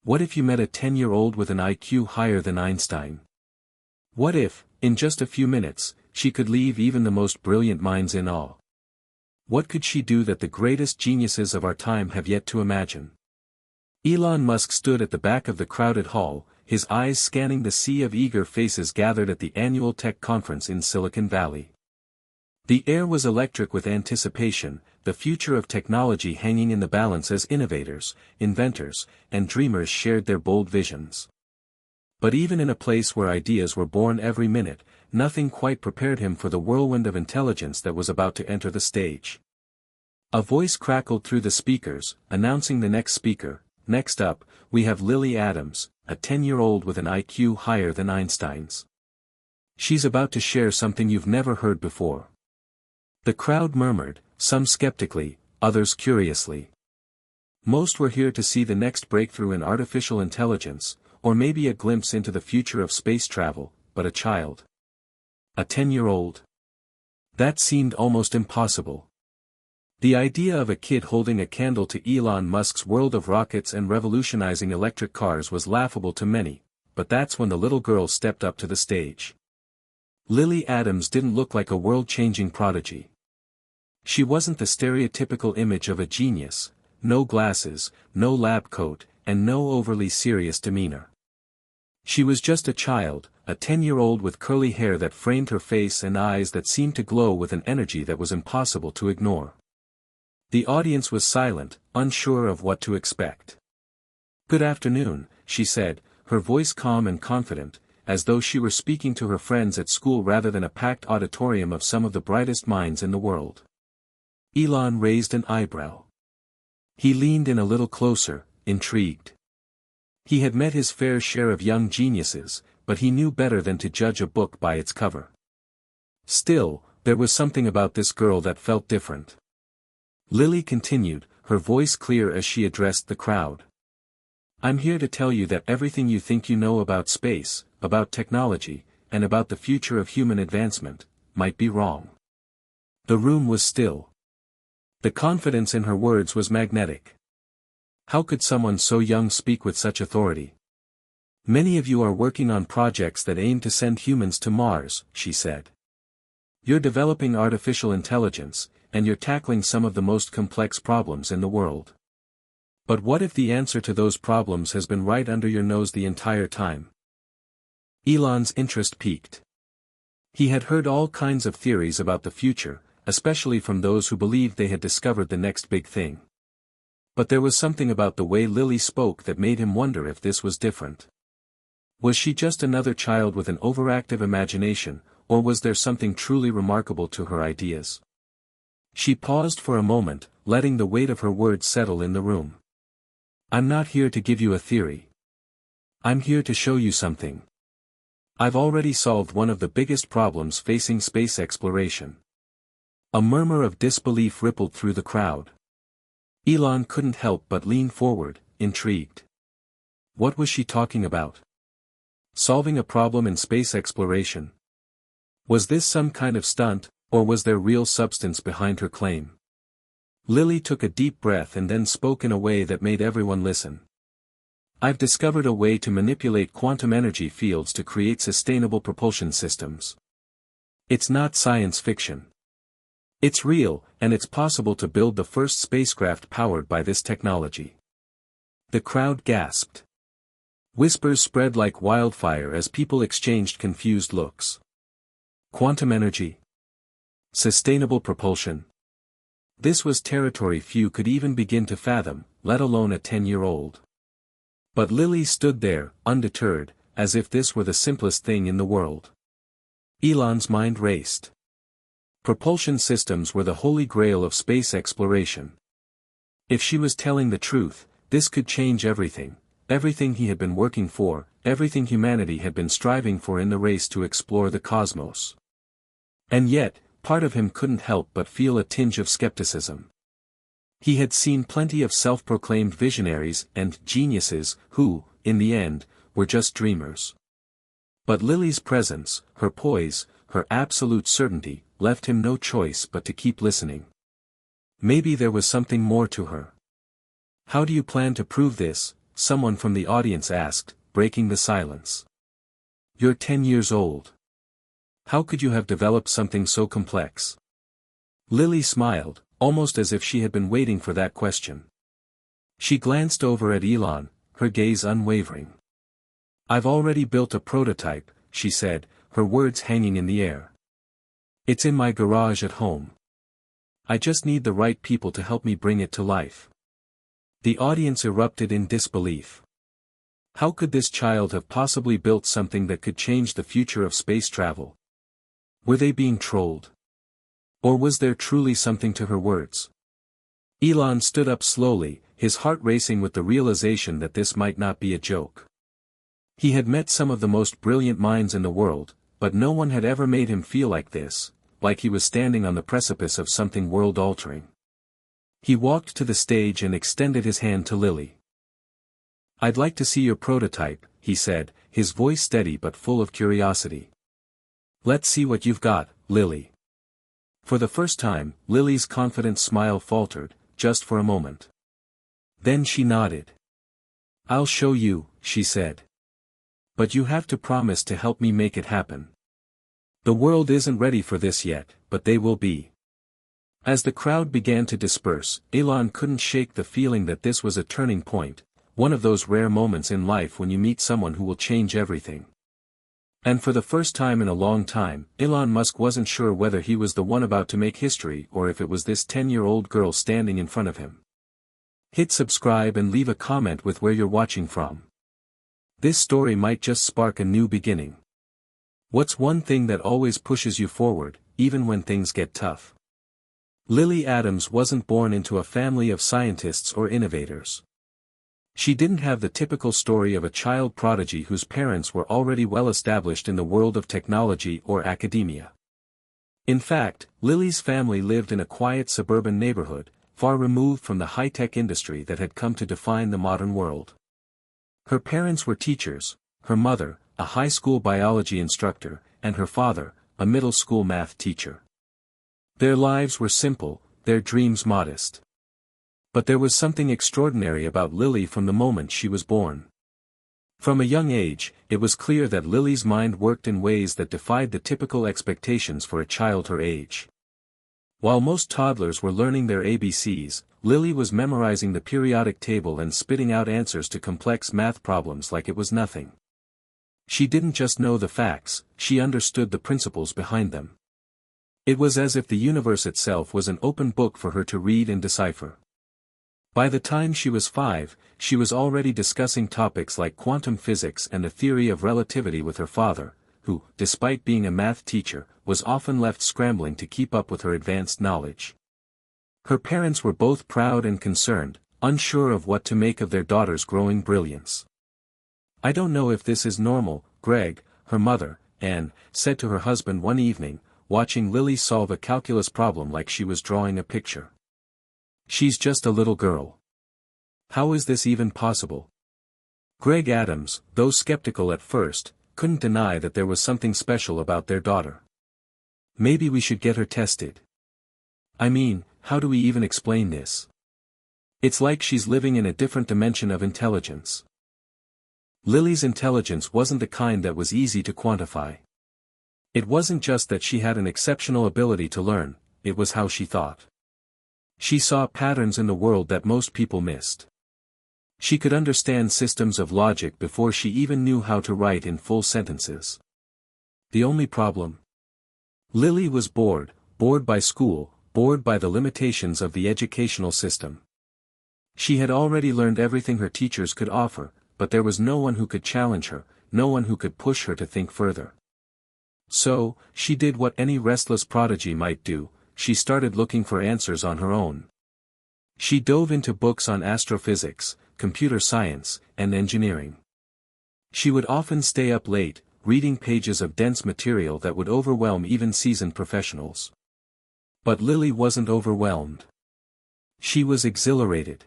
What if you met a 10-year-old with an IQ higher than Einstein? What if, in just a few minutes, she could leave even the most brilliant minds in awe? What could she do that the greatest geniuses of our time have yet to imagine? Elon Musk stood at the back of the crowded hall, his eyes scanning the sea of eager faces gathered at the annual tech conference in Silicon Valley. The air was electric with anticipation, the future of technology hanging in the balance as innovators, inventors, and dreamers shared their bold visions. But even in a place where ideas were born every minute, nothing quite prepared him for the whirlwind of intelligence that was about to enter the stage. A voice crackled through the speakers, announcing the next speaker. Next up, we have Lily Adams, a 10-year-old with an IQ higher than Einstein's. She's about to share something you've never heard before. The crowd murmured, some skeptically, others curiously. Most were here to see the next breakthrough in artificial intelligence, or maybe a glimpse into the future of space travel, but a child. A 10-year-old. That seemed almost impossible. The idea of a kid holding a candle to Elon Musk's world of rockets and revolutionizing electric cars was laughable to many, but that's when the little girl stepped up to the stage. Lily Adams didn't look like a world-changing prodigy. She wasn't the stereotypical image of a genius, no glasses, no lab coat, and no overly serious demeanor. She was just a child, a 10-year-old with curly hair that framed her face and eyes that seemed to glow with an energy that was impossible to ignore. The audience was silent, unsure of what to expect. "Good afternoon," she said, her voice calm and confident, as though she were speaking to her friends at school rather than a packed auditorium of some of the brightest minds in the world. Elon raised an eyebrow. He leaned in a little closer, intrigued. He had met his fair share of young geniuses, but he knew better than to judge a book by its cover. Still, there was something about this girl that felt different. Lily continued, her voice clear as she addressed the crowd. "I'm here to tell you that everything you think you know about space, about technology, and about the future of human advancement, might be wrong." The room was still. The confidence in her words was magnetic. How could someone so young speak with such authority? "Many of you are working on projects that aim to send humans to Mars," she said. "You're developing artificial intelligence, and you're tackling some of the most complex problems in the world. But what if the answer to those problems has been right under your nose the entire time?" Elon's interest peaked. He had heard all kinds of theories about the future, especially from those who believed they had discovered the next big thing. But there was something about the way Lily spoke that made him wonder if this was different. Was she just another child with an overactive imagination, or was there something truly remarkable to her ideas? She paused for a moment, letting the weight of her words settle in the room. "I'm not here to give you a theory. I'm here to show you something. I've already solved one of the biggest problems facing space exploration." A murmur of disbelief rippled through the crowd. Elon couldn't help but lean forward, intrigued. What was she talking about? Solving a problem in space exploration? Was this some kind of stunt, or was there real substance behind her claim? Lily took a deep breath and then spoke in a way that made everyone listen. "I've discovered a way to manipulate quantum energy fields to create sustainable propulsion systems. It's not science fiction. It's real, and it's possible to build the first spacecraft powered by this technology." The crowd gasped. Whispers spread like wildfire as people exchanged confused looks. Quantum energy? Sustainable propulsion? This was territory few could even begin to fathom, let alone a 10-year-old. But Lily stood there, undeterred, as if this were the simplest thing in the world. Elon's mind raced. Propulsion systems were the holy grail of space exploration. If she was telling the truth, this could change everything, everything he had been working for, everything humanity had been striving for in the race to explore the cosmos. And yet, part of him couldn't help but feel a tinge of skepticism. He had seen plenty of self-proclaimed visionaries and geniuses who, in the end, were just dreamers. But Lily's presence, her poise, her absolute certainty, left him no choice but to keep listening. Maybe there was something more to her. "How do you plan to prove this?" someone from the audience asked, breaking the silence. You're 10 years old. How could you have developed something so complex? Lily smiled, almost as if she had been waiting for that question. She glanced over at Elon, her gaze unwavering. I've already built a prototype, she said, her words hanging in the air. It's in my garage at home. I just need the right people to help me bring it to life. The audience erupted in disbelief. How could this child have possibly built something that could change the future of space travel? Were they being trolled? Or was there truly something to her words? Elon stood up slowly, his heart racing with the realization that this might not be a joke. He had met some of the most brilliant minds in the world, but no one had ever made him feel like this, like he was standing on the precipice of something world-altering. He walked to the stage and extended his hand to Lily. I'd like to see your prototype, he said, his voice steady but full of curiosity. Let's see what you've got, Lily. For the first time, Lily's confident smile faltered, just for a moment. Then she nodded. I'll show you, she said. But you have to promise to help me make it happen. The world isn't ready for this yet, but they will be. As the crowd began to disperse, Elon couldn't shake the feeling that this was a turning point, one of those rare moments in life when you meet someone who will change everything. And for the first time in a long time, Elon Musk wasn't sure whether he was the one about to make history or if it was this 10-year-old girl standing in front of him. Hit subscribe and leave a comment with where you're watching from. This story might just spark a new beginning. What's one thing that always pushes you forward, even when things get tough? Lily Adams wasn't born into a family of scientists or innovators. She didn't have the typical story of a child prodigy whose parents were already well established in the world of technology or academia. In fact, Lily's family lived in a quiet suburban neighborhood, far removed from the high-tech industry that had come to define the modern world. Her parents were teachers, her mother, a high school biology instructor, and her father, a middle school math teacher. Their lives were simple, their dreams modest. But there was something extraordinary about Lily from the moment she was born. From a young age, it was clear that Lily's mind worked in ways that defied the typical expectations for a child her age. While most toddlers were learning their ABCs, Lily was memorizing the periodic table and spitting out answers to complex math problems like it was nothing. She didn't just know the facts, she understood the principles behind them. It was as if the universe itself was an open book for her to read and decipher. By the time she was 5, she was already discussing topics like quantum physics and the theory of relativity with her father, who, despite being a math teacher, was often left scrambling to keep up with her advanced knowledge. Her parents were both proud and concerned, unsure of what to make of their daughter's growing brilliance. I don't know if this is normal, Greg, her mother, Anne, said to her husband one evening, watching Lily solve a calculus problem like she was drawing a picture. She's just a little girl. How is this even possible? Greg Adams, though skeptical at first, couldn't deny that there was something special about their daughter. Maybe we should get her tested. I mean, how do we even explain this? It's like she's living in a different dimension of intelligence. Lily's intelligence wasn't the kind that was easy to quantify. It wasn't just that she had an exceptional ability to learn, it was how she thought. She saw patterns in the world that most people missed. She could understand systems of logic before she even knew how to write in full sentences. The only problem? Lily was bored by school, bored by the limitations of the educational system. She had already learned everything her teachers could offer, but there was no one who could challenge her, no one who could push her to think further. So, she did what any restless prodigy might do, she started looking for answers on her own. She dove into books on astrophysics, computer science, and engineering. She would often stay up late, reading pages of dense material that would overwhelm even seasoned professionals. But Lily wasn't overwhelmed. She was exhilarated.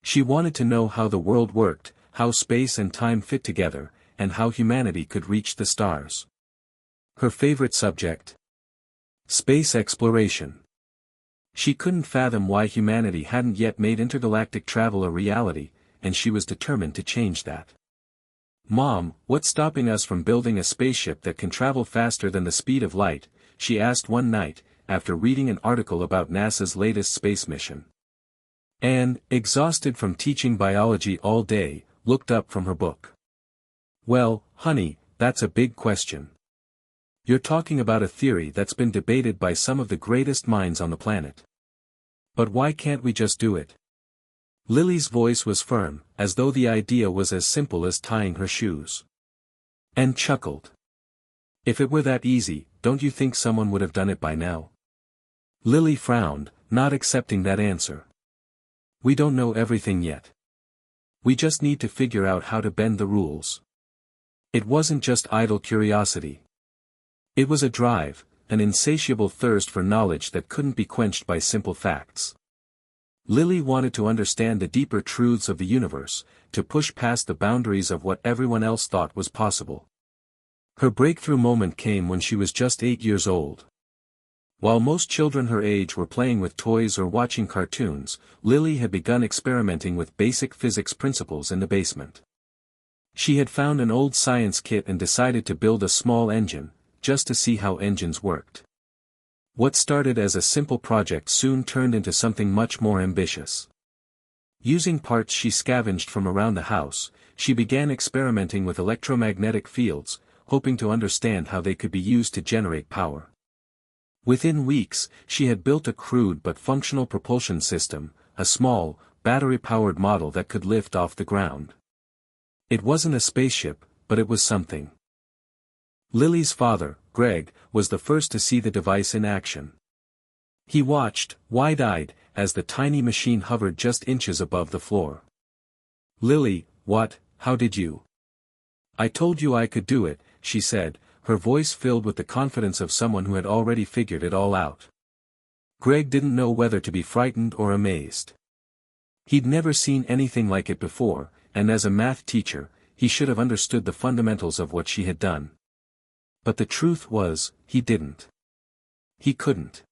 She wanted to know how the world worked, how space and time fit together, and how humanity could reach the stars. Her favorite subject? Space exploration. She couldn't fathom why humanity hadn't yet made intergalactic travel a reality, and she was determined to change that. "Mom, what's stopping us from building a spaceship that can travel faster than the speed of light?" she asked one night, after reading an article about NASA's latest space mission. Anne, exhausted from teaching biology all day, looked up from her book. "Well, honey, that's a big question. You're talking about a theory that's been debated by some of the greatest minds on the planet. But why can't we just do it?" Lily's voice was firm, as though the idea was as simple as tying her shoes. Anne chuckled. "If it were that easy, don't you think someone would have done it by now?" Lily frowned, not accepting that answer. "We don't know everything yet. We just need to figure out how to bend the rules." It wasn't just idle curiosity. It was a drive, an insatiable thirst for knowledge that couldn't be quenched by simple facts. Lily wanted to understand the deeper truths of the universe, to push past the boundaries of what everyone else thought was possible. Her breakthrough moment came when she was just 8 years old. While most children her age were playing with toys or watching cartoons, Lily had begun experimenting with basic physics principles in the basement. She had found an old science kit and decided to build a small engine, just to see how engines worked. What started as a simple project soon turned into something much more ambitious. Using parts she scavenged from around the house, she began experimenting with electromagnetic fields, hoping to understand how they could be used to generate power. Within weeks, she had built a crude but functional propulsion system, a small, battery-powered model that could lift off the ground. It wasn't a spaceship, but it was something. Lily's father, Greg, was the first to see the device in action. He watched, wide-eyed, as the tiny machine hovered just inches above the floor. "Lily, how did you?" "I told you I could do it," she said, her voice filled with the confidence of someone who had already figured it all out. Greg didn't know whether to be frightened or amazed. He'd never seen anything like it before, and as a math teacher, he should have understood the fundamentals of what she had done. But the truth was, he didn't. He couldn't.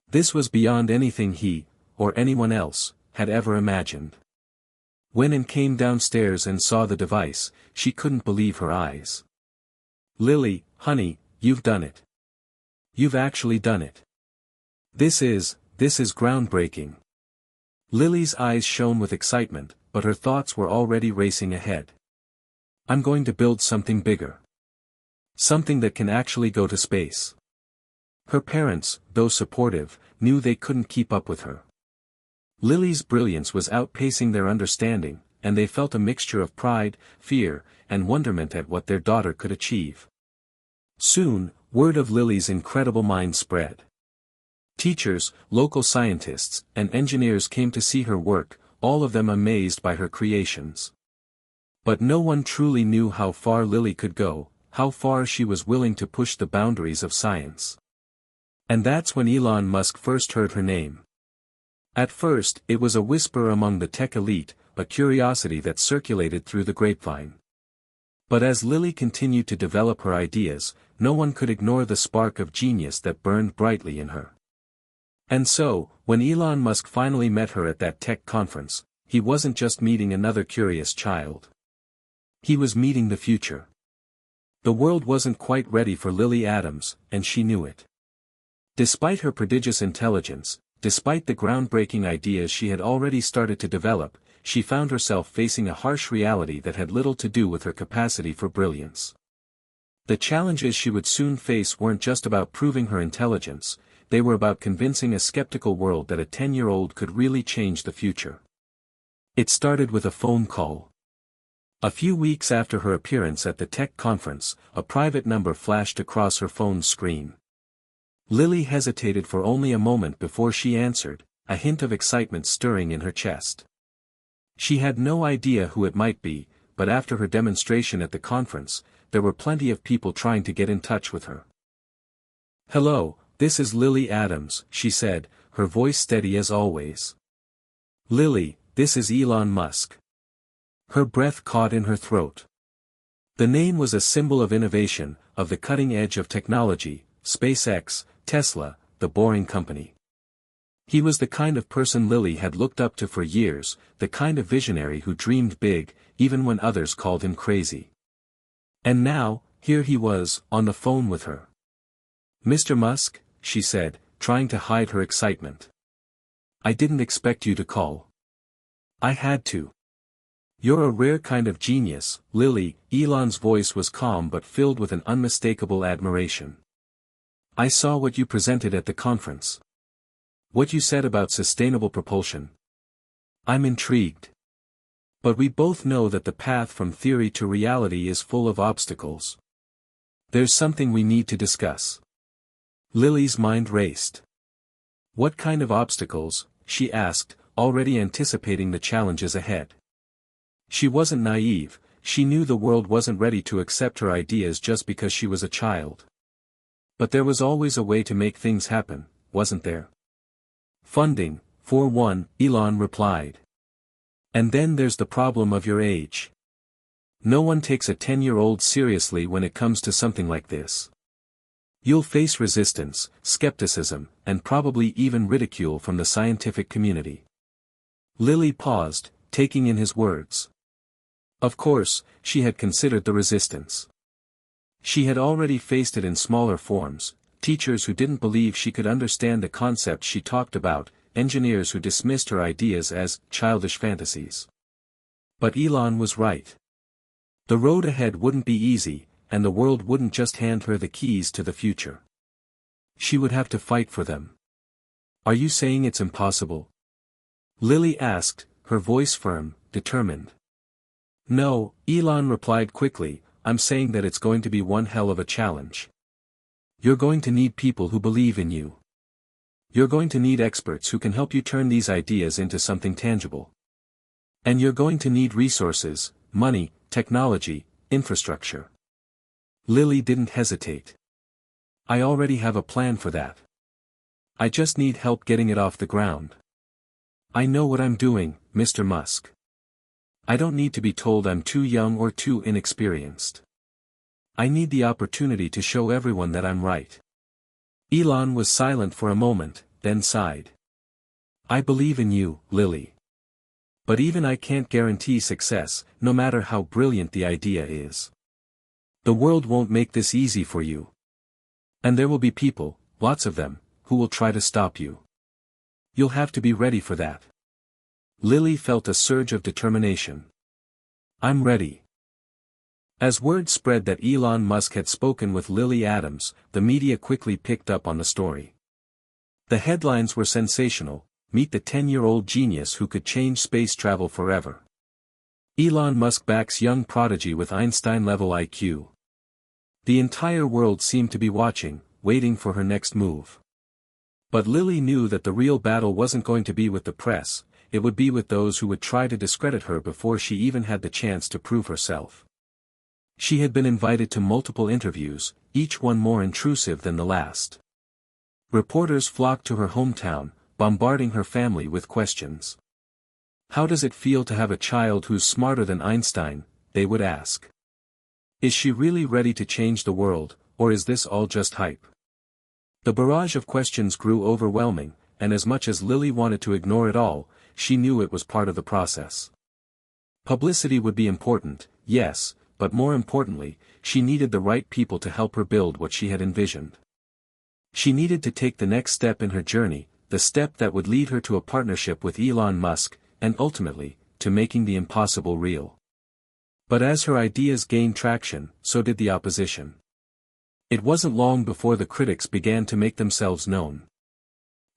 This was beyond anything he, or anyone else, had ever imagined. When Anne came downstairs and saw the device, she couldn't believe her eyes. "Lily, honey, you've done it. You've actually done it. This is groundbreaking." Lily's eyes shone with excitement, but her thoughts were already racing ahead. "I'm going to build something bigger. Something that can actually go to space." Her parents, though supportive, knew they couldn't keep up with her. Lily's brilliance was outpacing their understanding, and they felt a mixture of pride, fear, and wonderment at what their daughter could achieve. Soon, word of Lily's incredible mind spread. Teachers, local scientists, and engineers came to see her work, all of them amazed by her creations. But no one truly knew how far Lily could go, how far she was willing to push the boundaries of science. And that's when Elon Musk first heard her name. At first, it was a whisper among the tech elite, a curiosity that circulated through the grapevine. But as Lily continued to develop her ideas, no one could ignore the spark of genius that burned brightly in her. And so, when Elon Musk finally met her at that tech conference, he wasn't just meeting another curious child. He was meeting the future. The world wasn't quite ready for Lily Adams, and she knew it. Despite her prodigious intelligence, despite the groundbreaking ideas she had already started to develop, she found herself facing a harsh reality that had little to do with her capacity for brilliance. The challenges she would soon face weren't just about proving her intelligence, they were about convincing a skeptical world that a 10-year-old could really change the future. It started with a phone call. A few weeks after her appearance at the tech conference, a private number flashed across her phone's screen. Lily hesitated for only a moment before she answered, a hint of excitement stirring in her chest. She had no idea who it might be, but after her demonstration at the conference, there were plenty of people trying to get in touch with her. "Hello, this is Lily Adams," she said, her voice steady as always. "Lily, this is Elon Musk." Her breath caught in her throat. The name was a symbol of innovation, of the cutting edge of technology, SpaceX, Tesla, the Boring Company. He was the kind of person Lily had looked up to for years, the kind of visionary who dreamed big, even when others called him crazy. And now, here he was, on the phone with her. "Mr. Musk," she said, trying to hide her excitement. "I didn't expect you to call. I had to. You're a rare kind of genius, Lily." Elon's voice was calm but filled with an unmistakable admiration. "I saw what you presented at the conference. What you said about sustainable propulsion. I'm intrigued. But we both know that the path from theory to reality is full of obstacles. There's something we need to discuss." Lily's mind raced. "What kind of obstacles?" she asked, already anticipating the challenges ahead. She wasn't naive, she knew the world wasn't ready to accept her ideas just because she was a child. But there was always a way to make things happen, wasn't there? "Funding, for one," Elon replied. "And then there's the problem of your age. No one takes a 10-year-old seriously when it comes to something like this. You'll face resistance, skepticism, and probably even ridicule from the scientific community." Lily paused, taking in his words. Of course, she had considered the resistance. She had already faced it in smaller forms: teachers who didn't believe she could understand the concepts she talked about, engineers who dismissed her ideas as childish fantasies. But Elon was right. The road ahead wouldn't be easy, and the world wouldn't just hand her the keys to the future. She would have to fight for them. "Are you saying it's impossible?" Lily asked, her voice firm, determined. "No," Elon replied quickly, "I'm saying that it's going to be one hell of a challenge. You're going to need people who believe in you. You're going to need experts who can help you turn these ideas into something tangible. And you're going to need resources, money, technology, infrastructure." Lily didn't hesitate. "I already have a plan for that. I just need help getting it off the ground. I know what I'm doing, Mr. Musk. I don't need to be told I'm too young or too inexperienced. I need the opportunity to show everyone that I'm right." Elon was silent for a moment, then sighed. "I believe in you, Lily. But even I can't guarantee success, no matter how brilliant the idea is. The world won't make this easy for you. And there will be people, lots of them, who will try to stop you. You'll have to be ready for that." Lily felt a surge of determination. "I'm ready." As word spread that Elon Musk had spoken with Lily Adams, the media quickly picked up on the story. The headlines were sensational: "Meet the 10-year-old genius who could change space travel forever. Elon Musk backs young prodigy with Einstein-level IQ." The entire world seemed to be watching, waiting for her next move. But Lily knew that the real battle wasn't going to be with the press, it would be with those who would try to discredit her before she even had the chance to prove herself. She had been invited to multiple interviews, each one more intrusive than the last. Reporters flocked to her hometown, bombarding her family with questions. "How does it feel to have a child who's smarter than Einstein?" they would ask. "Is she really ready to change the world, or is this all just hype?" The barrage of questions grew overwhelming, and as much as Lily wanted to ignore it all, she knew it was part of the process. Publicity would be important, yes, but more importantly, she needed the right people to help her build what she had envisioned. She needed to take the next step in her journey, the step that would lead her to a partnership with Elon Musk, and ultimately, to making the impossible real. But as her ideas gained traction, so did the opposition. It wasn't long before the critics began to make themselves known.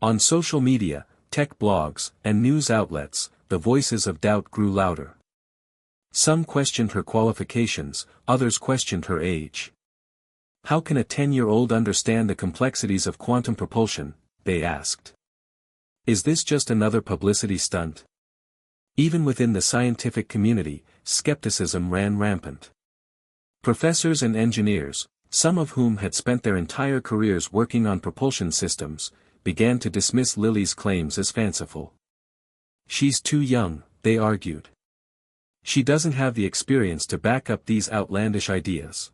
On social media, tech blogs, and news outlets, the voices of doubt grew louder. Some questioned her qualifications, others questioned her age. "How can a 10-year-old understand the complexities of quantum propulsion?" they asked. "Is this just another publicity stunt?" Even within the scientific community, skepticism ran rampant. Professors and engineers, some of whom had spent their entire careers working on propulsion systems, began to dismiss Lily's claims as fanciful. "She's too young," they argued. "She doesn't have the experience to back up these outlandish ideas."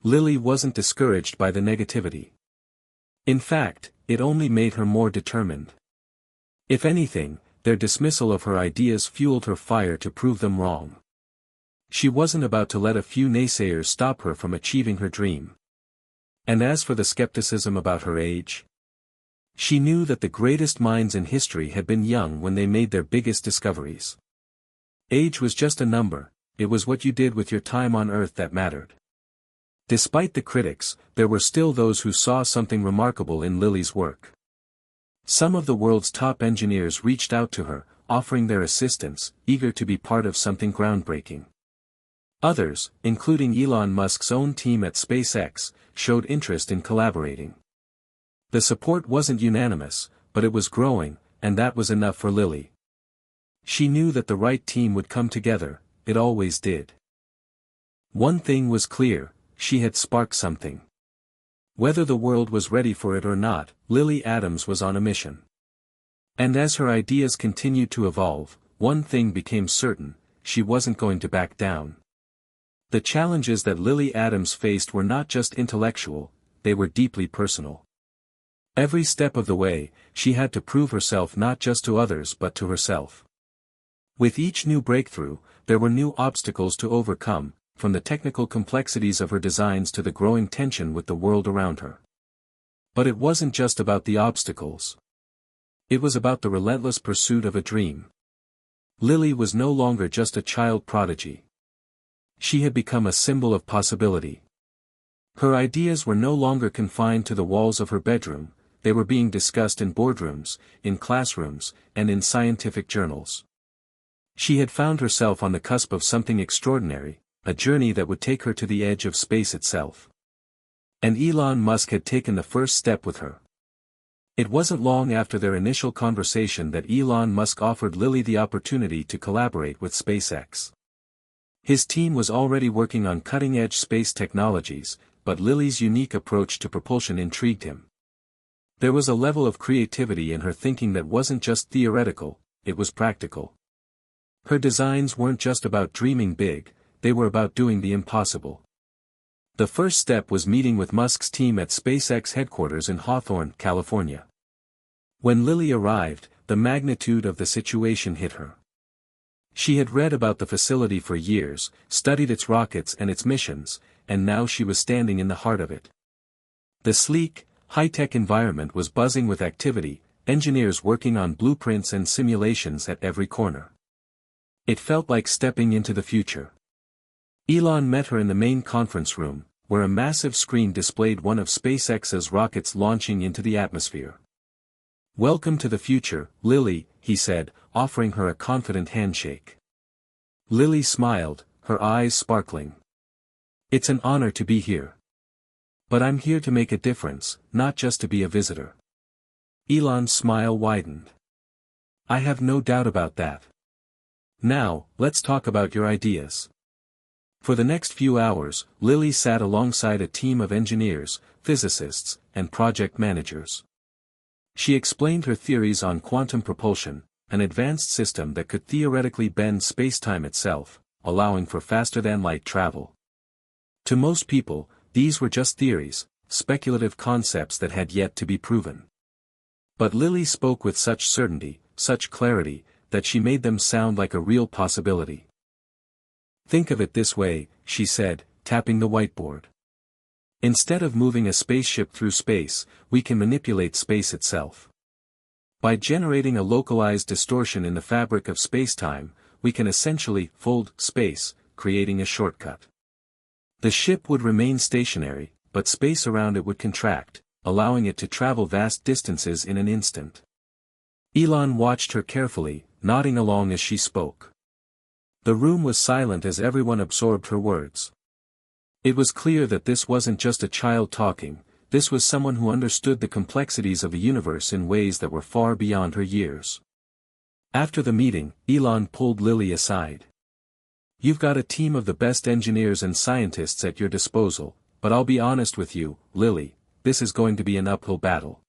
Lily wasn't discouraged by the negativity. In fact, it only made her more determined. If anything, their dismissal of her ideas fueled her fire to prove them wrong. She wasn't about to let a few naysayers stop her from achieving her dream. And as for the skepticism about her age, she knew that the greatest minds in history had been young when they made their biggest discoveries. Age was just a number, it was what you did with your time on Earth that mattered. Despite the critics, there were still those who saw something remarkable in Lily's work. Some of the world's top engineers reached out to her, offering their assistance, eager to be part of something groundbreaking. Others, including Elon Musk's own team at SpaceX, showed interest in collaborating. The support wasn't unanimous, but it was growing, and that was enough for Lily. She knew that the right team would come together, it always did. One thing was clear, she had sparked something. Whether the world was ready for it or not, Lily Adams was on a mission. And as her ideas continued to evolve, one thing became certain, she wasn't going to back down. The challenges that Lily Adams faced were not just intellectual, they were deeply personal. Every step of the way, she had to prove herself not just to others but to herself. With each new breakthrough, there were new obstacles to overcome, from the technical complexities of her designs to the growing tension with the world around her. But it wasn't just about the obstacles. It was about the relentless pursuit of a dream. Lily was no longer just a child prodigy. She had become a symbol of possibility. Her ideas were no longer confined to the walls of her bedroom, they were being discussed in boardrooms, in classrooms, and in scientific journals. She had found herself on the cusp of something extraordinary, a journey that would take her to the edge of space itself. And Elon Musk had taken the first step with her. It wasn't long after their initial conversation that Elon Musk offered Lily the opportunity to collaborate with SpaceX. His team was already working on cutting-edge space technologies, but Lily's unique approach to propulsion intrigued him. There was a level of creativity in her thinking that wasn't just theoretical, it was practical. Her designs weren't just about dreaming big, they were about doing the impossible. The first step was meeting with Musk's team at SpaceX headquarters in Hawthorne, California. When Lily arrived, the magnitude of the situation hit her. She had read about the facility for years, studied its rockets and its missions, and now she was standing in the heart of it. The sleek, high-tech environment was buzzing with activity, engineers working on blueprints and simulations at every corner. It felt like stepping into the future. Elon met her in the main conference room, where a massive screen displayed one of SpaceX's rockets launching into the atmosphere. "Welcome to the future, Lily," he said, offering her a confident handshake. Lily smiled, her eyes sparkling. "It's an honor to be here. But I'm here to make a difference, not just to be a visitor." Elon's smile widened. "I have no doubt about that. Now, let's talk about your ideas." For the next few hours, Lily sat alongside a team of engineers, physicists, and project managers. She explained her theories on quantum propulsion, an advanced system that could theoretically bend spacetime itself, allowing for faster-than-light travel. To most people, these were just theories, speculative concepts that had yet to be proven. But Lily spoke with such certainty, such clarity, that she made them sound like a real possibility. "Think of it this way," she said, tapping the whiteboard. "Instead of moving a spaceship through space, we can manipulate space itself. By generating a localized distortion in the fabric of spacetime, we can essentially fold space, creating a shortcut. The ship would remain stationary, but space around it would contract, allowing it to travel vast distances in an instant." Elon watched her carefully, nodding along as she spoke. The room was silent as everyone absorbed her words. It was clear that this wasn't just a child talking, this was someone who understood the complexities of the universe in ways that were far beyond her years. After the meeting, Elon pulled Lily aside. "You've got a team of the best engineers and scientists at your disposal, but I'll be honest with you, Lily, this is going to be an uphill battle.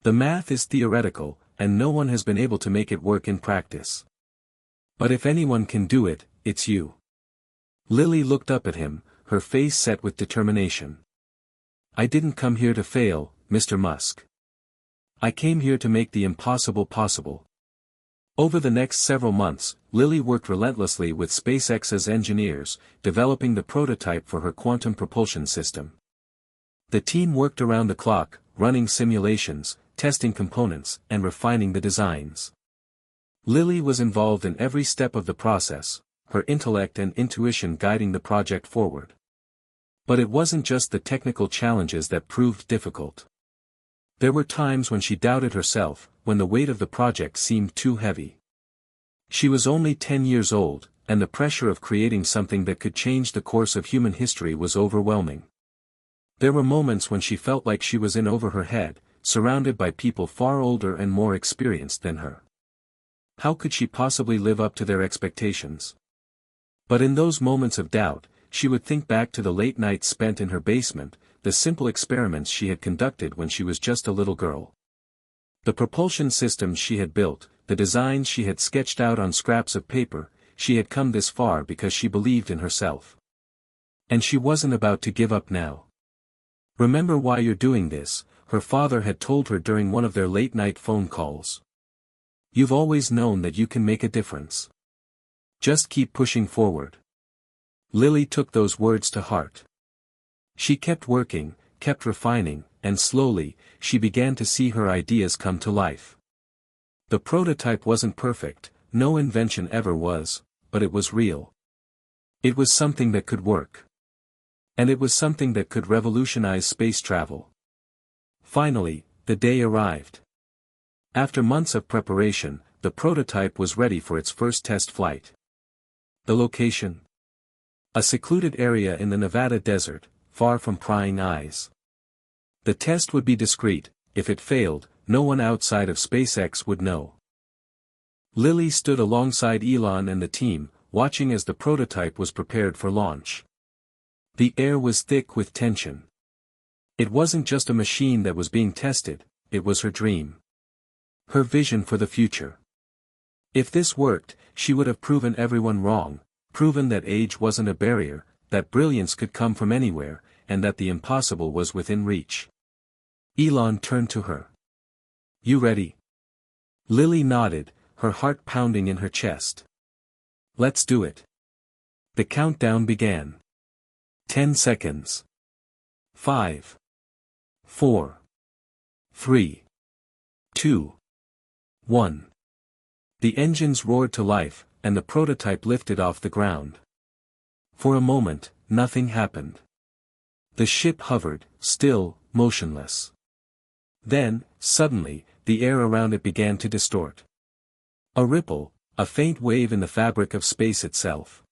The math is theoretical, and no one has been able to make it work in practice. But if anyone can do it, it's you." Lily looked up at him, her face set with determination. "I didn't come here to fail, Mr. Musk. I came here to make the impossible possible. Over the next several months, Lily worked relentlessly with SpaceX's engineers, developing the prototype for her quantum propulsion system. The team worked around the clock, running simulations, testing components, and refining the designs. Lily was involved in every step of the process, her intellect and intuition guiding the project forward. But it wasn't just the technical challenges that proved difficult. There were times when she doubted herself, when the weight of the project seemed too heavy. She was only 10 years old, and the pressure of creating something that could change the course of human history was overwhelming. There were moments when she felt like she was in over her head, surrounded by people far older and more experienced than her. How could she possibly live up to their expectations? But in those moments of doubt, she would think back to the late nights spent in her basement, the simple experiments she had conducted when she was just a little girl. The propulsion systems she had built, the designs she had sketched out on scraps of paper, she had come this far because she believed in herself. And she wasn't about to give up now. "Remember why you're doing this," her father had told her during one of their late-night phone calls. "You've always known that you can make a difference. Just keep pushing forward." Lily took those words to heart. She kept working, kept refining, and slowly, she began to see her ideas come to life. The prototype wasn't perfect, no invention ever was, but it was real. It was something that could work. And it was something that could revolutionize space travel. Finally, the day arrived. After months of preparation, the prototype was ready for its first test flight. The location? A secluded area in the Nevada desert, far from prying eyes. The test would be discreet. If it failed, no one outside of SpaceX would know. Lily stood alongside Elon and the team, watching as the prototype was prepared for launch. The air was thick with tension. It wasn't just a machine that was being tested, it was her dream. Her vision for the future. If this worked, she would have proven everyone wrong, proven that age wasn't a barrier, that brilliance could come from anywhere, and that the impossible was within reach. Elon turned to her. "You ready?" Lily nodded, her heart pounding in her chest. "Let's do it." The countdown began. 10 seconds. 5. 4. 3. 2. 1. The engines roared to life, and the prototype lifted off the ground. For a moment, nothing happened. The ship hovered, still, motionless. Then, suddenly, the air around it began to distort. A ripple, a faint wave in the fabric of space itself.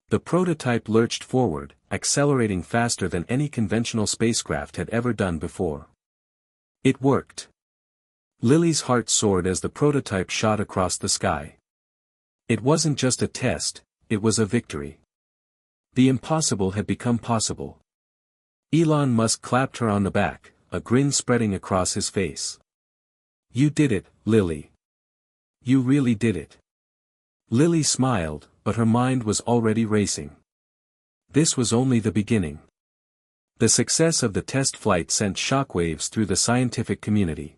The prototype lurched forward, accelerating faster than any conventional spacecraft had ever done before. It worked. Lily's heart soared as the prototype shot across the sky. It wasn't just a test, it was a victory. The impossible had become possible. Elon Musk clapped her on the back, a grin spreading across his face. "You did it, Lily. You really did it." Lily smiled, but her mind was already racing. This was only the beginning. The success of the test flight sent shockwaves through the scientific community.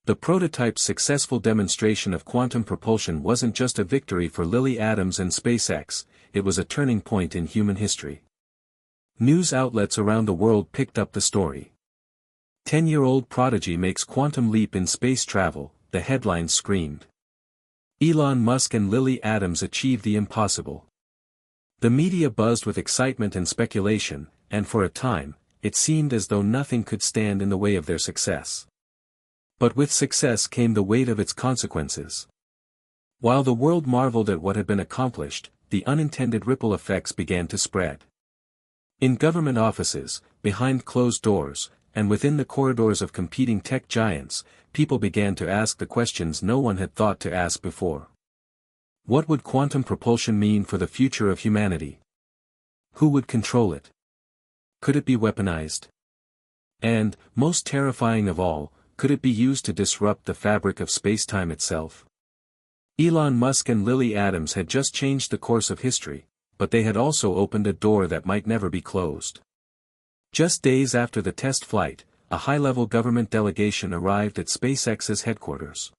The prototype's successful demonstration of quantum propulsion wasn't just a victory for Lily Adams and SpaceX, it was a turning point in human history. News outlets around the world picked up the story. 10-year-old prodigy makes quantum leap in space travel, the headlines screamed. Elon Musk and Lily Adams achieved the impossible. The media buzzed with excitement and speculation, and for a time, it seemed as though nothing could stand in the way of their success. But with success came the weight of its consequences. While the world marveled at what had been accomplished, the unintended ripple effects began to spread. In government offices, behind closed doors, and within the corridors of competing tech giants, people began to ask the questions no one had thought to ask before. What would quantum propulsion mean for the future of humanity? Who would control it? Could it be weaponized? And, most terrifying of all, could it be used to disrupt the fabric of space-time itself? Elon Musk and Lily Adams had just changed the course of history, but they had also opened a door that might never be closed. Just days after the test flight, a high-level government delegation arrived at SpaceX's headquarters.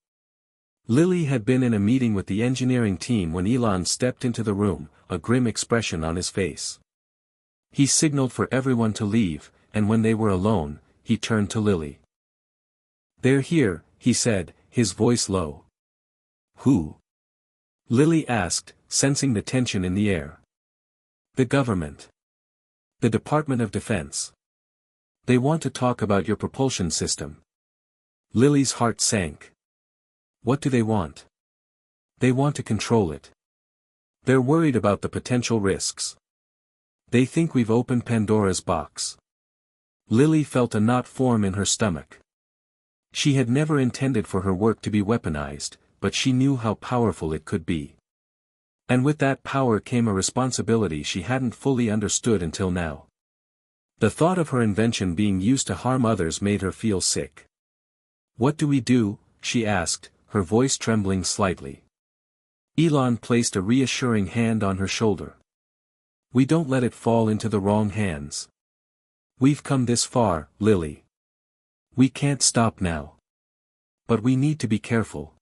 Lily had been in a meeting with the engineering team when Elon stepped into the room, a grim expression on his face. He signaled for everyone to leave, and when they were alone, he turned to Lily. "They're here," he said, his voice low. "Who?" Lily asked, sensing the tension in the air. "The government. The Department of Defense. They want to talk about your propulsion system." Lily's heart sank. What do they want? They want to control it. They're worried about the potential risks. They think we've opened Pandora's box. Lily felt a knot form in her stomach. She had never intended for her work to be weaponized, but she knew how powerful it could be. And with that power came a responsibility she hadn't fully understood until now. The thought of her invention being used to harm others made her feel sick. "What do we do?" she asked, her voice trembling slightly. Elon placed a reassuring hand on her shoulder. "We don't let it fall into the wrong hands. We've come this far, Lily. We can't stop now. But we need to be careful.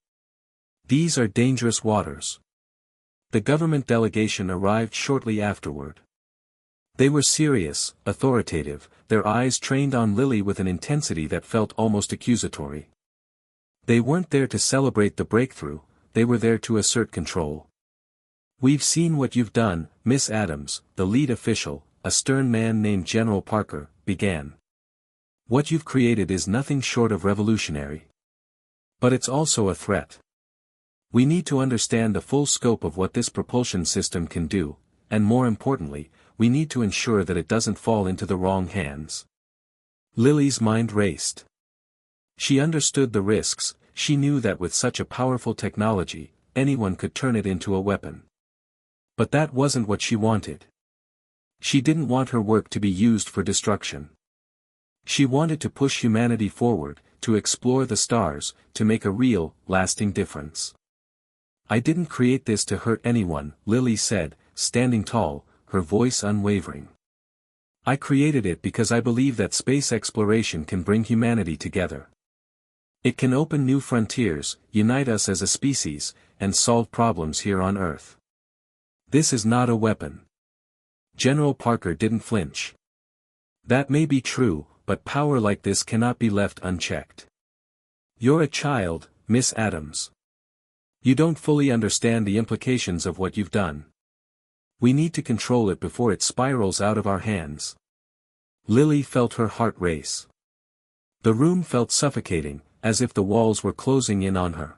These are dangerous waters." The government delegation arrived shortly afterward. They were serious, authoritative, their eyes trained on Lily with an intensity that felt almost accusatory. They weren't there to celebrate the breakthrough, they were there to assert control. "We've seen what you've done, Miss Adams," the lead official, a stern man named General Parker, began. "What you've created is nothing short of revolutionary. But it's also a threat. We need to understand the full scope of what this propulsion system can do, and more importantly, we need to ensure that it doesn't fall into the wrong hands." Lily's mind raced. She understood the risks, she knew that with such a powerful technology, anyone could turn it into a weapon. But that wasn't what she wanted. She didn't want her work to be used for destruction. She wanted to push humanity forward, to explore the stars, to make a real, lasting difference. "I didn't create this to hurt anyone," Lily said, standing tall, her voice unwavering. "I created it because I believe that space exploration can bring humanity together. It can open new frontiers, unite us as a species, and solve problems here on Earth. This is not a weapon." General Parker didn't flinch. "That may be true, but power like this cannot be left unchecked. You're a child, Miss Adams. You don't fully understand the implications of what you've done. We need to control it before it spirals out of our hands." Lily felt her heart race. The room felt suffocating, as if the walls were closing in on her.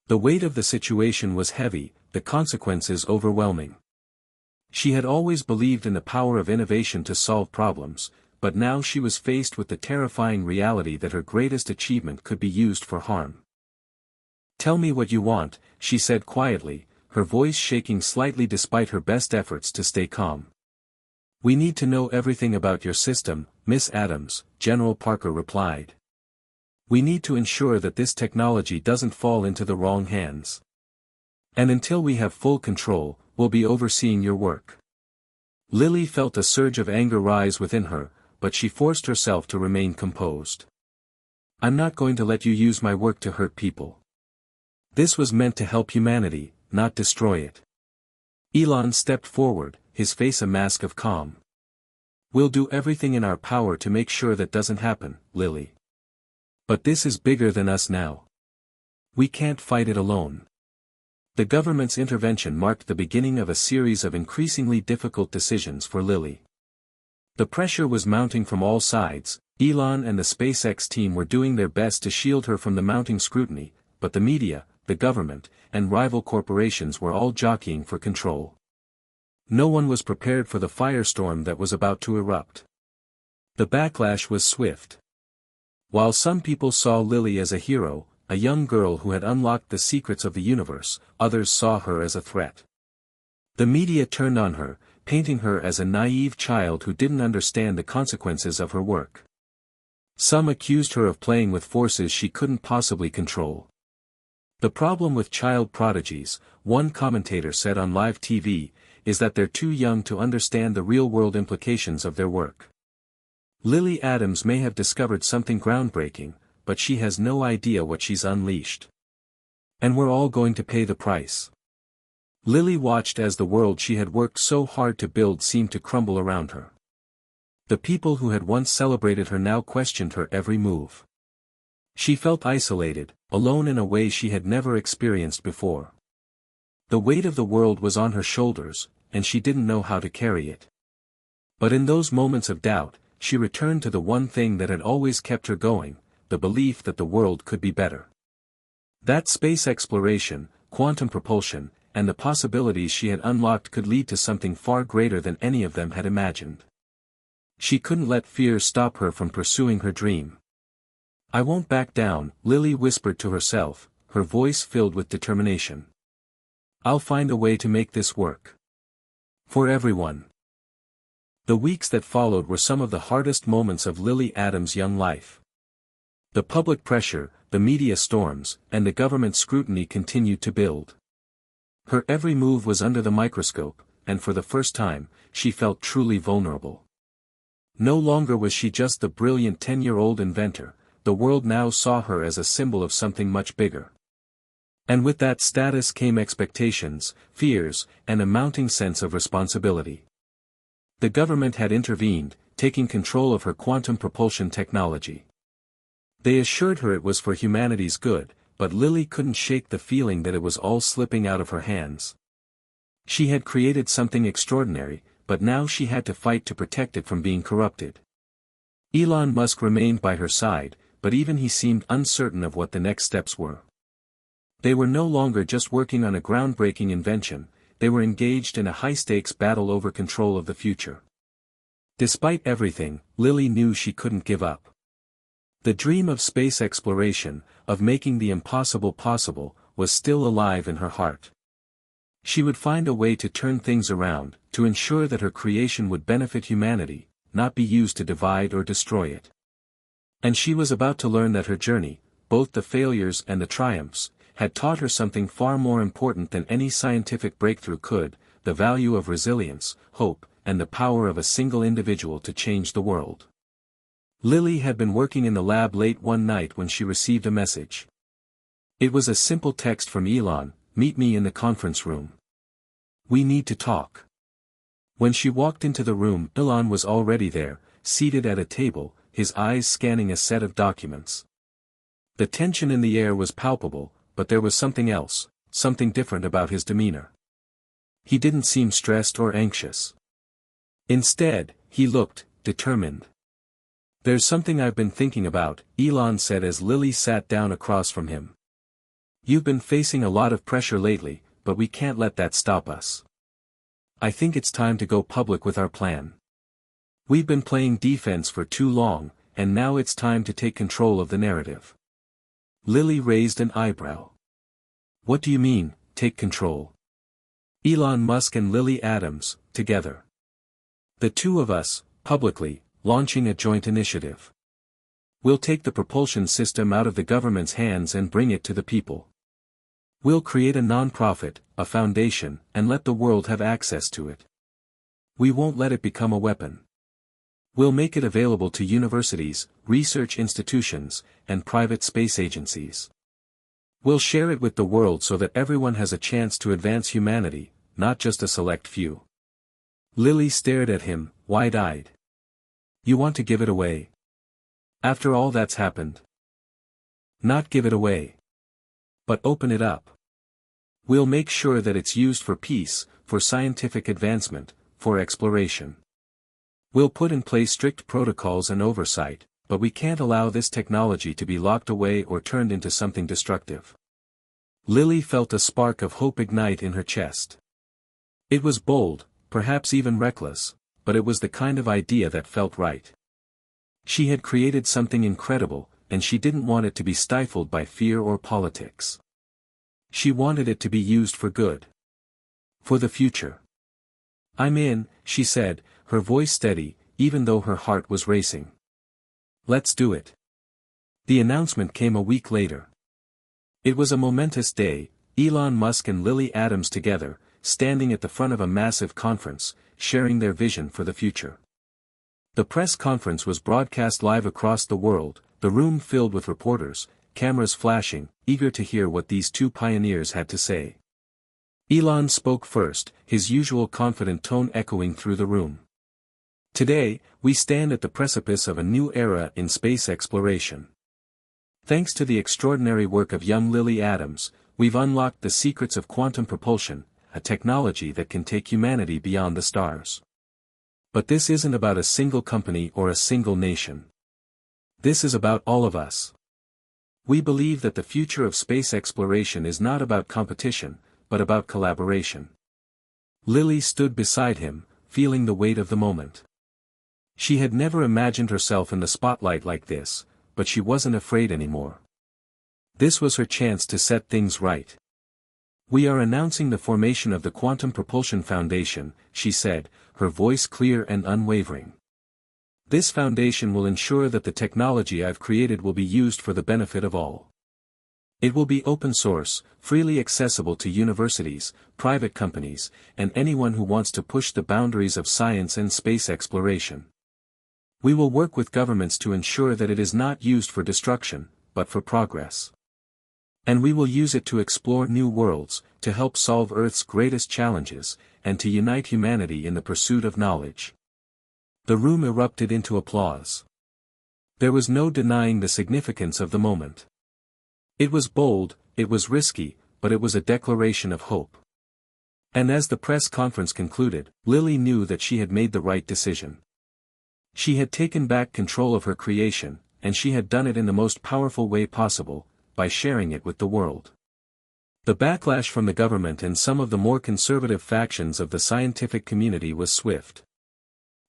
The weight of the situation was heavy, the consequences overwhelming. She had always believed in the power of innovation to solve problems, but now she was faced with the terrifying reality that her greatest achievement could be used for harm. "Tell me what you want," she said quietly, her voice shaking slightly despite her best efforts to stay calm. "We need to know everything about your system, Miss Adams," General Parker replied. "We need to ensure that this technology doesn't fall into the wrong hands. And until we have full control, we'll be overseeing your work." Lily felt a surge of anger rise within her, but she forced herself to remain composed. "I'm not going to let you use my work to hurt people. This was meant to help humanity, not destroy it." Elon stepped forward, his face a mask of calm. "We'll do everything in our power to make sure that doesn't happen, Lily. But this is bigger than us now. We can't fight it alone." The government's intervention marked the beginning of a series of increasingly difficult decisions for Lily. The pressure was mounting from all sides. Elon and the SpaceX team were doing their best to shield her from the mounting scrutiny, but the media, the government, and rival corporations were all jockeying for control. No one was prepared for the firestorm that was about to erupt. The backlash was swift. While some people saw Lily as a hero, a young girl who had unlocked the secrets of the universe, others saw her as a threat. The media turned on her, painting her as a naive child who didn't understand the consequences of her work. Some accused her of playing with forces she couldn't possibly control. "The problem with child prodigies," one commentator said on live TV, "is that they're too young to understand the real-world implications of their work. Lily Adams may have discovered something groundbreaking, but she has no idea what she's unleashed. And we're all going to pay the price. Lily watched as the world she had worked so hard to build seemed to crumble around her. The people who had once celebrated her now questioned her every move. She felt isolated, alone in a way she had never experienced before. The weight of the world was on her shoulders, and she didn't know how to carry it. But in those moments of doubt, she returned to the one thing that had always kept her going, the belief that the world could be better. That space exploration, quantum propulsion, and the possibilities she had unlocked could lead to something far greater than any of them had imagined. She couldn't let fear stop her from pursuing her dream. "I won't back down," Lily whispered to herself, her voice filled with determination. "I'll find a way to make this work. For everyone." The weeks that followed were some of the hardest moments of Lily Adams' young life. The public pressure, the media storms, and the government scrutiny continued to build. Her every move was under the microscope, and for the first time, she felt truly vulnerable. No longer was she just the brilliant 10-year-old inventor, the world now saw her as a symbol of something much bigger. And with that status came expectations, fears, and a mounting sense of responsibility. The government had intervened, taking control of her quantum propulsion technology. They assured her it was for humanity's good, but Lily couldn't shake the feeling that it was all slipping out of her hands. She had created something extraordinary, but now she had to fight to protect it from being corrupted. Elon Musk remained by her side, but even he seemed uncertain of what the next steps were. They were no longer just working on a groundbreaking invention, they were engaged in a high-stakes battle over control of the future. Despite everything, Lily knew she couldn't give up. The dream of space exploration, of making the impossible possible, was still alive in her heart. She would find a way to turn things around, to ensure that her creation would benefit humanity, not be used to divide or destroy it. And she was about to learn that her journey, both the failures and the triumphs, had taught her something far more important than any scientific breakthrough could, the value of resilience, hope, and the power of a single individual to change the world. Lily had been working in the lab late one night when she received a message. It was a simple text from Elon: "Meet me in the conference room. We need to talk." When she walked into the room, Elon was already there, seated at a table, his eyes scanning a set of documents. The tension in the air was palpable, but there was something else, something different about his demeanor. He didn't seem stressed or anxious. Instead, he looked determined. "There's something I've been thinking about," Elon said as Lily sat down across from him. "You've been facing a lot of pressure lately, but we can't let that stop us. I think it's time to go public with our plan. We've been playing defense for too long, and now it's time to take control of the narrative." Lily raised an eyebrow. "What do you mean, take control?" "Elon Musk and Lily Adams, together. The two of us, publicly, launching a joint initiative. We'll take the propulsion system out of the government's hands and bring it to the people. We'll create a non-profit, a foundation, and let the world have access to it. We won't let it become a weapon. We'll make it available to universities, research institutions, and private space agencies. We'll share it with the world so that everyone has a chance to advance humanity, not just a select few." Lily stared at him, wide-eyed. "You want to give it away? After all that's happened?" "Not give it away. But open it up. We'll make sure that it's used for peace, for scientific advancement, for exploration. We'll put in place strict protocols and oversight, but we can't allow this technology to be locked away or turned into something destructive." Lily felt a spark of hope ignite in her chest. It was bold, perhaps even reckless, but it was the kind of idea that felt right. She had created something incredible, and she didn't want it to be stifled by fear or politics. She wanted it to be used for good. For the future. "I'm in," she said, her voice steady, even though her heart was racing. "Let's do it." The announcement came a week later. It was a momentous day, Elon Musk and Lily Adams together, standing at the front of a massive conference, sharing their vision for the future. The press conference was broadcast live across the world, the room filled with reporters, cameras flashing, eager to hear what these two pioneers had to say. Elon spoke first, his usual confident tone echoing through the room. Today, we stand at the precipice of a new era in space exploration. Thanks to the extraordinary work of young Lily Adams, we've unlocked the secrets of quantum propulsion, a technology that can take humanity beyond the stars. But this isn't about a single company or a single nation. This is about all of us. We believe that the future of space exploration is not about competition, but about collaboration. Lily stood beside him, feeling the weight of the moment. She had never imagined herself in the spotlight like this, but she wasn't afraid anymore. This was her chance to set things right. "We are announcing the formation of the Quantum Propulsion Foundation," she said, her voice clear and unwavering. "This foundation will ensure that the technology I've created will be used for the benefit of all. It will be open source, freely accessible to universities, private companies, and anyone who wants to push the boundaries of science and space exploration. We will work with governments to ensure that it is not used for destruction, but for progress. And we will use it to explore new worlds, to help solve Earth's greatest challenges, and to unite humanity in the pursuit of knowledge." The room erupted into applause. There was no denying the significance of the moment. It was bold, it was risky, but it was a declaration of hope. And as the press conference concluded, Lily knew that she had made the right decision. She had taken back control of her creation, and she had done it in the most powerful way possible, by sharing it with the world. The backlash from the government and some of the more conservative factions of the scientific community was swift.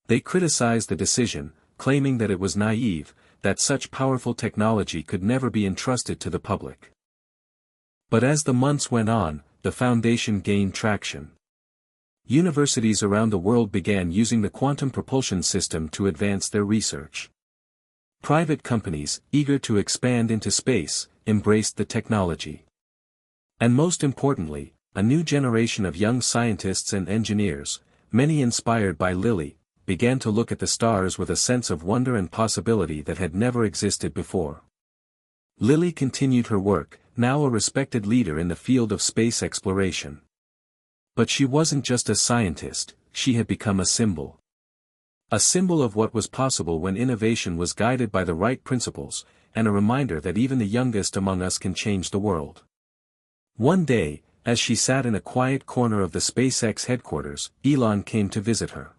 They criticized the decision, claiming that it was naive, that such powerful technology could never be entrusted to the public. But as the months went on, the foundation gained traction. Universities around the world began using the quantum propulsion system to advance their research. Private companies, eager to expand into space, embraced the technology. And most importantly, a new generation of young scientists and engineers, many inspired by Lily, began to look at the stars with a sense of wonder and possibility that had never existed before. Lily continued her work, now a respected leader in the field of space exploration. But she wasn't just a scientist, she had become a symbol. A symbol of what was possible when innovation was guided by the right principles, and a reminder that even the youngest among us can change the world. One day, as she sat in a quiet corner of the SpaceX headquarters, Elon came to visit her.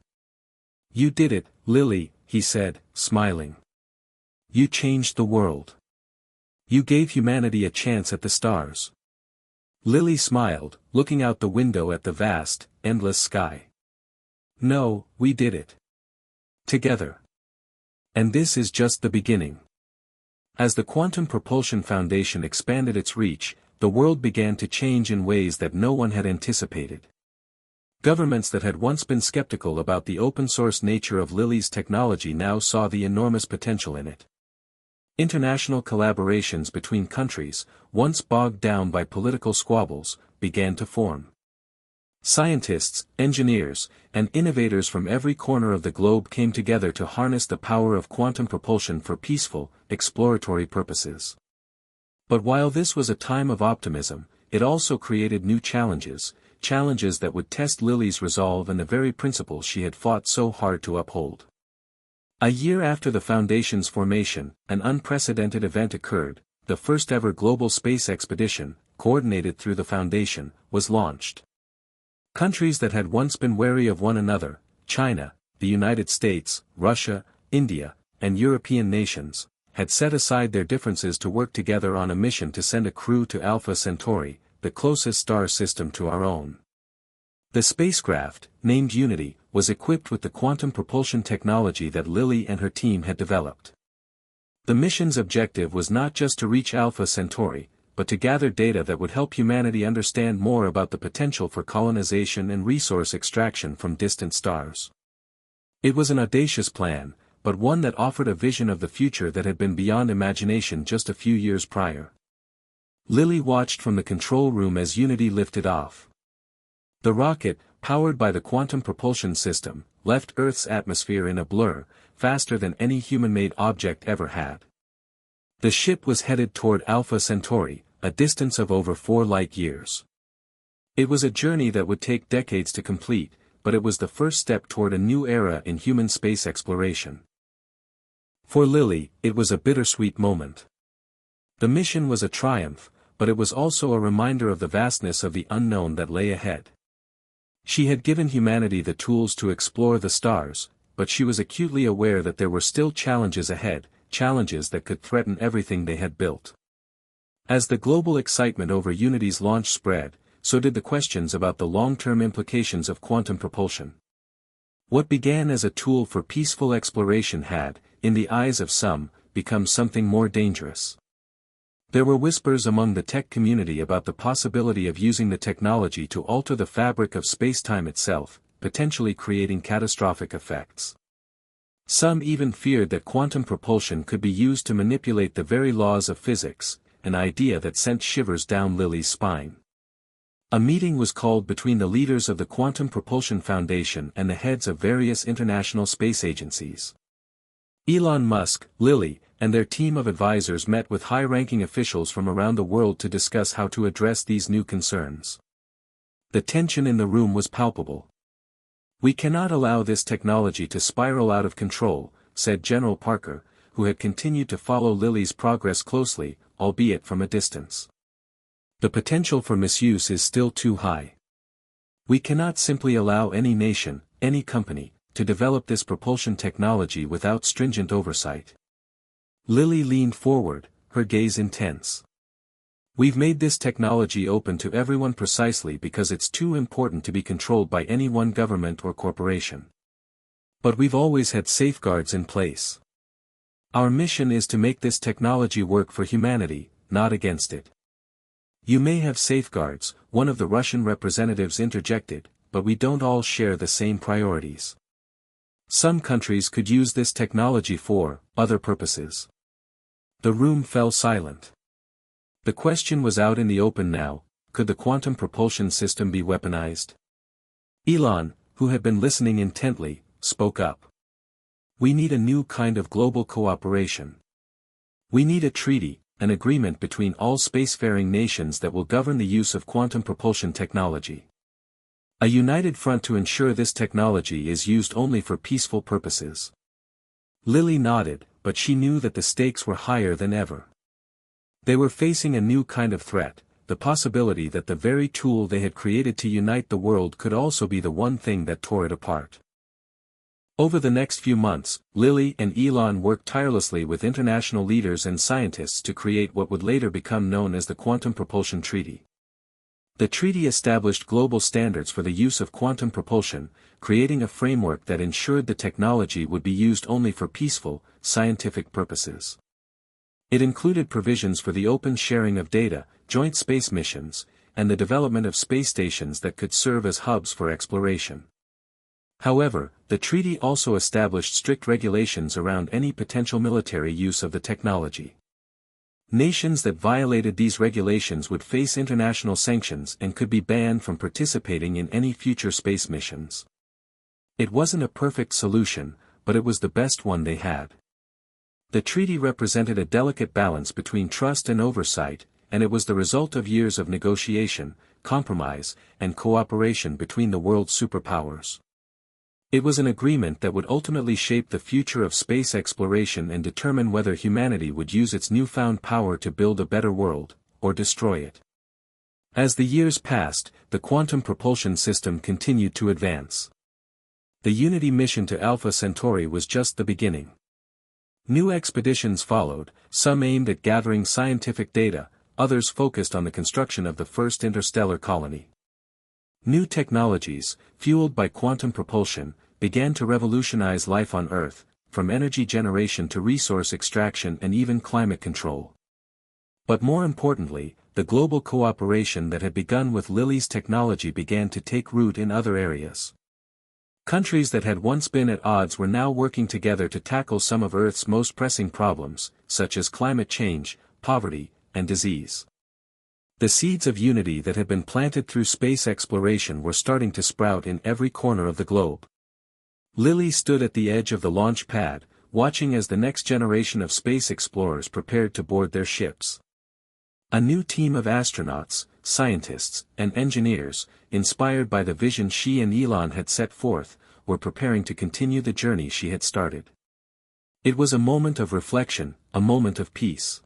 "You did it, Lily," he said, smiling. "You changed the world. You gave humanity a chance at the stars." Lily smiled, looking out the window at the vast, endless sky. "No, we did it. Together. And this is just the beginning." As the Quantum Propulsion Foundation expanded its reach, the world began to change in ways that no one had anticipated. Governments that had once been skeptical about the open-source nature of Lily's technology now saw the enormous potential in it. International collaborations between countries, once bogged down by political squabbles, began to form. Scientists, engineers, and innovators from every corner of the globe came together to harness the power of quantum propulsion for peaceful, exploratory purposes. But while this was a time of optimism, it also created new challenges that would test Lily's resolve and the very principles she had fought so hard to uphold. A year after the Foundation's formation, an unprecedented event occurred. The first ever global space expedition, coordinated through the Foundation, was launched. Countries that had once been wary of one another, China, the United States, Russia, India, and European nations, had set aside their differences to work together on a mission to send a crew to Alpha Centauri, the closest star system to our own. The spacecraft, named Unity, was equipped with the quantum propulsion technology that Lily and her team had developed. The mission's objective was not just to reach Alpha Centauri, but to gather data that would help humanity understand more about the potential for colonization and resource extraction from distant stars. It was an audacious plan, but one that offered a vision of the future that had been beyond imagination just a few years prior. Lily watched from the control room as Unity lifted off. The rocket, powered by the quantum propulsion system, left Earth's atmosphere in a blur, faster than any human-made object ever had. The ship was headed toward Alpha Centauri, a distance of over 4 light-years. It was a journey that would take decades to complete, but it was the first step toward a new era in human space exploration. For Lily, it was a bittersweet moment. The mission was a triumph, but it was also a reminder of the vastness of the unknown that lay ahead. She had given humanity the tools to explore the stars, but she was acutely aware that there were still challenges ahead, challenges that could threaten everything they had built. As the global excitement over Unity's launch spread, so did the questions about the long-term implications of quantum propulsion. What began as a tool for peaceful exploration had, in the eyes of some, become something more dangerous. There were whispers among the tech community about the possibility of using the technology to alter the fabric of space-time itself, potentially creating catastrophic effects. Some even feared that quantum propulsion could be used to manipulate the very laws of physics, an idea that sent shivers down Lily's spine. A meeting was called between the leaders of the Quantum Propulsion Foundation and the heads of various international space agencies. Elon Musk, Lily, and their team of advisors met with high-ranking officials from around the world to discuss how to address these new concerns. The tension in the room was palpable. "We cannot allow this technology to spiral out of control," said General Parker, who had continued to follow Lily's progress closely, albeit from a distance. "The potential for misuse is still too high. We cannot simply allow any nation, any company, to develop this propulsion technology without stringent oversight." Lily leaned forward, her gaze intense. "We've made this technology open to everyone precisely because it's too important to be controlled by any one government or corporation. But we've always had safeguards in place. Our mission is to make this technology work for humanity, not against it." "You may have safeguards," one of the Russian representatives interjected, "but we don't all share the same priorities. Some countries could use this technology for other purposes." The room fell silent. The question was out in the open now: could the quantum propulsion system be weaponized? Elon, who had been listening intently, spoke up. "We need a new kind of global cooperation. We need a treaty, an agreement between all spacefaring nations that will govern the use of quantum propulsion technology. A united front to ensure this technology is used only for peaceful purposes." Lily nodded, but she knew that the stakes were higher than ever. They were facing a new kind of threat, the possibility that the very tool they had created to unite the world could also be the one thing that tore it apart. Over the next few months, Lily and Elon worked tirelessly with international leaders and scientists to create what would later become known as the Quantum Propulsion Treaty. The treaty established global standards for the use of quantum propulsion, creating a framework that ensured the technology would be used only for peaceful, scientific purposes. It included provisions for the open sharing of data, joint space missions, and the development of space stations that could serve as hubs for exploration. However, the treaty also established strict regulations around any potential military use of the technology. Nations that violated these regulations would face international sanctions and could be banned from participating in any future space missions. It wasn't a perfect solution, but it was the best one they had. The treaty represented a delicate balance between trust and oversight, and it was the result of years of negotiation, compromise, and cooperation between the world's superpowers. It was an agreement that would ultimately shape the future of space exploration and determine whether humanity would use its newfound power to build a better world, or destroy it. As the years passed, the quantum propulsion system continued to advance. The Unity mission to Alpha Centauri was just the beginning. New expeditions followed, some aimed at gathering scientific data, others focused on the construction of the first interstellar colony. New technologies, fueled by quantum propulsion, began to revolutionize life on Earth, from energy generation to resource extraction and even climate control. But more importantly, the global cooperation that had begun with Lily's technology began to take root in other areas. Countries that had once been at odds were now working together to tackle some of Earth's most pressing problems, such as climate change, poverty, and disease. The seeds of unity that had been planted through space exploration were starting to sprout in every corner of the globe. Lily stood at the edge of the launch pad, watching as the next generation of space explorers prepared to board their ships. A new team of astronauts, scientists, and engineers, inspired by the vision she and Elon had set forth, were preparing to continue the journey she had started. It was a moment of reflection, a moment of peace.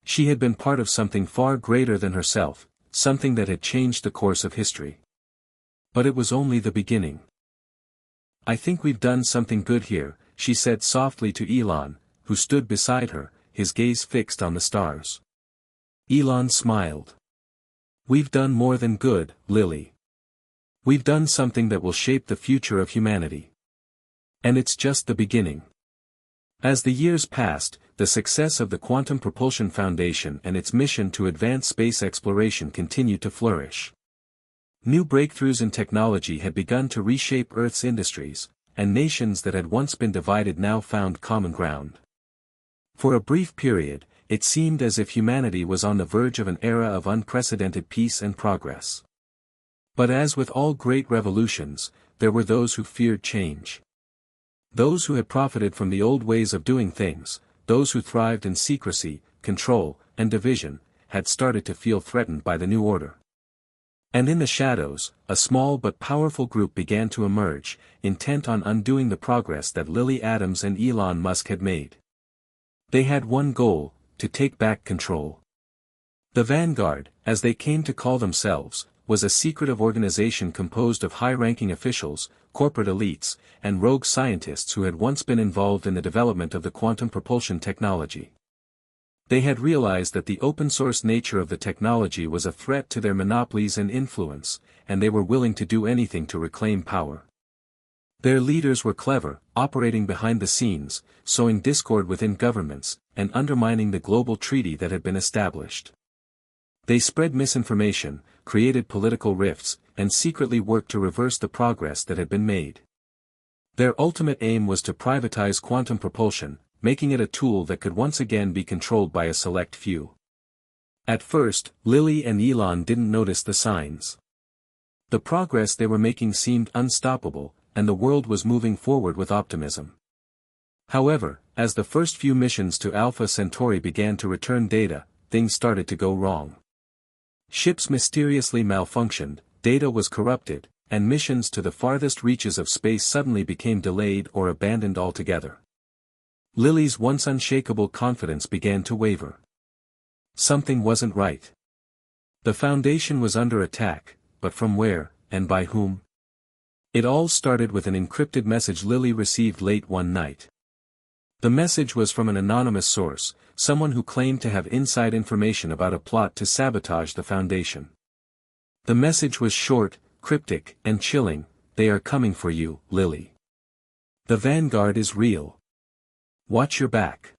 She had been part of something far greater than herself, something that had changed the course of history. But it was only the beginning. "I think we've done something good here," she said softly to Elon, who stood beside her, his gaze fixed on the stars. Elon smiled. "We've done more than good, Lily. We've done something that will shape the future of humanity. And it's just the beginning." As the years passed, the success of the Quantum Propulsion Foundation and its mission to advance space exploration continued to flourish. New breakthroughs in technology had begun to reshape Earth's industries, and nations that had once been divided now found common ground. For a brief period, it seemed as if humanity was on the verge of an era of unprecedented peace and progress. But as with all great revolutions, there were those who feared change. Those who had profited from the old ways of doing things, those who thrived in secrecy, control, and division, had started to feel threatened by the new order. And in the shadows, a small but powerful group began to emerge, intent on undoing the progress that Lily Adams and Elon Musk had made. They had one goal: to take back control. The Vanguard, as they came to call themselves, was a secretive organization composed of high-ranking officials, corporate elites, and rogue scientists who had once been involved in the development of the quantum propulsion technology. They had realized that the open-source nature of the technology was a threat to their monopolies and influence, and they were willing to do anything to reclaim power. Their leaders were clever, operating behind the scenes, sowing discord within governments, and undermining the global treaty that had been established. They spread misinformation, created political rifts, and secretly worked to reverse the progress that had been made. Their ultimate aim was to privatize quantum propulsion, making it a tool that could once again be controlled by a select few. At first, Lily and Elon didn't notice the signs. The progress they were making seemed unstoppable, and the world was moving forward with optimism. However, as the first few missions to Alpha Centauri began to return data, things started to go wrong. Ships mysteriously malfunctioned, data was corrupted, and missions to the farthest reaches of space suddenly became delayed or abandoned altogether. Lily's once unshakable confidence began to waver. Something wasn't right. The Foundation was under attack, but from where, and by whom? It all started with an encrypted message Lily received late one night. The message was from an anonymous source, someone who claimed to have inside information about a plot to sabotage the Foundation. The message was short, cryptic, and chilling: "They are coming for you, Lily. The Vanguard is real. Watch your back."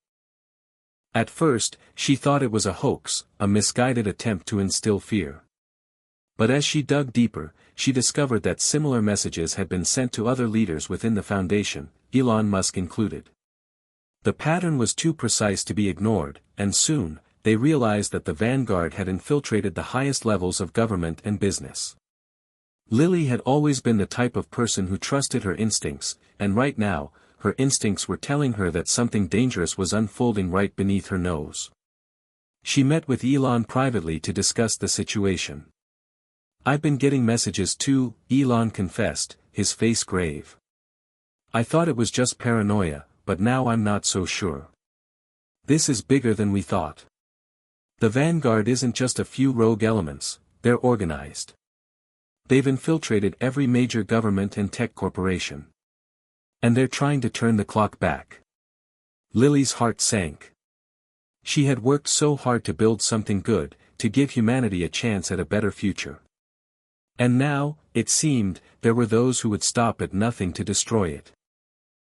At first, she thought it was a hoax, a misguided attempt to instill fear. But as she dug deeper, she discovered that similar messages had been sent to other leaders within the Foundation, Elon Musk included. The pattern was too precise to be ignored, and soon, they realized that the Vanguard had infiltrated the highest levels of government and business. Lily had always been the type of person who trusted her instincts, and right now, her instincts were telling her that something dangerous was unfolding right beneath her nose. She met with Elon privately to discuss the situation. "I've been getting messages too," Elon confessed, his face grave. "I thought it was just paranoia, but now I'm not so sure. This is bigger than we thought. The Vanguard isn't just a few rogue elements, they're organized. They've infiltrated every major government and tech corporation. And they're trying to turn the clock back." Lily's heart sank. She had worked so hard to build something good, to give humanity a chance at a better future. And now, it seemed, there were those who would stop at nothing to destroy it.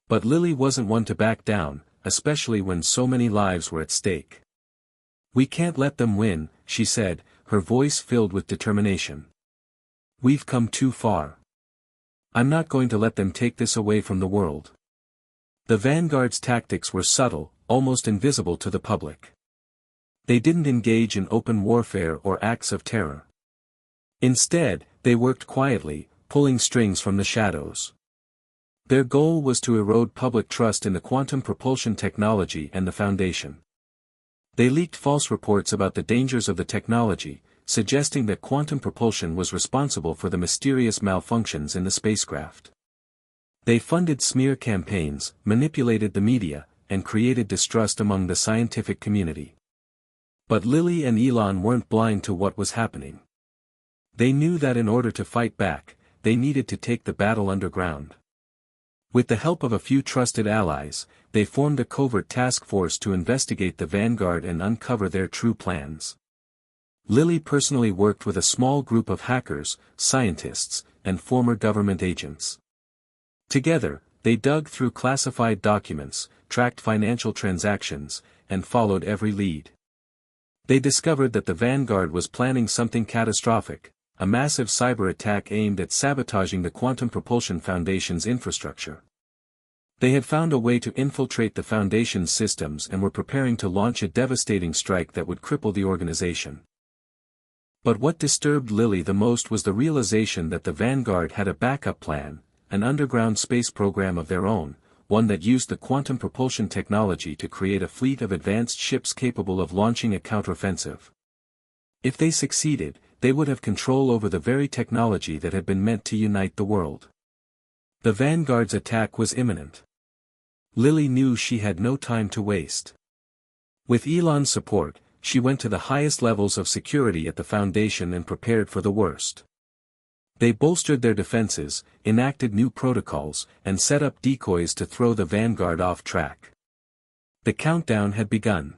But Lily wasn't one to back down, especially when so many lives were at stake. "We can't let them win," she said, her voice filled with determination. "We've come too far. I'm not going to let them take this away from the world." The Vanguard's tactics were subtle, almost invisible to the public. They didn't engage in open warfare or acts of terror. Instead, they worked quietly, pulling strings from the shadows. Their goal was to erode public trust in the quantum propulsion technology and the Foundation. They leaked false reports about the dangers of the technology, suggesting that quantum propulsion was responsible for the mysterious malfunctions in the spacecraft. They funded smear campaigns, manipulated the media, and created distrust among the scientific community. But Lily and Elon weren't blind to what was happening. They knew that in order to fight back, they needed to take the battle underground. With the help of a few trusted allies, they formed a covert task force to investigate the Vanguard and uncover their true plans. Lily personally worked with a small group of hackers, scientists, and former government agents. Together, they dug through classified documents, tracked financial transactions, and followed every lead. They discovered that the Vanguard was planning something catastrophic, a massive cyber attack aimed at sabotaging the Quantum Propulsion Foundation's infrastructure. They had found a way to infiltrate the Foundation's systems and were preparing to launch a devastating strike that would cripple the organization. But what disturbed Lily the most was the realization that the Vanguard had a backup plan, an underground space program of their own, one that used the quantum propulsion technology to create a fleet of advanced ships capable of launching a counteroffensive. If they succeeded, they would have control over the very technology that had been meant to unite the world. The Vanguard's attack was imminent. Lily knew she had no time to waste. With Elon's support, she went to the highest levels of security at the Foundation and prepared for the worst. They bolstered their defenses, enacted new protocols, and set up decoys to throw the Vanguard off track. The countdown had begun.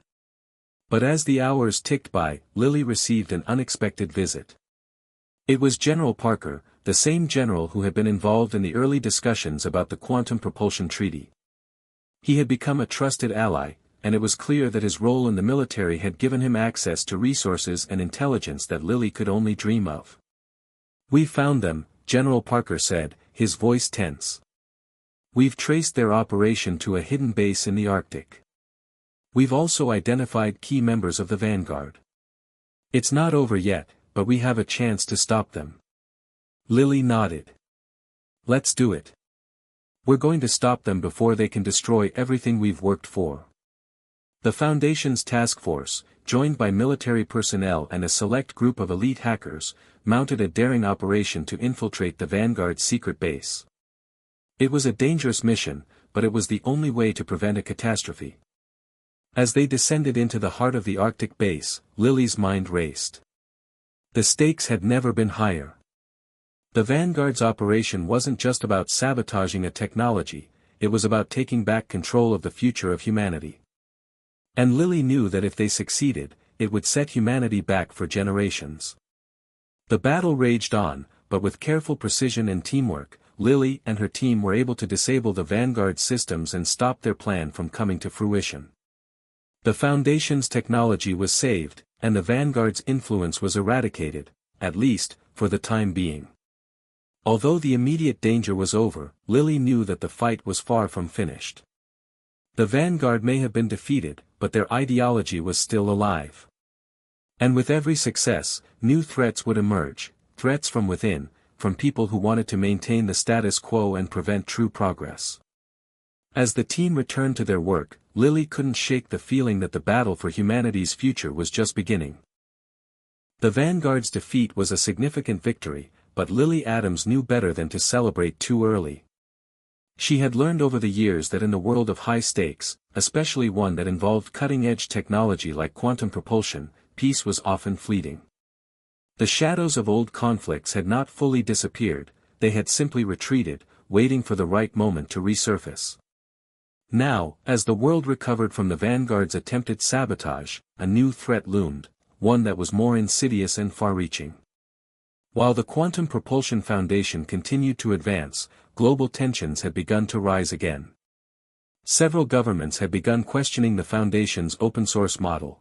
But as the hours ticked by, Lily received an unexpected visit. It was General Parker, the same general who had been involved in the early discussions about the Quantum Propulsion Treaty. He had become a trusted ally, and it was clear that his role in the military had given him access to resources and intelligence that Lily could only dream of. "We found them," General Parker said, his voice tense. "We've traced their operation to a hidden base in the Arctic. We've also identified key members of the Vanguard. It's not over yet, but we have a chance to stop them." Lily nodded. "Let's do it. We're going to stop them before they can destroy everything we've worked for." The Foundation's task force, joined by military personnel and a select group of elite hackers, mounted a daring operation to infiltrate the Vanguard's secret base. It was a dangerous mission, but it was the only way to prevent a catastrophe. As they descended into the heart of the Arctic base, Lily's mind raced. The stakes had never been higher. The Vanguard's operation wasn't just about sabotaging a technology, it was about taking back control of the future of humanity. And Lily knew that if they succeeded, it would set humanity back for generations. The battle raged on, but with careful precision and teamwork, Lily and her team were able to disable the Vanguard systems and stop their plan from coming to fruition. The Foundation's technology was saved, and the Vanguard's influence was eradicated, at least, for the time being. Although the immediate danger was over, Lily knew that the fight was far from finished. The Vanguard may have been defeated, but their ideology was still alive. And with every success, new threats would emerge, threats from within, from people who wanted to maintain the status quo and prevent true progress. As the team returned to their work, Lily couldn't shake the feeling that the battle for humanity's future was just beginning. The Vanguard's defeat was a significant victory, but Lily Adams knew better than to celebrate too early. She had learned over the years that in the world of high stakes, especially one that involved cutting-edge technology like quantum propulsion, peace was often fleeting. The shadows of old conflicts had not fully disappeared, they had simply retreated, waiting for the right moment to resurface. Now, as the world recovered from the Vanguard's attempted sabotage, a new threat loomed, one that was more insidious and far-reaching. While the Quantum Propulsion Foundation continued to advance, global tensions had begun to rise again. Several governments had begun questioning the Foundation's open-source model.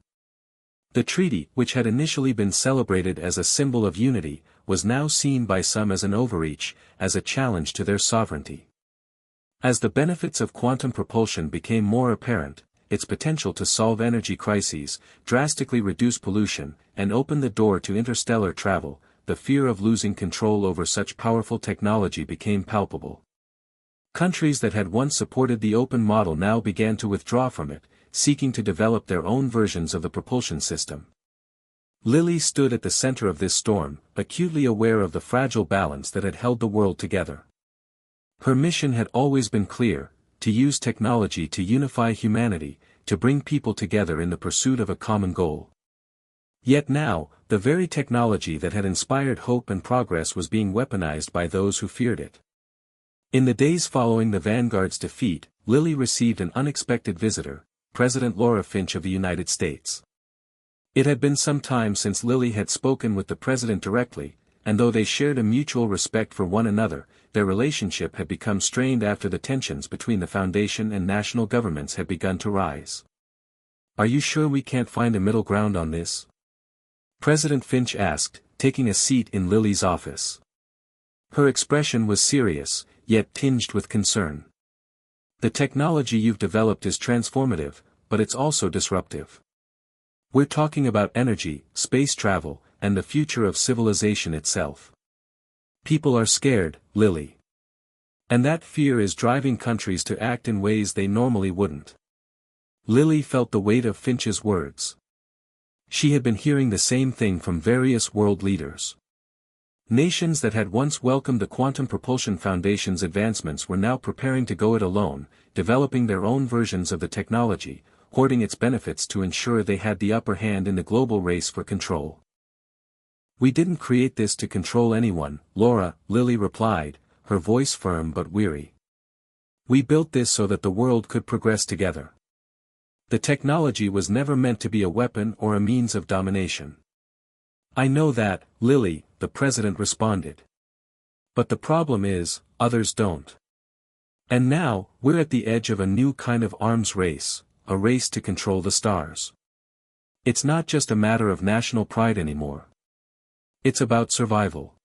The treaty, which had initially been celebrated as a symbol of unity, was now seen by some as an overreach, as a challenge to their sovereignty. As the benefits of quantum propulsion became more apparent, its potential to solve energy crises, drastically reduce pollution, and open the door to interstellar travel, the fear of losing control over such powerful technology became palpable. Countries that had once supported the open model now began to withdraw from it, seeking to develop their own versions of the propulsion system. Lily stood at the center of this storm, acutely aware of the fragile balance that had held the world together. Her mission had always been clear: to use technology to unify humanity, to bring people together in the pursuit of a common goal. Yet now, the very technology that had inspired hope and progress was being weaponized by those who feared it. In the days following the Vanguard's defeat, Lily received an unexpected visitor, President Laura Finch of the United States. It had been some time since Lily had spoken with the president directly, and though they shared a mutual respect for one another, their relationship had become strained after the tensions between the foundation and national governments had begun to rise. "Are you sure we can't find a middle ground on this?" President Finch asked, taking a seat in Lily's office. Her expression was serious, yet tinged with concern. "The technology you've developed is transformative, but it's also disruptive. We're talking about energy, space travel, and the future of civilization itself. People are scared, Lily. And that fear is driving countries to act in ways they normally wouldn't." Lily felt the weight of Finch's words. She had been hearing the same thing from various world leaders. Nations that had once welcomed the Quantum Propulsion Foundation's advancements were now preparing to go it alone, developing their own versions of the technology, hoarding its benefits to ensure they had the upper hand in the global race for control. "We didn't create this to control anyone, Laura," Lily replied, her voice firm but weary. "We built this so that the world could progress together. The technology was never meant to be a weapon or a means of domination." "I know that, Lily," the president responded. "But the problem is, others don't. And now, we're at the edge of a new kind of arms race, a race to control the stars. It's not just a matter of national pride anymore. It's about survival.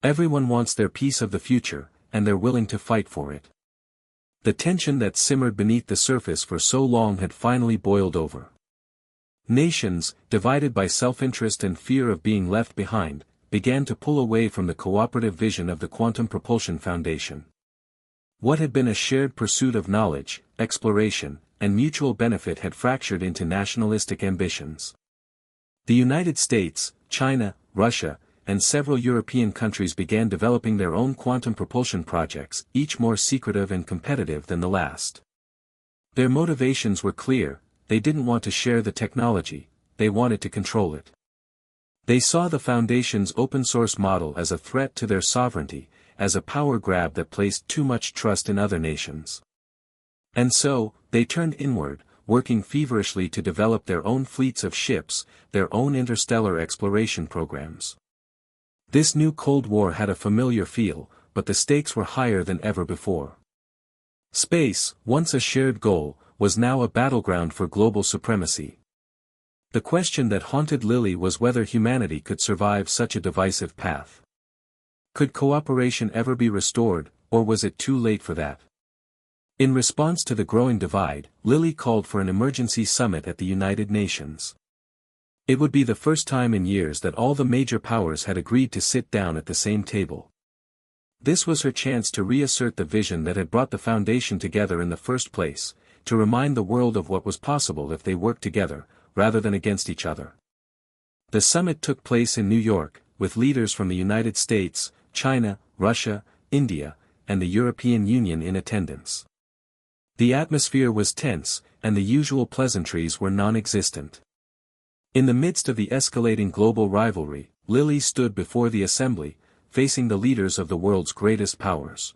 Everyone wants their piece of the future, and they're willing to fight for it." The tension that simmered beneath the surface for so long had finally boiled over. Nations, divided by self-interest and fear of being left behind, began to pull away from the cooperative vision of the Quantum Propulsion Foundation. What had been a shared pursuit of knowledge, exploration, and mutual benefit had fractured into nationalistic ambitions. The United States, China, Russia, and several European countries began developing their own quantum propulsion projects, each more secretive and competitive than the last. Their motivations were clear: they didn't want to share the technology, they wanted to control it. They saw the Foundation's open-source model as a threat to their sovereignty, as a power grab that placed too much trust in other nations. And so, they turned inward, working feverishly to develop their own fleets of ships, their own interstellar exploration programs. This new Cold War had a familiar feel, but the stakes were higher than ever before. Space, once a shared goal, was now a battleground for global supremacy. The question that haunted Lily was whether humanity could survive such a divisive path. Could cooperation ever be restored, or was it too late for that? In response to the growing divide, Lily called for an emergency summit at the United Nations. It would be the first time in years that all the major powers had agreed to sit down at the same table. This was her chance to reassert the vision that had brought the Foundation together in the first place, to remind the world of what was possible if they worked together, rather than against each other. The summit took place in New York, with leaders from the United States, China, Russia, India, and the European Union in attendance. The atmosphere was tense, and the usual pleasantries were non-existent. In the midst of the escalating global rivalry, Lily stood before the assembly, facing the leaders of the world's greatest powers.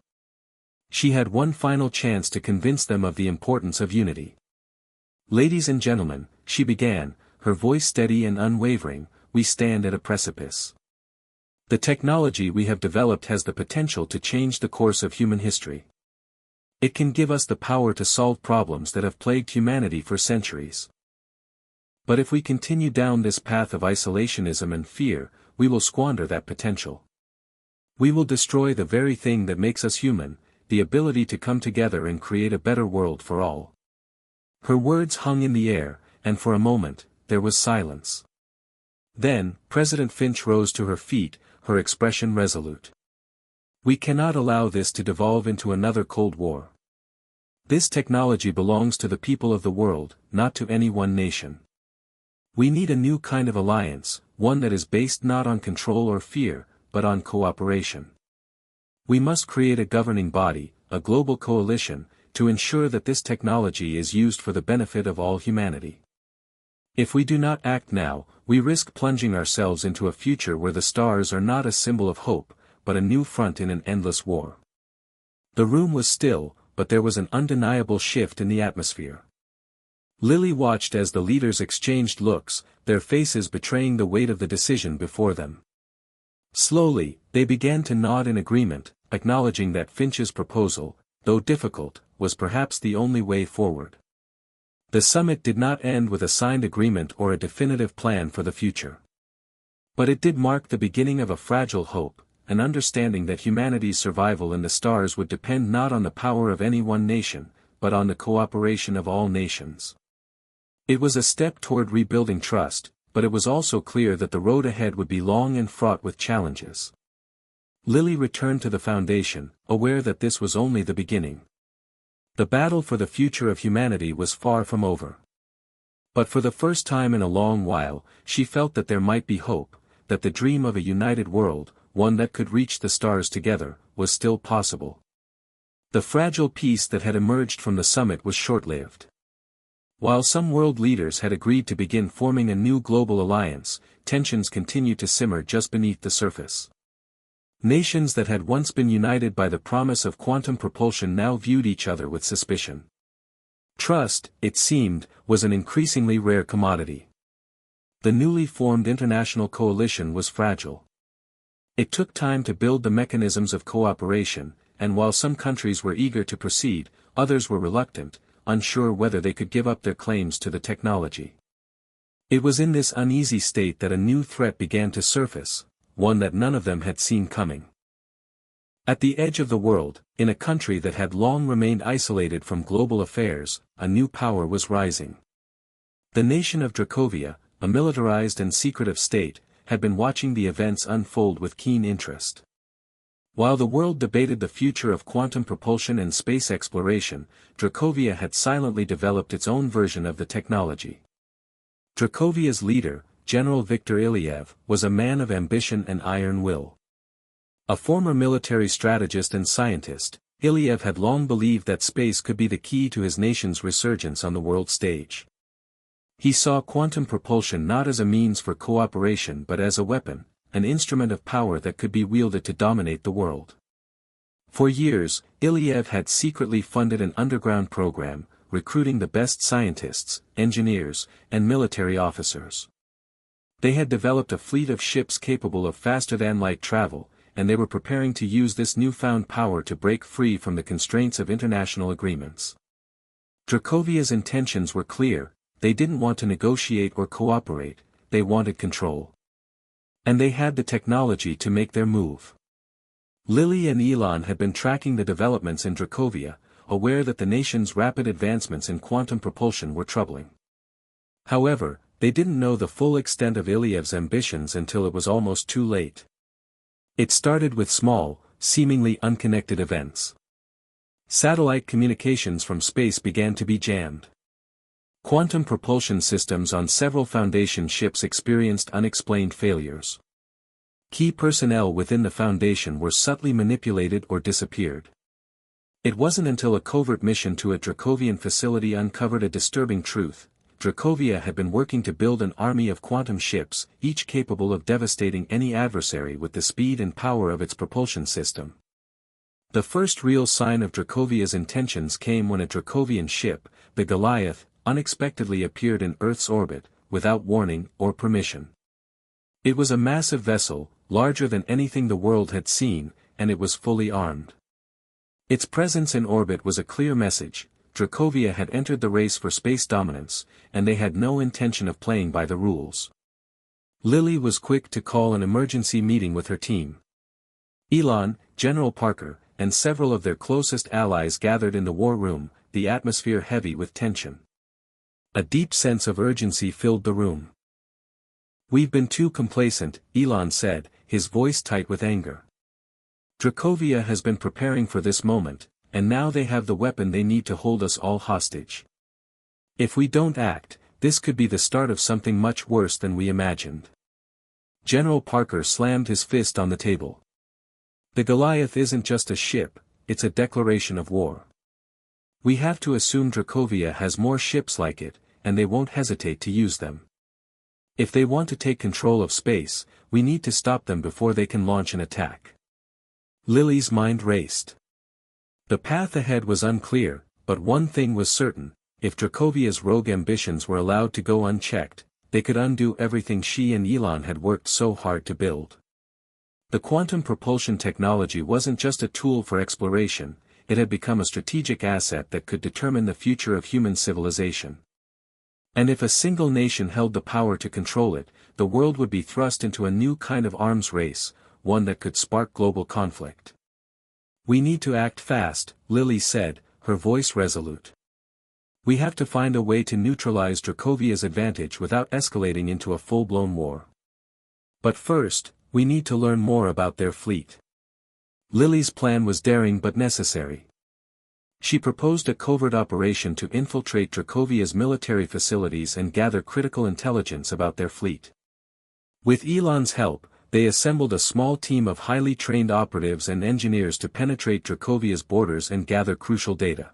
She had one final chance to convince them of the importance of unity. "Ladies and gentlemen," she began, her voice steady and unwavering, "we stand at a precipice. The technology we have developed has the potential to change the course of human history. It can give us the power to solve problems that have plagued humanity for centuries. But if we continue down this path of isolationism and fear, we will squander that potential. We will destroy the very thing that makes us human, the ability to come together and create a better world for all. Her words hung in the air, and for a moment, there was silence. Then, President Finch rose to her feet, her expression resolute. "We cannot allow this to devolve into another Cold War. This technology belongs to the people of the world, not to any one nation. We need a new kind of alliance, one that is based not on control or fear, but on cooperation. We must create a governing body, a global coalition, to ensure that this technology is used for the benefit of all humanity. If we do not act now, we risk plunging ourselves into a future where the stars are not a symbol of hope, but a new front in an endless war." The room was still, but there was an undeniable shift in the atmosphere. Lily watched as the leaders exchanged looks, their faces betraying the weight of the decision before them. Slowly, they began to nod in agreement, acknowledging that Finch's proposal, though difficult, was perhaps the only way forward. The summit did not end with a signed agreement or a definitive plan for the future. But it did mark the beginning of a fragile hope, an understanding that humanity's survival in the stars would depend not on the power of any one nation, but on the cooperation of all nations. It was a step toward rebuilding trust, but it was also clear that the road ahead would be long and fraught with challenges. Lily returned to the Foundation, aware that this was only the beginning. The battle for the future of humanity was far from over. But for the first time in a long while, she felt that there might be hope, that the dream of a united world, one that could reach the stars together, was still possible. The fragile peace that had emerged from the summit was short-lived. While some world leaders had agreed to begin forming a new global alliance, tensions continued to simmer just beneath the surface. Nations that had once been united by the promise of quantum propulsion now viewed each other with suspicion. Trust, it seemed, was an increasingly rare commodity. The newly formed international coalition was fragile. It took time to build the mechanisms of cooperation, and while some countries were eager to proceed, others were reluctant, unsure whether they could give up their claims to the technology. It was in this uneasy state that a new threat began to surface, one that none of them had seen coming. At the edge of the world, in a country that had long remained isolated from global affairs, a new power was rising. The nation of Dracovia, a militarized and secretive state, had been watching the events unfold with keen interest. While the world debated the future of quantum propulsion and space exploration, Dracovia had silently developed its own version of the technology. Dracovia's leader, General Viktor Ilyev, was a man of ambition and iron will. A former military strategist and scientist, Ilyev had long believed that space could be the key to his nation's resurgence on the world stage. He saw quantum propulsion not as a means for cooperation but as a weapon, an instrument of power that could be wielded to dominate the world. For years, Ilyev had secretly funded an underground program, recruiting the best scientists, engineers, and military officers. They had developed a fleet of ships capable of faster-than-light travel, and they were preparing to use this newfound power to break free from the constraints of international agreements. Dracovia's intentions were clear: they didn't want to negotiate or cooperate, they wanted control. And they had the technology to make their move. Lily and Elon had been tracking the developments in Dracovia, aware that the nation's rapid advancements in quantum propulsion were troubling. However, they didn't know the full extent of Ilyev's ambitions until it was almost too late. It started with small, seemingly unconnected events. Satellite communications from space began to be jammed. Quantum propulsion systems on several Foundation ships experienced unexplained failures. Key personnel within the Foundation were subtly manipulated or disappeared. It wasn't until a covert mission to a Dracovian facility uncovered a disturbing truth: Dracovia had been working to build an army of quantum ships, each capable of devastating any adversary with the speed and power of its propulsion system. The first real sign of Dracovia's intentions came when a Dracovian ship, the Goliath, unexpectedly appeared in Earth's orbit, without warning or permission. It was a massive vessel, larger than anything the world had seen, and it was fully armed. Its presence in orbit was a clear message: Dracovia had entered the race for space dominance, and they had no intention of playing by the rules. Lily was quick to call an emergency meeting with her team. Elon, General Parker, and several of their closest allies gathered in the war room, the atmosphere heavy with tension. A deep sense of urgency filled the room. "We've been too complacent," Elon said, his voice tight with anger. "Dracovia has been preparing for this moment, and now they have the weapon they need to hold us all hostage. If we don't act, this could be the start of something much worse than we imagined." General Parker slammed his fist on the table. "The Goliath isn't just a ship, it's a declaration of war. We have to assume Dracovia has more ships like it, and they won't hesitate to use them. If they want to take control of space, we need to stop them before they can launch an attack." Lily's mind raced. The path ahead was unclear, but one thing was certain: if Dracovia's rogue ambitions were allowed to go unchecked, they could undo everything she and Elon had worked so hard to build. The quantum propulsion technology wasn't just a tool for exploration, it had become a strategic asset that could determine the future of human civilization. And if a single nation held the power to control it, the world would be thrust into a new kind of arms race, one that could spark global conflict. "We need to act fast," Lily said, her voice resolute. "We have to find a way to neutralize Dracovia's advantage without escalating into a full-blown war. But first, we need to learn more about their fleet." Lily's plan was daring but necessary. She proposed a covert operation to infiltrate Dracovia's military facilities and gather critical intelligence about their fleet. With Elon's help, they assembled a small team of highly trained operatives and engineers to penetrate Dracovia's borders and gather crucial data.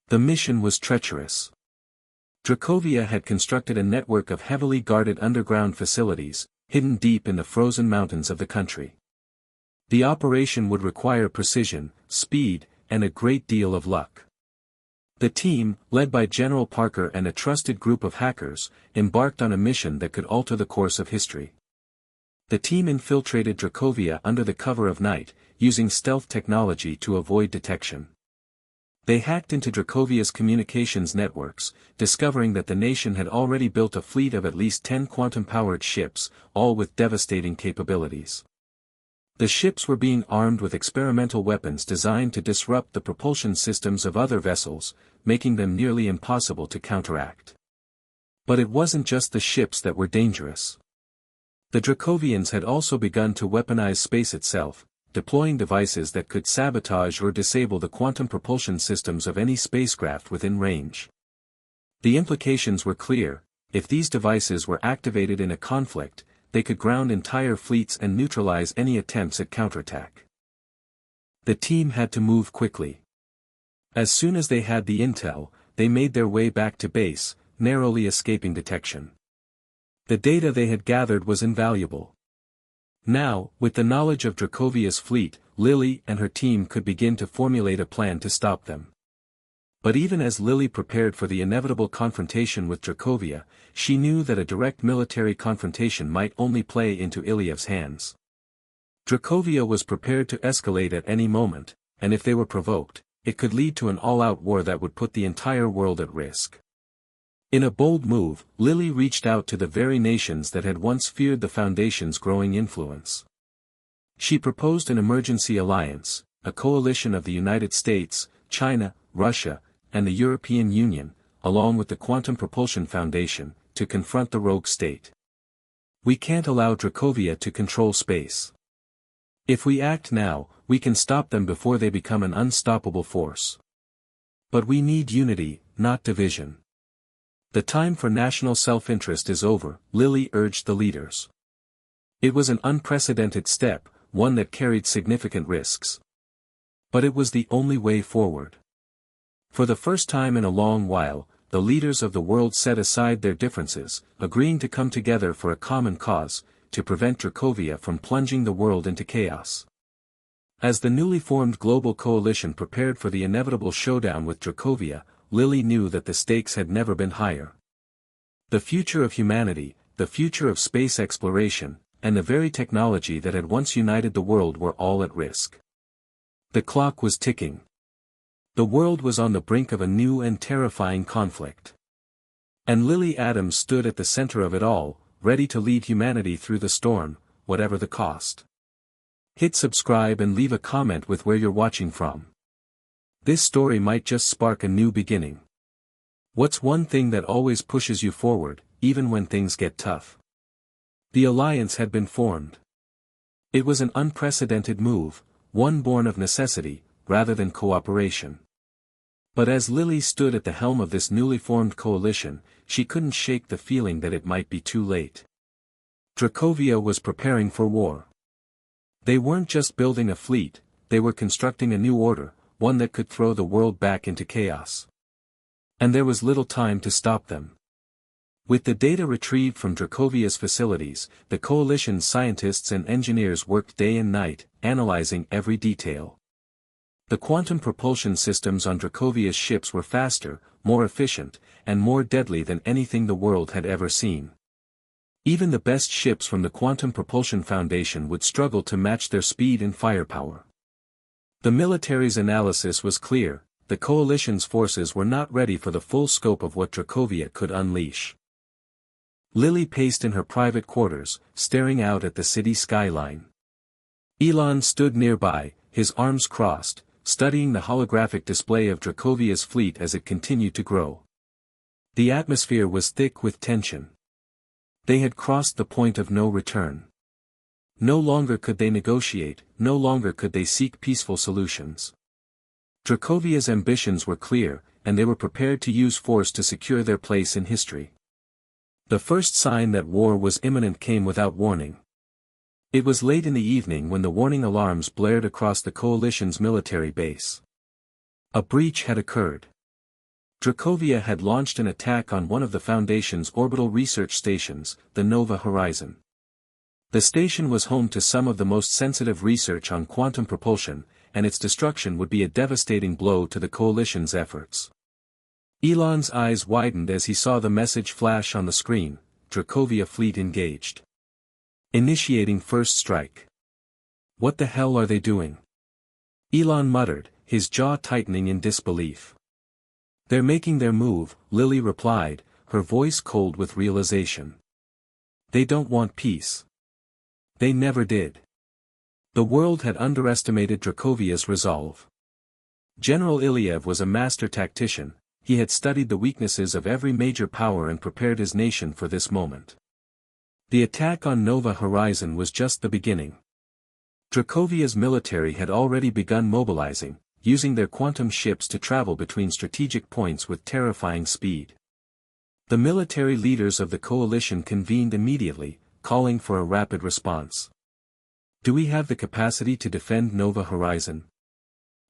The mission was treacherous. Dracovia had constructed a network of heavily guarded underground facilities, hidden deep in the frozen mountains of the country. The operation would require precision, speed, and a great deal of luck. The team, led by General Parker and a trusted group of hackers, embarked on a mission that could alter the course of history. The team infiltrated Dracovia under the cover of night, using stealth technology to avoid detection. They hacked into Dracovia's communications networks, discovering that the nation had already built a fleet of at least 10 quantum-powered ships, all with devastating capabilities. The ships were being armed with experimental weapons designed to disrupt the propulsion systems of other vessels, making them nearly impossible to counteract. But it wasn't just the ships that were dangerous. The Dracovians had also begun to weaponize space itself, deploying devices that could sabotage or disable the quantum propulsion systems of any spacecraft within range. The implications were clear: if these devices were activated in a conflict, they could ground entire fleets and neutralize any attempts at counterattack. The team had to move quickly. As soon as they had the intel, they made their way back to base, narrowly escaping detection. The data they had gathered was invaluable. Now, with the knowledge of Dracovia's fleet, Lily and her team could begin to formulate a plan to stop them. But even as Lily prepared for the inevitable confrontation with Dracovia, she knew that a direct military confrontation might only play into Ilyev's hands. Dracovia was prepared to escalate at any moment, and if they were provoked, it could lead to an all-out war that would put the entire world at risk. In a bold move, Lily reached out to the very nations that had once feared the Foundation's growing influence. She proposed an emergency alliance, a coalition of the United States, China, Russia, and the European Union, along with the Quantum Propulsion Foundation, to confront the rogue state. "We can't allow Dracovia to control space. If we act now, we can stop them before they become an unstoppable force. But we need unity, not division. The time for national self-interest is over," Lily urged the leaders. It was an unprecedented step, one that carried significant risks. But it was the only way forward. For the first time in a long while, the leaders of the world set aside their differences, agreeing to come together for a common cause, to prevent Dracovia from plunging the world into chaos. As the newly formed global coalition prepared for the inevitable showdown with Dracovia, Lily knew that the stakes had never been higher. The future of humanity, the future of space exploration, and the very technology that had once united the world were all at risk. The clock was ticking. The world was on the brink of a new and terrifying conflict. And Lily Adams stood at the center of it all, ready to lead humanity through the storm, whatever the cost. Hit subscribe and leave a comment with where you're watching from. This story might just spark a new beginning. What's one thing that always pushes you forward, even when things get tough? The alliance had been formed. It was an unprecedented move, one born of necessity, rather than cooperation. But as Lily stood at the helm of this newly formed coalition, she couldn't shake the feeling that it might be too late. Dracovia was preparing for war. They weren't just building a fleet, they were constructing a new order, one that could throw the world back into chaos. And there was little time to stop them. With the data retrieved from Dracovia's facilities, the coalition's scientists and engineers worked day and night, analyzing every detail. The quantum propulsion systems on Dracovia's ships were faster, more efficient, and more deadly than anything the world had ever seen. Even the best ships from the Quantum Propulsion Foundation would struggle to match their speed and firepower. The military's analysis was clear: the coalition's forces were not ready for the full scope of what Dracovia could unleash. Lily paced in her private quarters, staring out at the city skyline. Elon stood nearby, his arms crossed, studying the holographic display of Dracovia's fleet as it continued to grow. The atmosphere was thick with tension. They had crossed the point of no return. No longer could they negotiate, no longer could they seek peaceful solutions. Dracovia's ambitions were clear, and they were prepared to use force to secure their place in history. The first sign that war was imminent came without warning. It was late in the evening when the warning alarms blared across the coalition's military base. A breach had occurred. Dracovia had launched an attack on one of the Foundation's orbital research stations, the Nova Horizon. The station was home to some of the most sensitive research on quantum propulsion, and its destruction would be a devastating blow to the coalition's efforts. Elon's eyes widened as he saw the message flash on the screen: Dracovia fleet engaged. Initiating first strike. What the hell are they doing? Elon muttered, his jaw tightening in disbelief. They're making their move, Lily replied, her voice cold with realization. They don't want peace. They never did. The world had underestimated Dracovia's resolve. General Ilyev was a master tactician. He had studied the weaknesses of every major power and prepared his nation for this moment. The attack on Nova Horizon was just the beginning. Dracovia's military had already begun mobilizing, using their quantum ships to travel between strategic points with terrifying speed. The military leaders of the coalition convened immediately, calling for a rapid response. Do we have the capacity to defend Nova Horizon?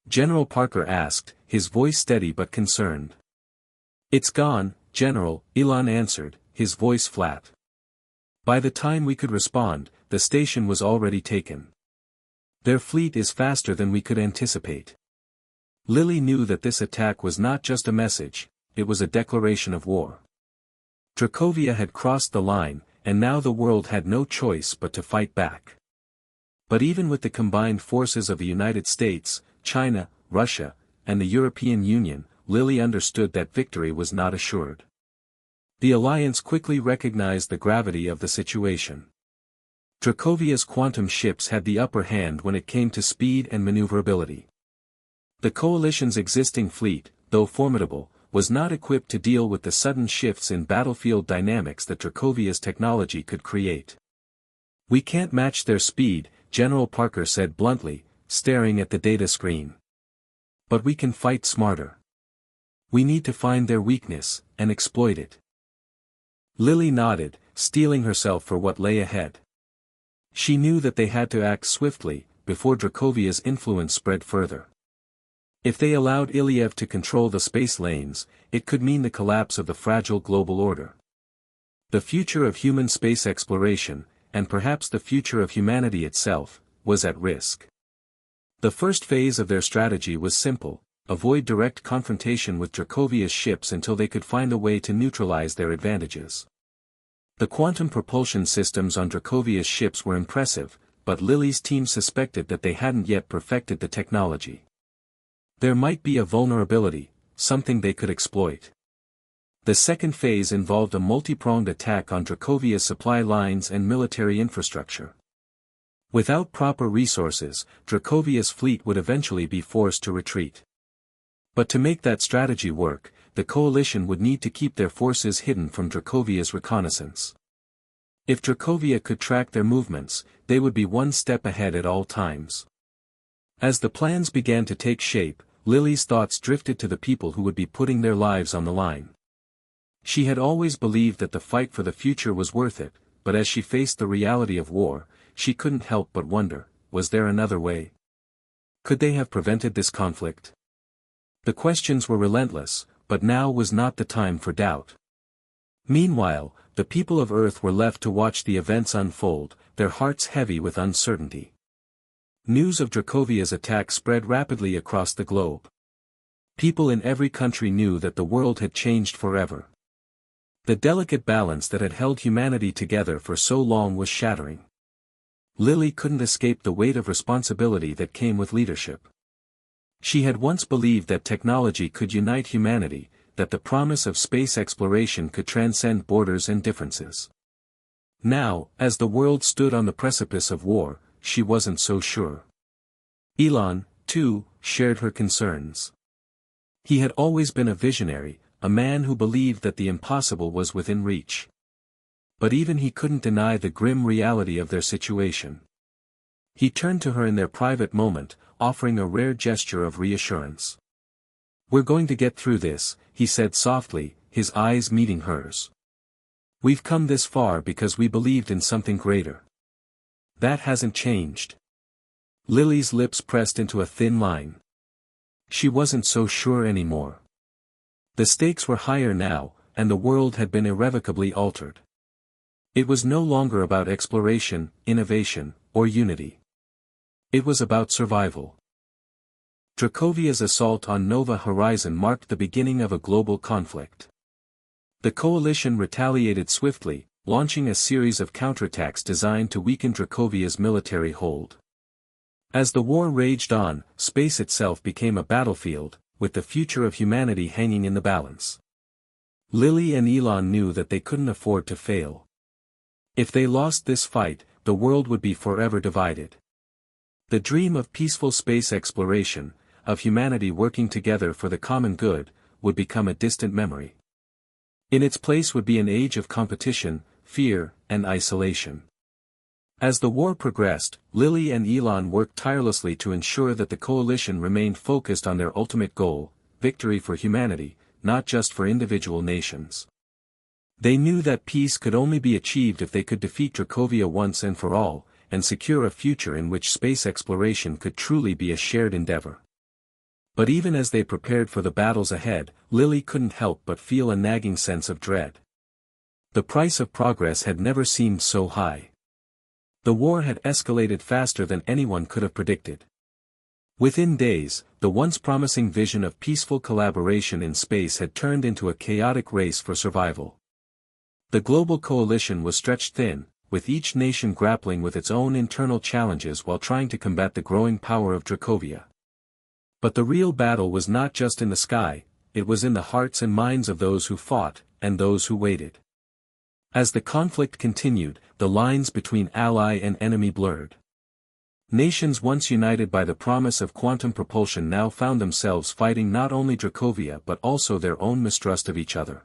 General Parker asked, his voice steady but concerned. It's gone, General, Elon answered, his voice flat. By the time we could respond, the station was already taken. Their fleet is faster than we could anticipate. Lily knew that this attack was not just a message, it was a declaration of war. Dracovia had crossed the line, and now the world had no choice but to fight back. But even with the combined forces of the United States, China, Russia, and the European Union, Lily understood that victory was not assured. The alliance quickly recognized the gravity of the situation. Dracovia's quantum ships had the upper hand when it came to speed and maneuverability. The coalition's existing fleet, though formidable, was not equipped to deal with the sudden shifts in battlefield dynamics that Dracovia's technology could create. We can't match their speed, General Parker said bluntly, staring at the data screen. But we can fight smarter. We need to find their weakness, and exploit it. Lily nodded, steeling herself for what lay ahead. She knew that they had to act swiftly, before Dracovia's influence spread further. If they allowed Ilyev to control the space lanes, it could mean the collapse of the fragile global order. The future of human space exploration, and perhaps the future of humanity itself, was at risk. The first phase of their strategy was simple: avoid direct confrontation with Dracovia's ships until they could find a way to neutralize their advantages. The quantum propulsion systems on Dracovia's ships were impressive, but Lily's team suspected that they hadn't yet perfected the technology. There might be a vulnerability, something they could exploit. The second phase involved a multi-pronged attack on Dracovia's supply lines and military infrastructure. Without proper resources, Dracovia's fleet would eventually be forced to retreat. But to make that strategy work, the coalition would need to keep their forces hidden from Dracovia's reconnaissance. If Dracovia could track their movements, they would be one step ahead at all times. As the plans began to take shape, Lily's thoughts drifted to the people who would be putting their lives on the line. She had always believed that the fight for the future was worth it, but as she faced the reality of war, she couldn't help but wonder, was there another way? Could they have prevented this conflict? The questions were relentless, but now was not the time for doubt. Meanwhile, the people of Earth were left to watch the events unfold, their hearts heavy with uncertainty. News of Dracovia's attack spread rapidly across the globe. People in every country knew that the world had changed forever. The delicate balance that had held humanity together for so long was shattering. Lily couldn't escape the weight of responsibility that came with leadership. She had once believed that technology could unite humanity, that the promise of space exploration could transcend borders and differences. Now, as the world stood on the precipice of war, she wasn't so sure. Elon, too, shared her concerns. He had always been a visionary, a man who believed that the impossible was within reach. But even he couldn't deny the grim reality of their situation. He turned to her in their private moment, offering a rare gesture of reassurance. "We're going to get through this," he said softly, his eyes meeting hers. "We've come this far because we believed in something greater. That hasn't changed." Lily's lips pressed into a thin line. She wasn't so sure anymore. The stakes were higher now, and the world had been irrevocably altered. It was no longer about exploration, innovation, or unity. It was about survival. Dracovia's assault on Nova Horizon marked the beginning of a global conflict. The coalition retaliated swiftly, launching a series of counterattacks designed to weaken Dracovia's military hold. As the war raged on, space itself became a battlefield, with the future of humanity hanging in the balance. Lily and Elon knew that they couldn't afford to fail. If they lost this fight, the world would be forever divided. The dream of peaceful space exploration, of humanity working together for the common good, would become a distant memory. In its place would be an age of competition, fear, and isolation. As the war progressed, Lily and Elon worked tirelessly to ensure that the coalition remained focused on their ultimate goal, victory for humanity, not just for individual nations. They knew that peace could only be achieved if they could defeat Dracovia once and for all, and secure a future in which space exploration could truly be a shared endeavor. But even as they prepared for the battles ahead, Lily couldn't help but feel a nagging sense of dread. The price of progress had never seemed so high. The war had escalated faster than anyone could have predicted. Within days, the once promising vision of peaceful collaboration in space had turned into a chaotic race for survival. The global coalition was stretched thin, with each nation grappling with its own internal challenges while trying to combat the growing power of Dracovia. But the real battle was not just in the sky, it was in the hearts and minds of those who fought, and those who waited. As the conflict continued, the lines between ally and enemy blurred. Nations once united by the promise of quantum propulsion now found themselves fighting not only Dracovia but also their own mistrust of each other.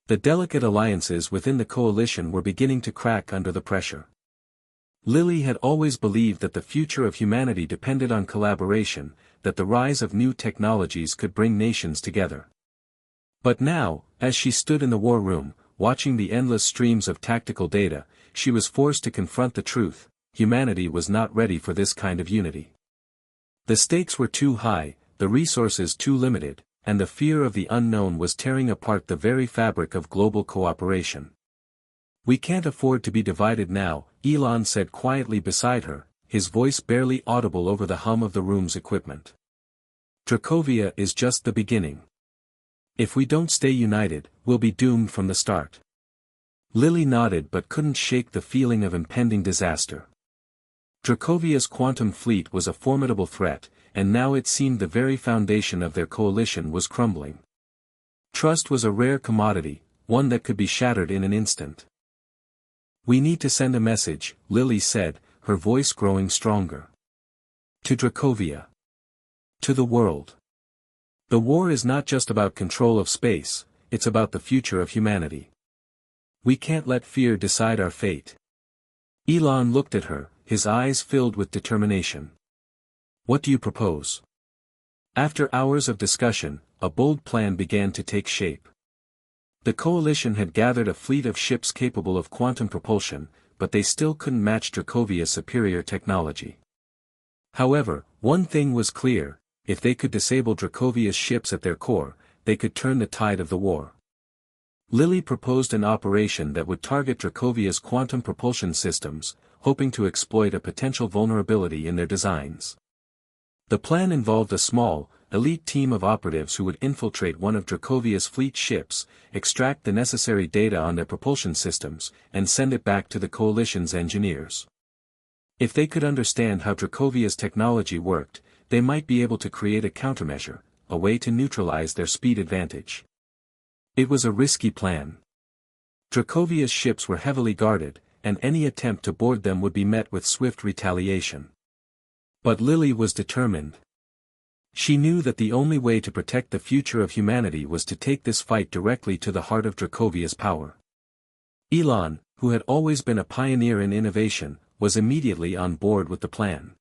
The delicate alliances within the coalition were beginning to crack under the pressure. Lily had always believed that the future of humanity depended on collaboration, that the rise of new technologies could bring nations together. But now, as she stood in the war room, watching the endless streams of tactical data, she was forced to confront the truth: humanity was not ready for this kind of unity. The stakes were too high, the resources too limited, and the fear of the unknown was tearing apart the very fabric of global cooperation. "We can't afford to be divided now," Elon said quietly beside her, his voice barely audible over the hum of the room's equipment. "Dracovia is just the beginning. If we don't stay united, we'll be doomed from the start." Lily nodded but couldn't shake the feeling of impending disaster. Dracovia's quantum fleet was a formidable threat, and now it seemed the very foundation of their coalition was crumbling. Trust was a rare commodity, one that could be shattered in an instant. "We need to send a message," Lily said, her voice growing stronger. "To Dracovia. To the world. The war is not just about control of space, it's about the future of humanity. We can't let fear decide our fate. Elon looked at her, his eyes filled with determination. What do you propose? After hours of discussion, a bold plan began to take shape. The coalition had gathered a fleet of ships capable of quantum propulsion, but they still couldn't match Dracovia's superior technology. However, one thing was clear: if they could disable Dracovia's ships at their core, they could turn the tide of the war. Lily proposed an operation that would target Dracovia's quantum propulsion systems, hoping to exploit a potential vulnerability in their designs. The plan involved a small, elite team of operatives who would infiltrate one of Dracovia's fleet ships, extract the necessary data on their propulsion systems, and send it back to the coalition's engineers. If they could understand how Dracovia's technology worked, they might be able to create a countermeasure, a way to neutralize their speed advantage. It was a risky plan. Dracovia's ships were heavily guarded, and any attempt to board them would be met with swift retaliation. But Lily was determined. She knew that the only way to protect the future of humanity was to take this fight directly to the heart of Dracovia's power. Elon, who had always been a pioneer in innovation, was immediately on board with the plan.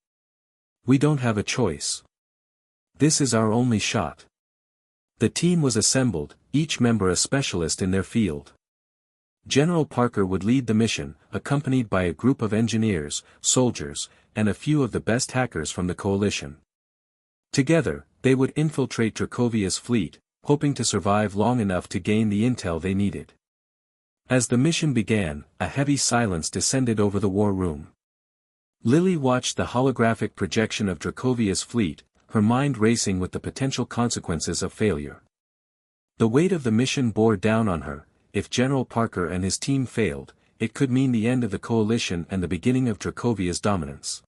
We don't have a choice. This is our only shot. The team was assembled, each member a specialist in their field. General Parker would lead the mission, accompanied by a group of engineers, soldiers, and a few of the best hackers from the coalition. Together, they would infiltrate Dracovia's fleet, hoping to survive long enough to gain the intel they needed. As the mission began, a heavy silence descended over the war room. Lily watched the holographic projection of Dracovia's fleet, her mind racing with the potential consequences of failure. The weight of the mission bore down on her. If General Parker and his team failed, it could mean the end of the coalition and the beginning of Dracovia's dominance.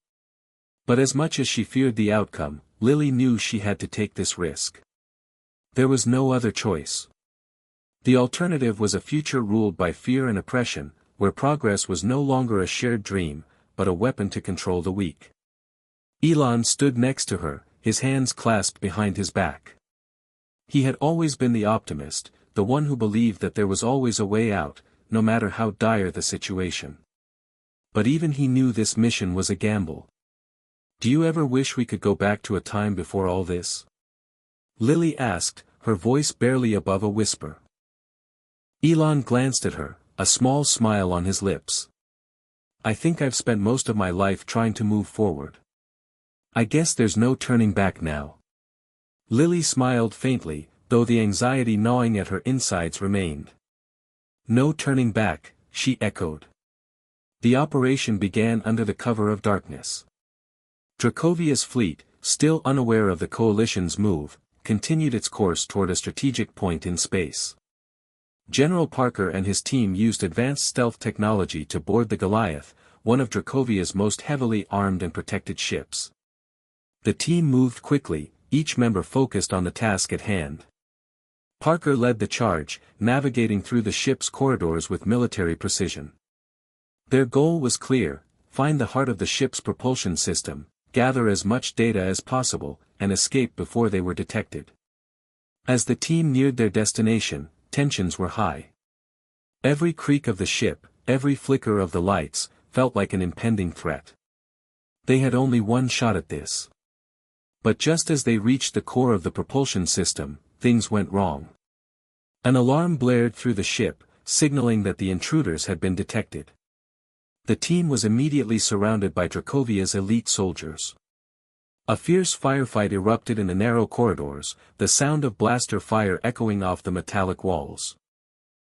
But as much as she feared the outcome, Lily knew she had to take this risk. There was no other choice. The alternative was a future ruled by fear and oppression, where progress was no longer a shared dream, but a weapon to control the weak. Elon stood next to her, his hands clasped behind his back. He had always been the optimist, the one who believed that there was always a way out, no matter how dire the situation. But even he knew this mission was a gamble. Do you ever wish we could go back to a time before all this? Lily asked, her voice barely above a whisper. Elon glanced at her, a small smile on his lips. I think I've spent most of my life trying to move forward. I guess there's no turning back now. Lily smiled faintly, though the anxiety gnawing at her insides remained. No turning back, she echoed. The operation began under the cover of darkness. Dracovia's fleet, still unaware of the coalition's move, continued its course toward a strategic point in space. General Parker and his team used advanced stealth technology to board the Goliath, one of Dracovia's most heavily armed and protected ships. The team moved quickly, each member focused on the task at hand. Parker led the charge, navigating through the ship's corridors with military precision. Their goal was clear: find the heart of the ship's propulsion system, gather as much data as possible, and escape before they were detected. As the team neared their destination, tensions were high. Every creak of the ship, every flicker of the lights, felt like an impending threat. They had only one shot at this. But just as they reached the core of the propulsion system, things went wrong. An alarm blared through the ship, signaling that the intruders had been detected. The team was immediately surrounded by Dracovia's elite soldiers. A fierce firefight erupted in the narrow corridors, the sound of blaster fire echoing off the metallic walls.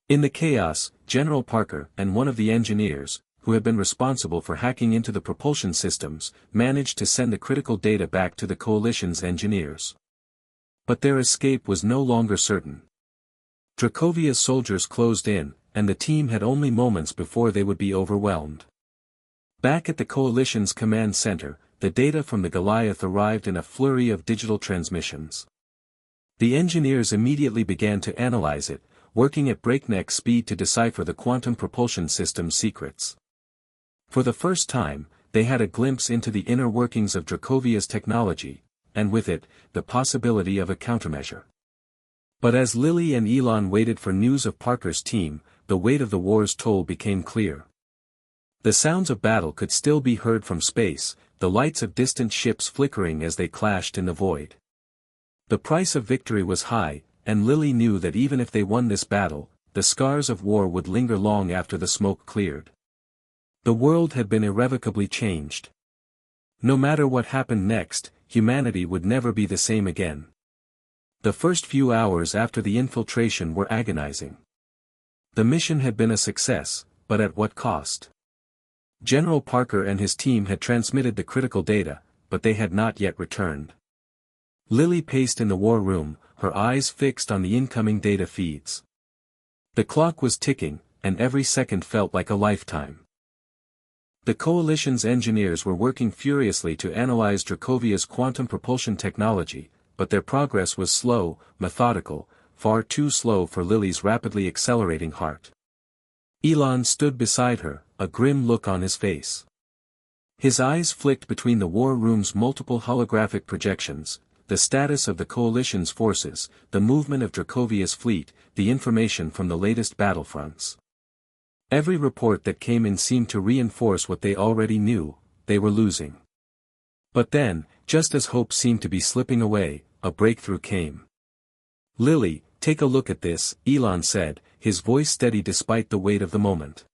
In the chaos, General Parker and one of the engineers, who had been responsible for hacking into the propulsion systems, managed to send the critical data back to the coalition's engineers. But their escape was no longer certain. Dracovia's soldiers closed in, and the team had only moments before they would be overwhelmed. Back at the coalition's command center, the data from the Goliath arrived in a flurry of digital transmissions. The engineers immediately began to analyze it, working at breakneck speed to decipher the quantum propulsion system's secrets. For the first time, they had a glimpse into the inner workings of Dracovia's technology, and with it, the possibility of a countermeasure. But as Lily and Elon waited for news of Parker's team, the weight of the war's toll became clear. The sounds of battle could still be heard from space, the lights of distant ships flickering as they clashed in the void. The price of victory was high, and Lily knew that even if they won this battle, the scars of war would linger long after the smoke cleared. The world had been irrevocably changed. No matter what happened next, humanity would never be the same again. The first few hours after the infiltration were agonizing. The mission had been a success, but at what cost? General Parker and his team had transmitted the critical data, but they had not yet returned. Lily paced in the war room, her eyes fixed on the incoming data feeds. The clock was ticking, and every second felt like a lifetime. The Coalition's engineers were working furiously to analyze Dracovia's quantum propulsion technology, but their progress was slow, methodical, far too slow for Lily's rapidly accelerating heart. Elon stood beside her, a grim look on his face. His eyes flicked between the war room's multiple holographic projections, the status of the Coalition's forces, the movement of Dracovia's fleet, the information from the latest battlefronts. Every report that came in seemed to reinforce what they already knew: they were losing. But then, just as hope seemed to be slipping away, a breakthrough came. "Lily, take a look at this," Elon said, his voice steady despite the weight of the moment.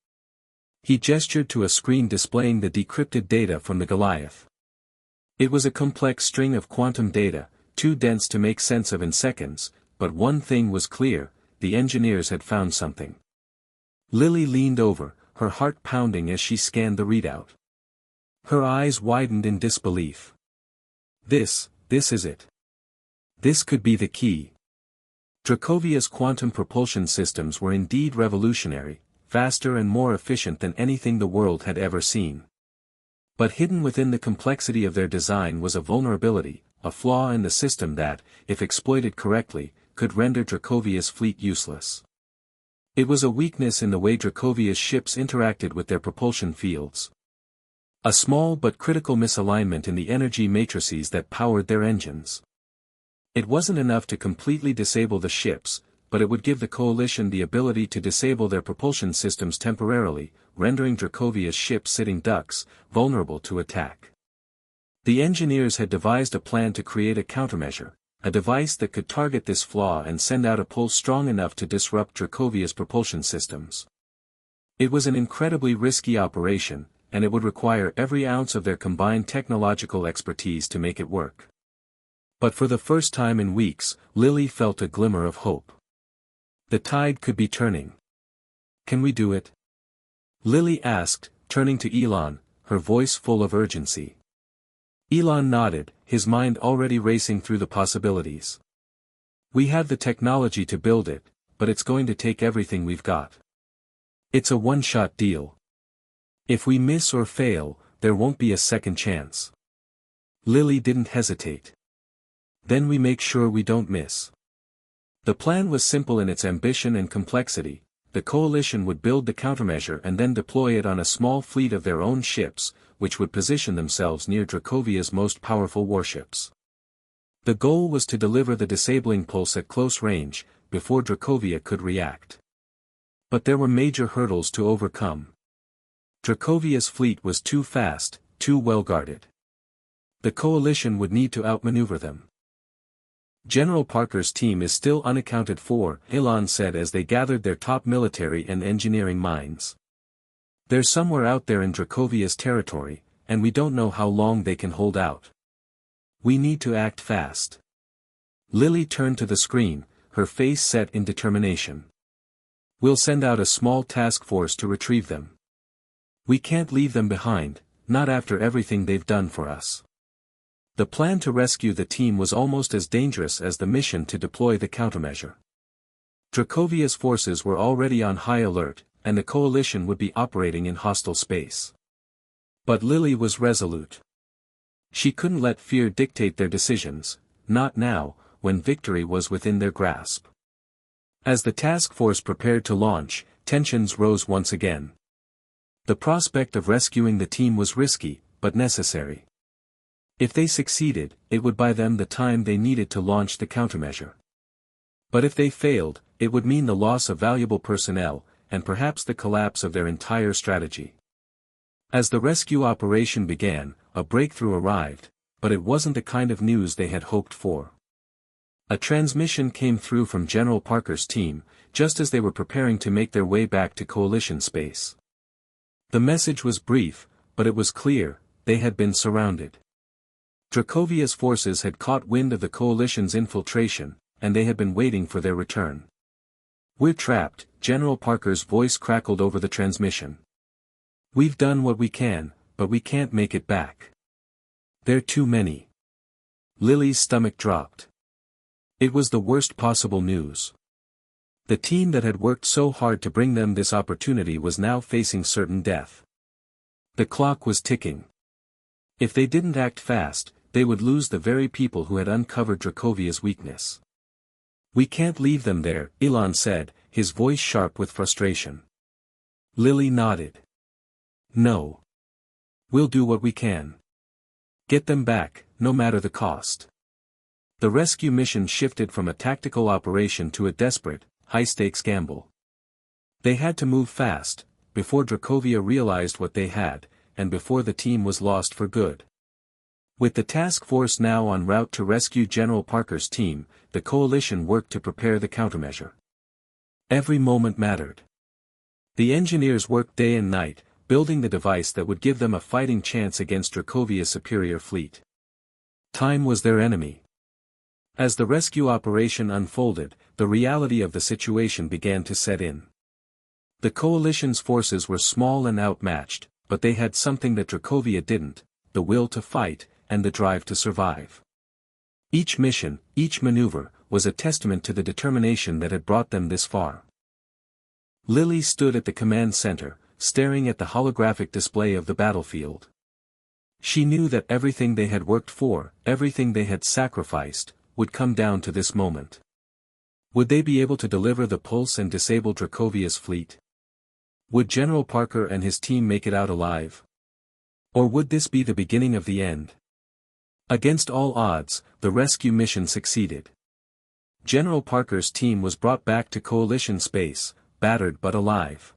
He gestured to a screen displaying the decrypted data from the Goliath. It was a complex string of quantum data, too dense to make sense of in seconds, but one thing was clear: the engineers had found something. Lily leaned over, her heart pounding as she scanned the readout. Her eyes widened in disbelief. This is it. This could be the key. Dracovia's quantum propulsion systems were indeed revolutionary, faster and more efficient than anything the world had ever seen. But hidden within the complexity of their design was a vulnerability, a flaw in the system that, if exploited correctly, could render Dracovia's fleet useless. It was a weakness in the way Dracovia's ships interacted with their propulsion fields. A small but critical misalignment in the energy matrices that powered their engines. It wasn't enough to completely disable the ships, but it would give the Coalition the ability to disable their propulsion systems temporarily, rendering Dracovia's ships sitting ducks, vulnerable to attack. The engineers had devised a plan to create a countermeasure, a device that could target this flaw and send out a pulse strong enough to disrupt Dracovia's propulsion systems. It was an incredibly risky operation, and it would require every ounce of their combined technological expertise to make it work. But for the first time in weeks, Lily felt a glimmer of hope. The tide could be turning. "Can we do it?" Lily asked, turning to Elon, her voice full of urgency. Elon nodded, his mind already racing through the possibilities. "We have the technology to build it, but it's going to take everything we've got. It's a one-shot deal. If we miss or fail, there won't be a second chance." Lily didn't hesitate. "Then we make sure we don't miss." The plan was simple in its ambition and complexity. The Coalition would build the countermeasure and then deploy it on a small fleet of their own ships, which would position themselves near Dracovia's most powerful warships. The goal was to deliver the disabling pulse at close range, before Dracovia could react. But there were major hurdles to overcome. Dracovia's fleet was too fast, too well guarded. The Coalition would need to outmaneuver them. "General Parker's team is still unaccounted for," Elon said as they gathered their top military and engineering minds. "They're somewhere out there in Dracovia's territory, and we don't know how long they can hold out. We need to act fast." Lily turned to the screen, her face set in determination. "We'll send out a small task force to retrieve them. We can't leave them behind, not after everything they've done for us." The plan to rescue the team was almost as dangerous as the mission to deploy the countermeasure. Dracovia's forces were already on high alert, and the Coalition would be operating in hostile space. But Lily was resolute. She couldn't let fear dictate their decisions, not now, when victory was within their grasp. As the task force prepared to launch, tensions rose once again. The prospect of rescuing the team was risky, but necessary. If they succeeded, it would buy them the time they needed to launch the countermeasure. But if they failed, it would mean the loss of valuable personnel, and perhaps the collapse of their entire strategy. As the rescue operation began, a breakthrough arrived, but it wasn't the kind of news they had hoped for. A transmission came through from General Parker's team, just as they were preparing to make their way back to Coalition space. The message was brief, but it was clear: they had been surrounded. Dracovia's forces had caught wind of the Coalition's infiltration, and they had been waiting for their return. "We're trapped," General Parker's voice crackled over the transmission. "We've done what we can, but we can't make it back. They're too many." Lily's stomach dropped. It was the worst possible news. The team that had worked so hard to bring them this opportunity was now facing certain death. The clock was ticking. If they didn't act fast, they would lose the very people who had uncovered Dracovia's weakness. "We can't leave them there," Elon said, his voice sharp with frustration. Lily nodded. "No. We'll do what we can. Get them back, no matter the cost." The rescue mission shifted from a tactical operation to a desperate, high-stakes gamble. They had to move fast, before Dracovia realized what they had, and before the team was lost for good. With the task force now en route to rescue General Parker's team, the Coalition worked to prepare the countermeasure. Every moment mattered. The engineers worked day and night, building the device that would give them a fighting chance against Dracovia's superior fleet. Time was their enemy. As the rescue operation unfolded, the reality of the situation began to set in. The Coalition's forces were small and outmatched, but they had something that Dracovia didn't: the will to fight, and the drive to survive. Each mission, each maneuver, was a testament to the determination that had brought them this far. Lily stood at the command center, staring at the holographic display of the battlefield. She knew that everything they had worked for, everything they had sacrificed, would come down to this moment. Would they be able to deliver the pulse and disable Dracovia's fleet? Would General Parker and his team make it out alive? Or would this be the beginning of the end? Against all odds, the rescue mission succeeded. General Parker's team was brought back to Coalition space, battered but alive.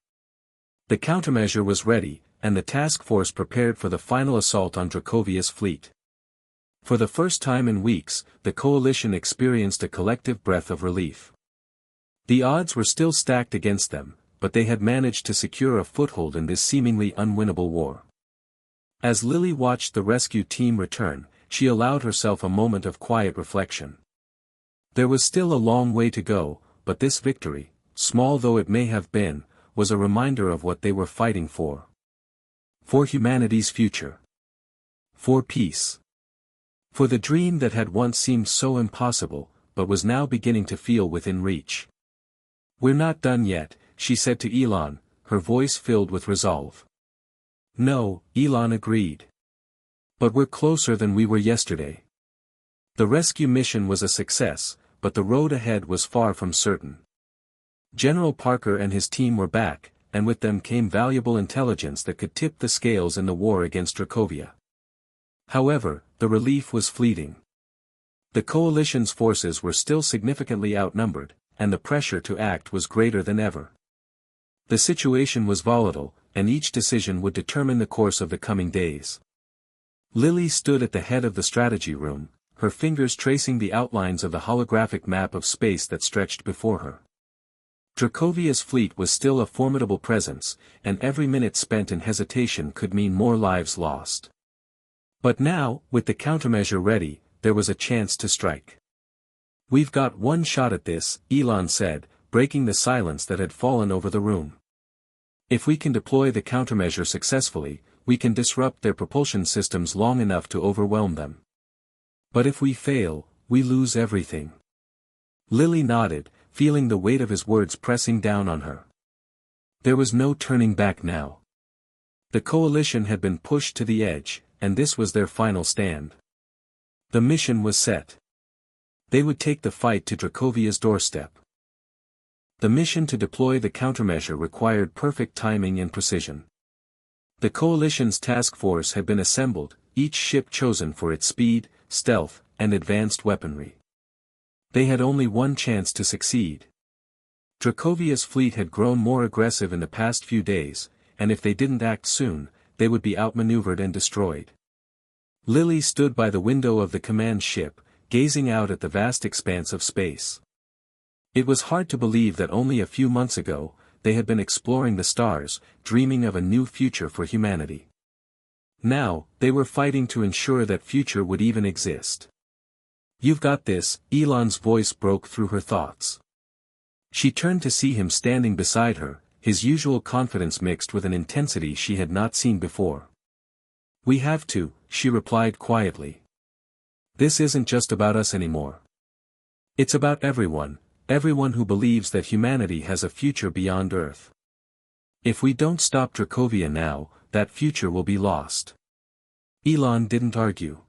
The countermeasure was ready, and the task force prepared for the final assault on Dracovia's fleet. For the first time in weeks, the Coalition experienced a collective breath of relief. The odds were still stacked against them, but they had managed to secure a foothold in this seemingly unwinnable war. As Lily watched the rescue team return, she allowed herself a moment of quiet reflection. There was still a long way to go, but this victory, small though it may have been, was a reminder of what they were fighting for. For humanity's future. For peace. For the dream that had once seemed so impossible, but was now beginning to feel within reach. "We're not done yet," she said to Elon, her voice filled with resolve. "No," Elon agreed. "But we're closer than we were yesterday." The rescue mission was a success, but the road ahead was far from certain. General Parker and his team were back, and with them came valuable intelligence that could tip the scales in the war against Dracovia. However, the relief was fleeting. The Coalition's forces were still significantly outnumbered, and the pressure to act was greater than ever. The situation was volatile, and each decision would determine the course of the coming days. Lily stood at the head of the strategy room, her fingers tracing the outlines of the holographic map of space that stretched before her. Dracovia's fleet was still a formidable presence, and every minute spent in hesitation could mean more lives lost. But now, with the countermeasure ready, there was a chance to strike. "We've got one shot at this," Elon said, breaking the silence that had fallen over the room. "If we can deploy the countermeasure successfully, we can disrupt their propulsion systems long enough to overwhelm them. But if we fail, we lose everything." Lily nodded, feeling the weight of his words pressing down on her. There was no turning back now. The Coalition had been pushed to the edge, and this was their final stand. The mission was set. They would take the fight to Dracovia's doorstep. The mission to deploy the countermeasure required perfect timing and precision. The Coalition's task force had been assembled, each ship chosen for its speed, stealth, and advanced weaponry. They had only one chance to succeed. Dracovia's fleet had grown more aggressive in the past few days, and if they didn't act soon, they would be outmaneuvered and destroyed. Lily stood by the window of the command ship, gazing out at the vast expanse of space. It was hard to believe that only a few months ago, they had been exploring the stars, dreaming of a new future for humanity. Now, they were fighting to ensure that future would even exist. "You've got this," Elon's voice broke through her thoughts. She turned to see him standing beside her, his usual confidence mixed with an intensity she had not seen before. "We have to," she replied quietly. "This isn't just about us anymore. It's about everyone who believes that humanity has a future beyond Earth. If we don't stop Dracovia now, that future will be lost." Elon didn't argue.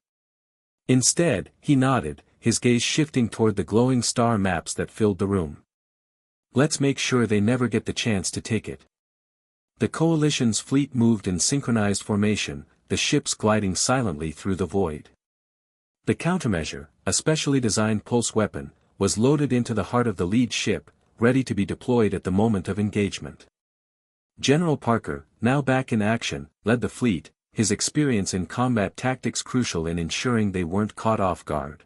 Instead, he nodded, his gaze shifting toward the glowing star maps that filled the room. "Let's make sure they never get the chance to take it." The coalition's fleet moved in synchronized formation, the ships gliding silently through the void. The countermeasure, a specially designed pulse weapon, was loaded into the heart of the lead ship, ready to be deployed at the moment of engagement. General Parker, now back in action, led the fleet, his experience in combat tactics crucial in ensuring they weren't caught off guard.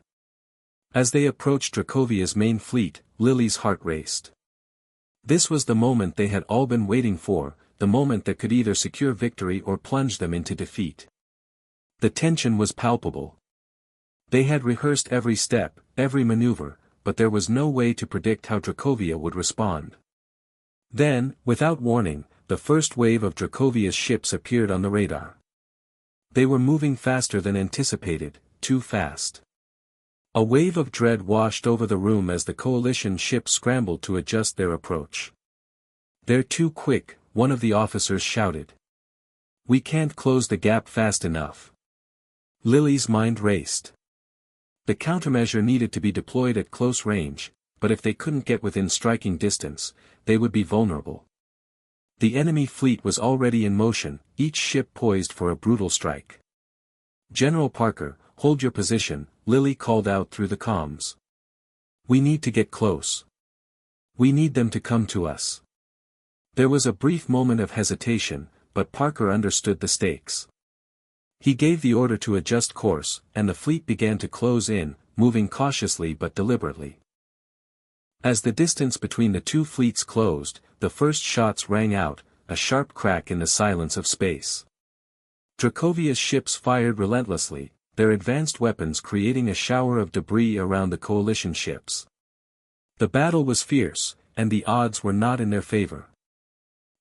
As they approached Dracovia's main fleet, Lily's heart raced. This was the moment they had all been waiting for, the moment that could either secure victory or plunge them into defeat. The tension was palpable. They had rehearsed every step, every maneuver, but there was no way to predict how Dracovia would respond. Then, without warning, the first wave of Dracovia's ships appeared on the radar. They were moving faster than anticipated, too fast. A wave of dread washed over the room as the coalition ships scrambled to adjust their approach. "They're too quick," one of the officers shouted. "We can't close the gap fast enough." Lily's mind raced. The countermeasure needed to be deployed at close range, but if they couldn't get within striking distance, they would be vulnerable. The enemy fleet was already in motion, each ship poised for a brutal strike. "General Parker, hold your position," Lily called out through the comms. "We need to get close. We need them to come to us." There was a brief moment of hesitation, but Parker understood the stakes. He gave the order to adjust course, and the fleet began to close in, moving cautiously but deliberately. As the distance between the two fleets closed, the first shots rang out, a sharp crack in the silence of space. Dracovia's ships fired relentlessly, their advanced weapons creating a shower of debris around the coalition ships. The battle was fierce, and the odds were not in their favor.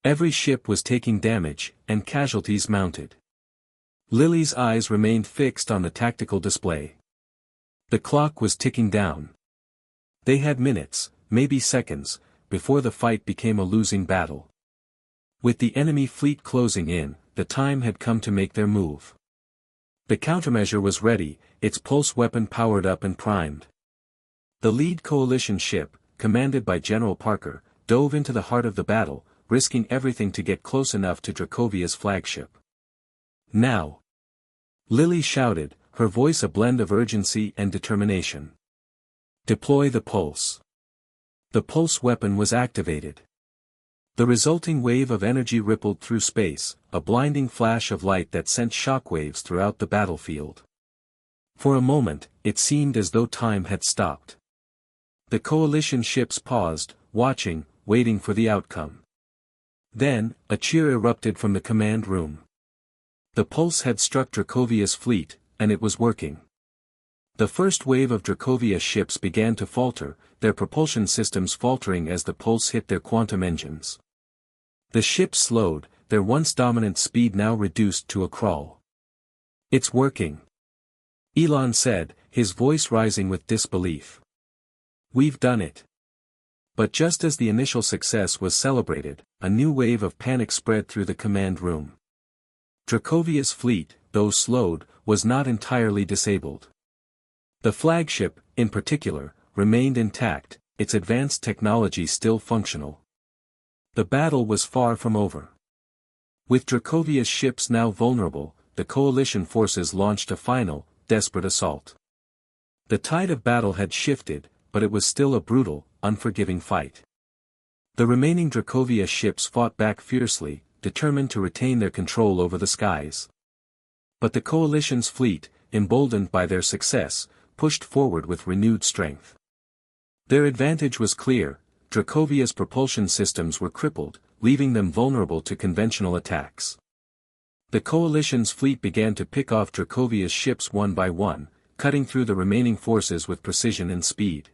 Every ship was taking damage, and casualties mounted. Lily's eyes remained fixed on the tactical display. The clock was ticking down. They had minutes, maybe seconds, before the fight became a losing battle. With the enemy fleet closing in, the time had come to make their move. The countermeasure was ready, its pulse weapon powered up and primed. The lead coalition ship, commanded by General Parker, dove into the heart of the battle, risking everything to get close enough to Dracovia's flagship. "Now!" Lily shouted, her voice a blend of urgency and determination. "Deploy the pulse." The pulse weapon was activated. The resulting wave of energy rippled through space, a blinding flash of light that sent shockwaves throughout the battlefield. For a moment, it seemed as though time had stopped. The coalition ships paused, watching, waiting for the outcome. Then, a cheer erupted from the command room. The pulse had struck Dracovia's fleet, and it was working. The first wave of Dracovia ships began to falter, their propulsion systems faltering as the pulse hit their quantum engines. The ships slowed, their once dominant speed now reduced to a crawl. "It's working," Elon said, his voice rising with disbelief. "We've done it." But just as the initial success was celebrated, a new wave of panic spread through the command room. Dracovia's fleet, though slowed, was not entirely disabled. The flagship, in particular, remained intact, its advanced technology still functional. The battle was far from over. With Dracovia's ships now vulnerable, the coalition forces launched a final, desperate assault. The tide of battle had shifted, but it was still a brutal, unforgiving fight. The remaining Dracovia ships fought back fiercely, determined to retain their control over the skies. But the coalition's fleet, emboldened by their success, pushed forward with renewed strength. Their advantage was clear: Dracovia's propulsion systems were crippled, leaving them vulnerable to conventional attacks. The coalition's fleet began to pick off Dracovia's ships one by one, cutting through the remaining forces with precision and speed.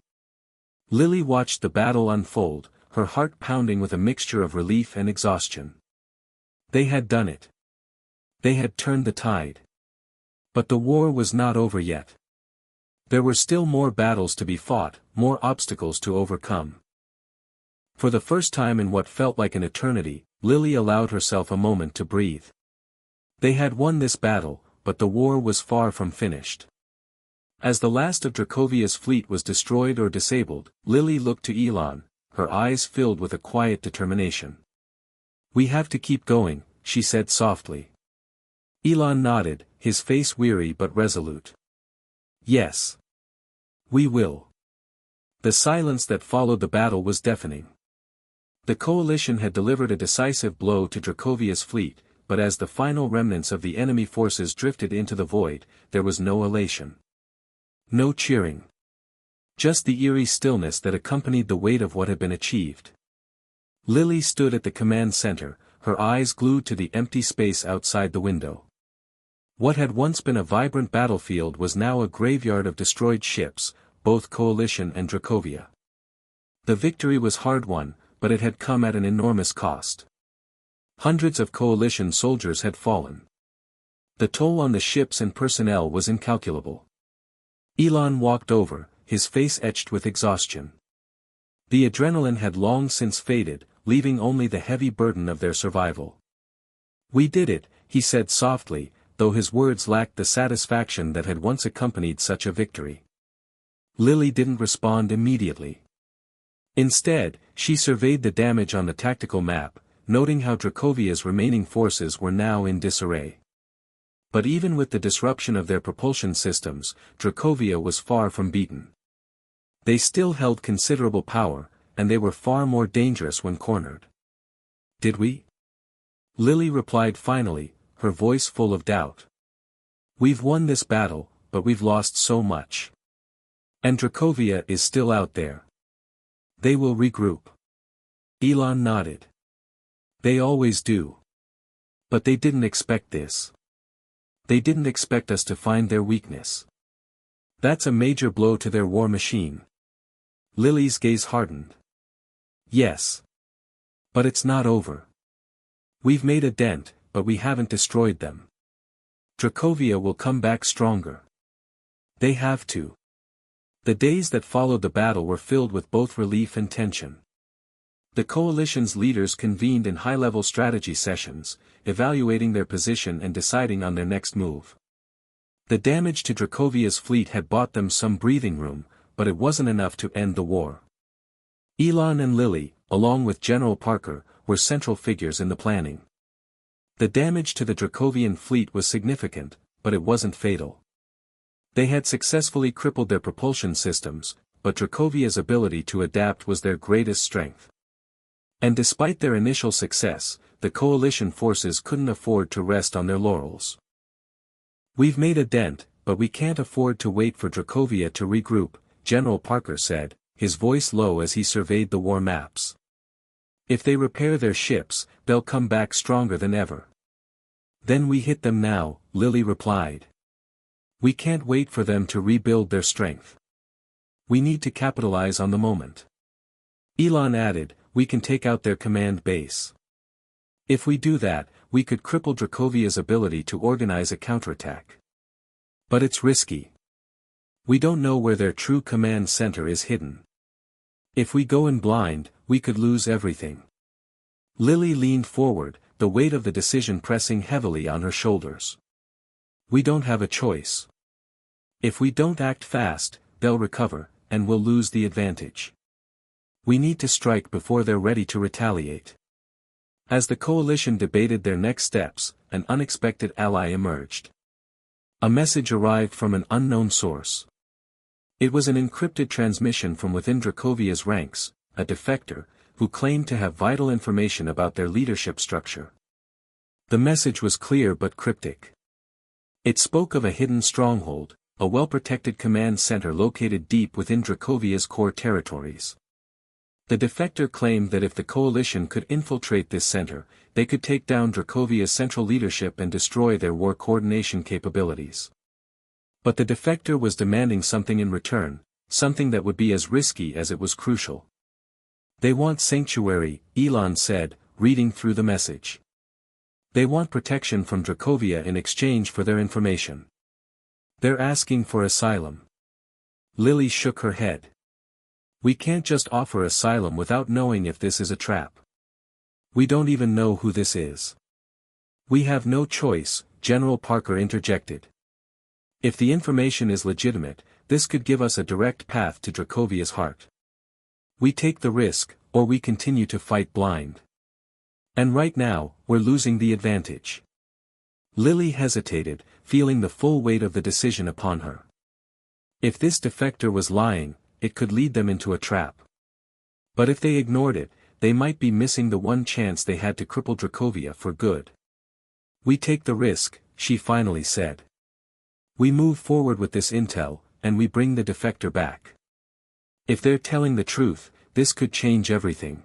Lily watched the battle unfold, her heart pounding with a mixture of relief and exhaustion. They had done it. They had turned the tide. But the war was not over yet. There were still more battles to be fought, more obstacles to overcome. For the first time in what felt like an eternity, Lily allowed herself a moment to breathe. They had won this battle, but the war was far from finished. As the last of Dracovia's fleet was destroyed or disabled, Lily looked to Elon, her eyes filled with a quiet determination. "We have to keep going," she said softly. Elon nodded, his face weary but resolute. "Yes. We will." The silence that followed the battle was deafening. The coalition had delivered a decisive blow to Dracovia's fleet, but as the final remnants of the enemy forces drifted into the void, there was no elation. No cheering. Just the eerie stillness that accompanied the weight of what had been achieved. Lily stood at the command center, her eyes glued to the empty space outside the window. What had once been a vibrant battlefield was now a graveyard of destroyed ships, both coalition and Dracovia. The victory was hard-won, but it had come at an enormous cost. Hundreds of coalition soldiers had fallen. The toll on the ships and personnel was incalculable. Elon walked over, his face etched with exhaustion. The adrenaline had long since faded, leaving only the heavy burden of their survival. "We did it," he said softly, though his words lacked the satisfaction that had once accompanied such a victory. Lily didn't respond immediately. Instead, she surveyed the damage on the tactical map, noting how Dracovia's remaining forces were now in disarray. But even with the disruption of their propulsion systems, Dracovia was far from beaten. They still held considerable power, and they were far more dangerous when cornered. "Did we?" Lily replied finally, her voice full of doubt. "We've won this battle, but we've lost so much. And Dracovia is still out there. They will regroup." Elon nodded. "They always do. But they didn't expect this. They didn't expect us to find their weakness. That's a major blow to their war machine." Lily's gaze hardened. "Yes. But it's not over. We've made a dent, but we haven't destroyed them. Dracovia will come back stronger. They have to." The days that followed the battle were filled with both relief and tension. The coalition's leaders convened in high-level strategy sessions, evaluating their position and deciding on their next move. The damage to Dracovia's fleet had bought them some breathing room, but it wasn't enough to end the war. Elon and Lily, along with General Parker, were central figures in the planning. The damage to the Dracovian fleet was significant, but it wasn't fatal. They had successfully crippled their propulsion systems, but Dracovia's ability to adapt was their greatest strength. And despite their initial success, the coalition forces couldn't afford to rest on their laurels. "We've made a dent, but we can't afford to wait for Dracovia to regroup," General Parker said, his voice low as he surveyed the war maps. "If they repair their ships, they'll come back stronger than ever." "Then we hit them now," Lily replied. "We can't wait for them to rebuild their strength. We need to capitalize on the moment." Elon added, "We can take out their command base. If we do that, we could cripple Dracovia's ability to organize a counterattack. But it's risky. We don't know where their true command center is hidden. If we go in blind, we could lose everything." Lily leaned forward, the weight of the decision pressing heavily on her shoulders. "We don't have a choice. If we don't act fast, they'll recover, and we'll lose the advantage. We need to strike before they're ready to retaliate." As the coalition debated their next steps, an unexpected ally emerged. A message arrived from an unknown source. It was an encrypted transmission from within Dracovia's ranks, a defector, who claimed to have vital information about their leadership structure. The message was clear but cryptic. It spoke of a hidden stronghold, a well-protected command center located deep within Dracovia's core territories. The defector claimed that if the coalition could infiltrate this center, they could take down Dracovia's central leadership and destroy their war coordination capabilities. But the defector was demanding something in return, something that would be as risky as it was crucial. They want sanctuary, Elon said, reading through the message. They want protection from Dracovia in exchange for their information. They're asking for asylum. Lily shook her head. We can't just offer asylum without knowing if this is a trap. We don't even know who this is. We have no choice, General Parker interjected. If the information is legitimate, this could give us a direct path to Dracovia's heart. We take the risk, or we continue to fight blind. And right now, we're losing the advantage. Lily hesitated, feeling the full weight of the decision upon her. If this defector was lying, it could lead them into a trap. But if they ignored it, they might be missing the one chance they had to cripple Dracovia for good. We take the risk, she finally said. We move forward with this intel, and we bring the defector back. If they're telling the truth, this could change everything.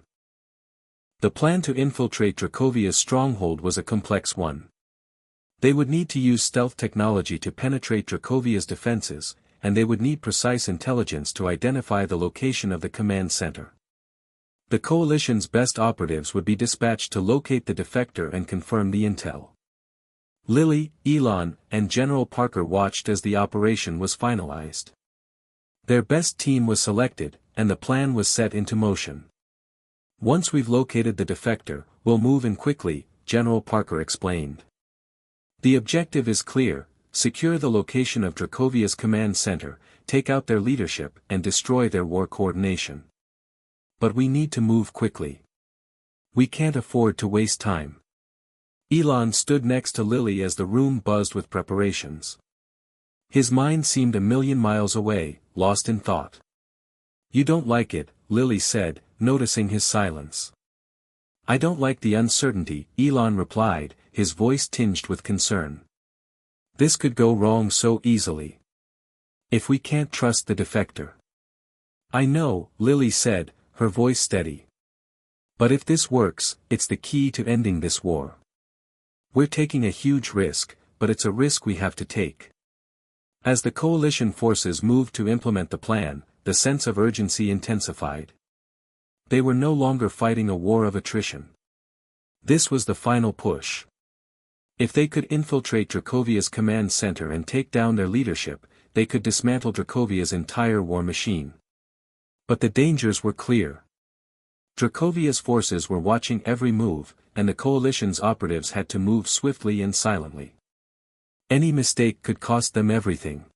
The plan to infiltrate Dracovia's stronghold was a complex one. They would need to use stealth technology to penetrate Dracovia's defenses, and they would need precise intelligence to identify the location of the command center. The coalition's best operatives would be dispatched to locate the defector and confirm the intel. Lily, Elon, and General Parker watched as the operation was finalized. Their best team was selected, and the plan was set into motion. Once we've located the defector, we'll move in quickly, General Parker explained. The objective is clear: secure the location of Dracovia's command center, take out their leadership, and destroy their war coordination. But we need to move quickly. We can't afford to waste time. Elon stood next to Lily as the room buzzed with preparations. His mind seemed a million miles away, lost in thought. You don't like it, Lily said, noticing his silence. I don't like the uncertainty, Elon replied, his voice tinged with concern. This could go wrong so easily. If we can't trust the defector. I know, Lily said, her voice steady. But if this works, it's the key to ending this war. We're taking a huge risk, but it's a risk we have to take. As the coalition forces moved to implement the plan, the sense of urgency intensified. They were no longer fighting a war of attrition. This was the final push. If they could infiltrate Dracovia's command center and take down their leadership, they could dismantle Dracovia's entire war machine. But the dangers were clear. Dracovia's forces were watching every move, and the coalition's operatives had to move swiftly and silently. Any mistake could cost them everything.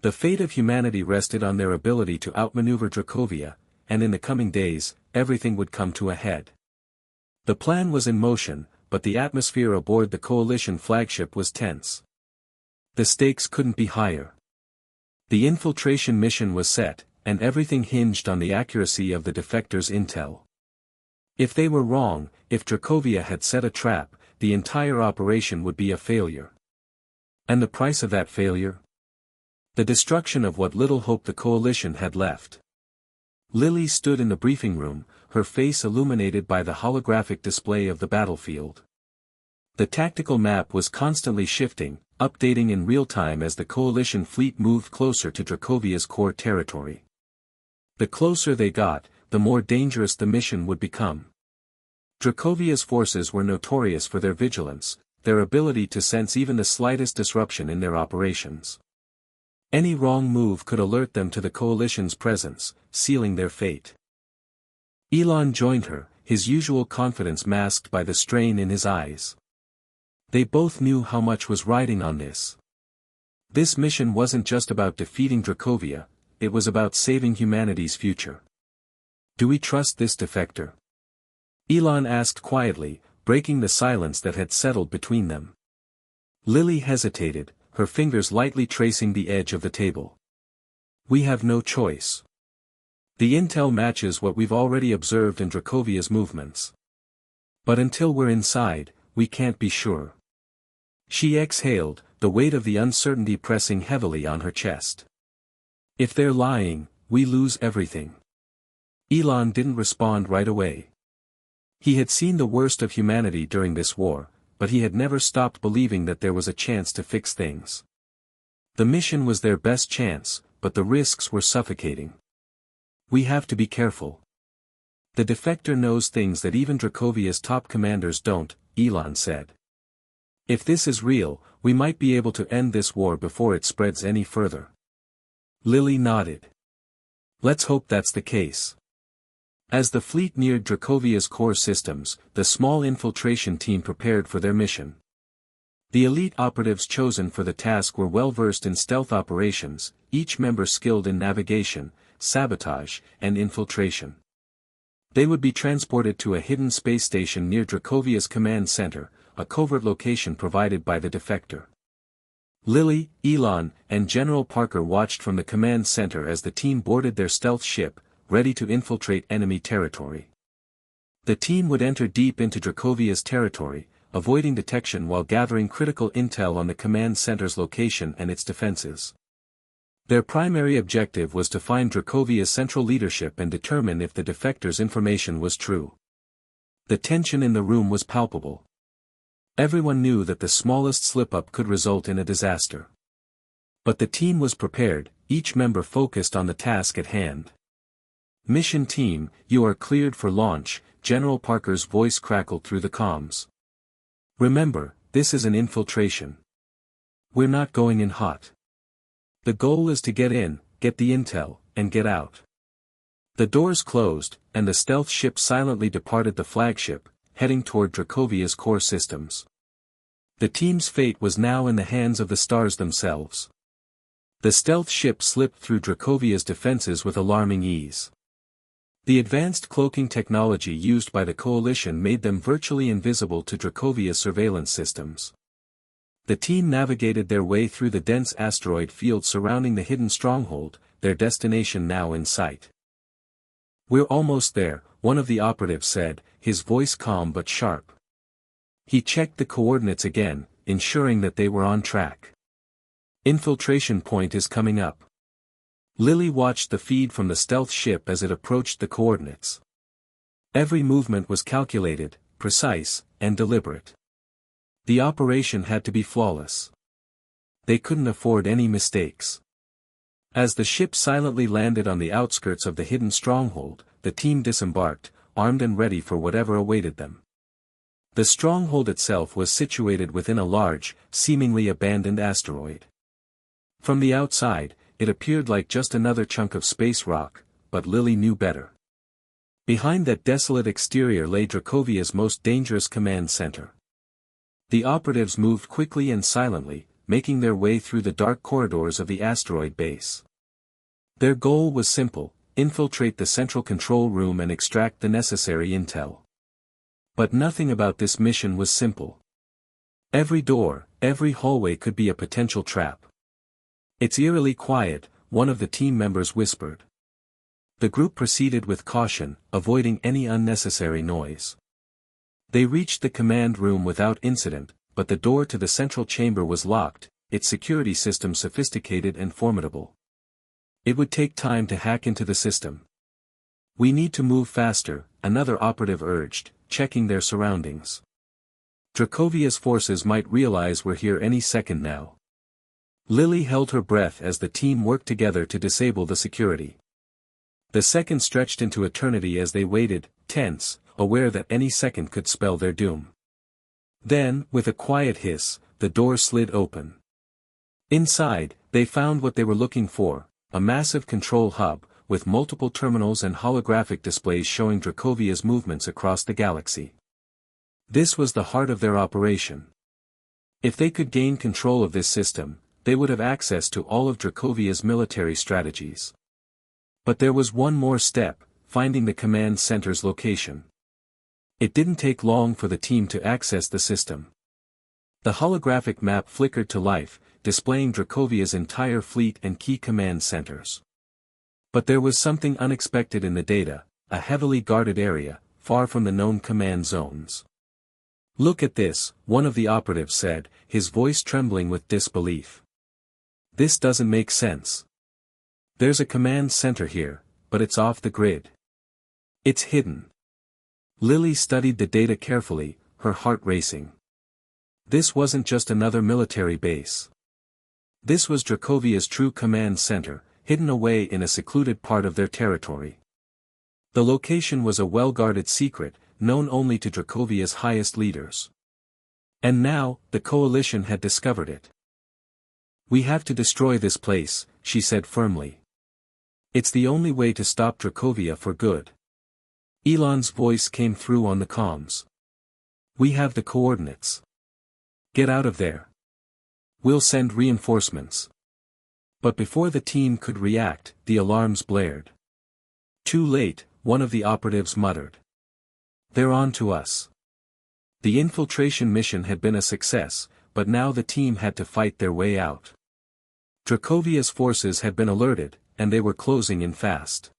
The fate of humanity rested on their ability to outmaneuver Dracovia, and in the coming days, everything would come to a head. The plan was in motion, but the atmosphere aboard the coalition flagship was tense. The stakes couldn't be higher. The infiltration mission was set, and everything hinged on the accuracy of the defector's intel. If they were wrong, if Dracovia had set a trap, the entire operation would be a failure. And the price of that failure? The destruction of what little hope the coalition had left. Lily stood in the briefing room, her face illuminated by the holographic display of the battlefield. The tactical map was constantly shifting, updating in real time as the coalition fleet moved closer to Dracovia's core territory. The closer they got, the more dangerous the mission would become. Dracovia's forces were notorious for their vigilance, their ability to sense even the slightest disruption in their operations. Any wrong move could alert them to the coalition's presence, sealing their fate. Elon joined her, his usual confidence masked by the strain in his eyes. They both knew how much was riding on this. This mission wasn't just about defeating Dracovia, it was about saving humanity's future. Do we trust this defector? Elon asked quietly, breaking the silence that had settled between them. Lily hesitated, her fingers lightly tracing the edge of the table. We have no choice. The intel matches what we've already observed in Dracovia's movements. But until we're inside, we can't be sure. She exhaled, the weight of the uncertainty pressing heavily on her chest. If they're lying, we lose everything. Elon didn't respond right away. He had seen the worst of humanity during this war, but he had never stopped believing that there was a chance to fix things. The mission was their best chance, but the risks were suffocating. We have to be careful. The defector knows things that even Dracovia's top commanders don't, Elon said. If this is real, we might be able to end this war before it spreads any further. Lily nodded. Let's hope that's the case. As the fleet neared Dracovia's core systems, the small infiltration team prepared for their mission. The elite operatives chosen for the task were well versed in stealth operations, each member skilled in navigation, sabotage, and infiltration. They would be transported to a hidden space station near Dracovia's command center, a covert location provided by the defector. Lily, Elon, and General Parker watched from the command center as the team boarded their stealth ship, ready to infiltrate enemy territory. The team would enter deep into Dracovia's territory, avoiding detection while gathering critical intel on the command center's location and its defenses. Their primary objective was to find Dracovia's central leadership and determine if the defector's information was true. The tension in the room was palpable. Everyone knew that the smallest slip-up could result in a disaster. But the team was prepared, each member focused on the task at hand. Mission team, you are cleared for launch, General Parker's voice crackled through the comms. Remember, this is an infiltration. We're not going in hot. The goal is to get in, get the intel, and get out. The doors closed, and the stealth ship silently departed the flagship, heading toward Dracovia's core systems. The team's fate was now in the hands of the stars themselves. The stealth ship slipped through Dracovia's defenses with alarming ease. The advanced cloaking technology used by the coalition made them virtually invisible to Dracovia's surveillance systems. The team navigated their way through the dense asteroid field surrounding the hidden stronghold, their destination now in sight. We're almost there, one of the operatives said, his voice calm but sharp. He checked the coordinates again, ensuring that they were on track. Infiltration point is coming up. Lily watched the feed from the stealth ship as it approached the coordinates. Every movement was calculated, precise, and deliberate. The operation had to be flawless. They couldn't afford any mistakes. As the ship silently landed on the outskirts of the hidden stronghold, the team disembarked, armed and ready for whatever awaited them. The stronghold itself was situated within a large, seemingly abandoned asteroid. From the outside, it appeared like just another chunk of space rock, but Lily knew better. Behind that desolate exterior lay Dracovia's most dangerous command center. The operatives moved quickly and silently, making their way through the dark corridors of the asteroid base. Their goal was simple: infiltrate the central control room and extract the necessary intel. But nothing about this mission was simple. Every door, every hallway could be a potential trap. It's eerily quiet, one of the team members whispered. The group proceeded with caution, avoiding any unnecessary noise. They reached the command room without incident, but the door to the central chamber was locked, its security system sophisticated and formidable. It would take time to hack into the system. We need to move faster, another operative urged, checking their surroundings. Dracovia's forces might realize we're here any second now. Lily held her breath as the team worked together to disable the security. The seconds stretched into eternity as they waited, tense, aware that any second could spell their doom. Then, with a quiet hiss, the door slid open. Inside, they found what they were looking for, a massive control hub, with multiple terminals and holographic displays showing Dracovia's movements across the galaxy. This was the heart of their operation. If they could gain control of this system, they would have access to all of Dracovia's military strategies. But there was one more step: finding the command center's location. It didn't take long for the team to access the system. The holographic map flickered to life, displaying Dracovia's entire fleet and key command centers. But there was something unexpected in the data, a heavily guarded area, far from the known command zones. "Look at this," one of the operatives said, his voice trembling with disbelief. "This doesn't make sense. There's a command center here, but it's off the grid. It's hidden." Lily studied the data carefully, her heart racing. This wasn't just another military base. This was Dracovia's true command center, hidden away in a secluded part of their territory. The location was a well-guarded secret, known only to Dracovia's highest leaders. And now, the coalition had discovered it. "We have to destroy this place," she said firmly. "It's the only way to stop Dracovia for good." Elon's voice came through on the comms. "We have the coordinates. Get out of there. We'll send reinforcements." But before the team could react, the alarms blared. "Too late," one of the operatives muttered. "They're on to us." The infiltration mission had been a success, but now the team had to fight their way out. Dracovia's forces had been alerted, and they were closing in fast.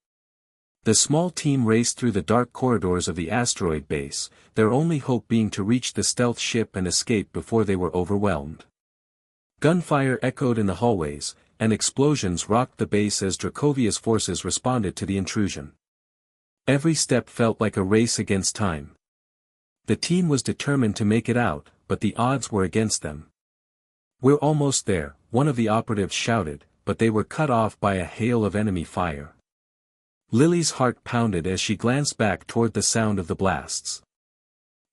The small team raced through the dark corridors of the asteroid base, their only hope being to reach the stealth ship and escape before they were overwhelmed. Gunfire echoed in the hallways, and explosions rocked the base as Dracovia's forces responded to the intrusion. Every step felt like a race against time. The team was determined to make it out, but the odds were against them. "We're almost there," one of the operatives shouted, but they were cut off by a hail of enemy fire. Lily's heart pounded as she glanced back toward the sound of the blasts.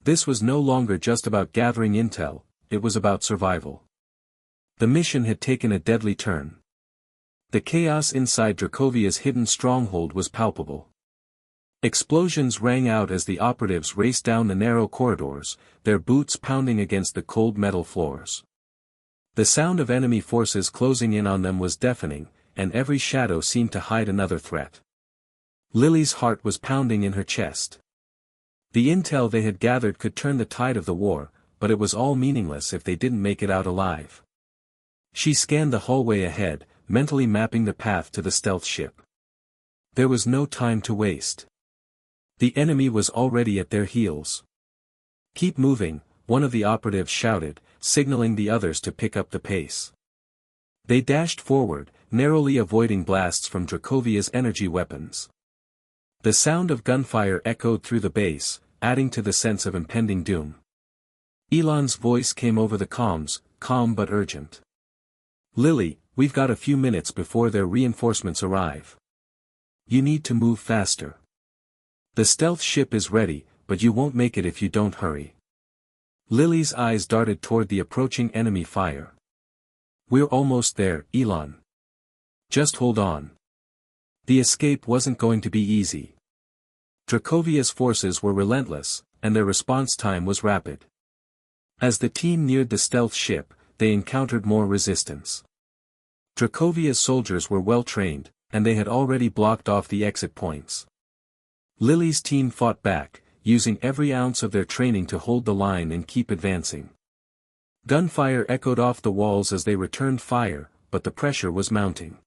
This was no longer just about gathering intel, it was about survival. The mission had taken a deadly turn. The chaos inside Dracovia's hidden stronghold was palpable. Explosions rang out as the operatives raced down the narrow corridors, their boots pounding against the cold metal floors. The sound of enemy forces closing in on them was deafening, and every shadow seemed to hide another threat. Lily's heart was pounding in her chest. The intel they had gathered could turn the tide of the war, but it was all meaningless if they didn't make it out alive. She scanned the hallway ahead, mentally mapping the path to the stealth ship. There was no time to waste. The enemy was already at their heels. "Keep moving," one of the operatives shouted, signaling the others to pick up the pace. They dashed forward, narrowly avoiding blasts from Dracovia's energy weapons. The sound of gunfire echoed through the base, adding to the sense of impending doom. Elon's voice came over the comms, calm but urgent. "Lily, we've got a few minutes before their reinforcements arrive. You need to move faster. The stealth ship is ready, but you won't make it if you don't hurry." Lily's eyes darted toward the approaching enemy fire. "We're almost there, Elon. Just hold on." The escape wasn't going to be easy. Dracovia's forces were relentless, and their response time was rapid. As the team neared the stealth ship, they encountered more resistance. Dracovia's soldiers were well trained, and they had already blocked off the exit points. Lily's team fought back, using every ounce of their training to hold the line and keep advancing. Gunfire echoed off the walls as they returned fire, but the pressure was mounting.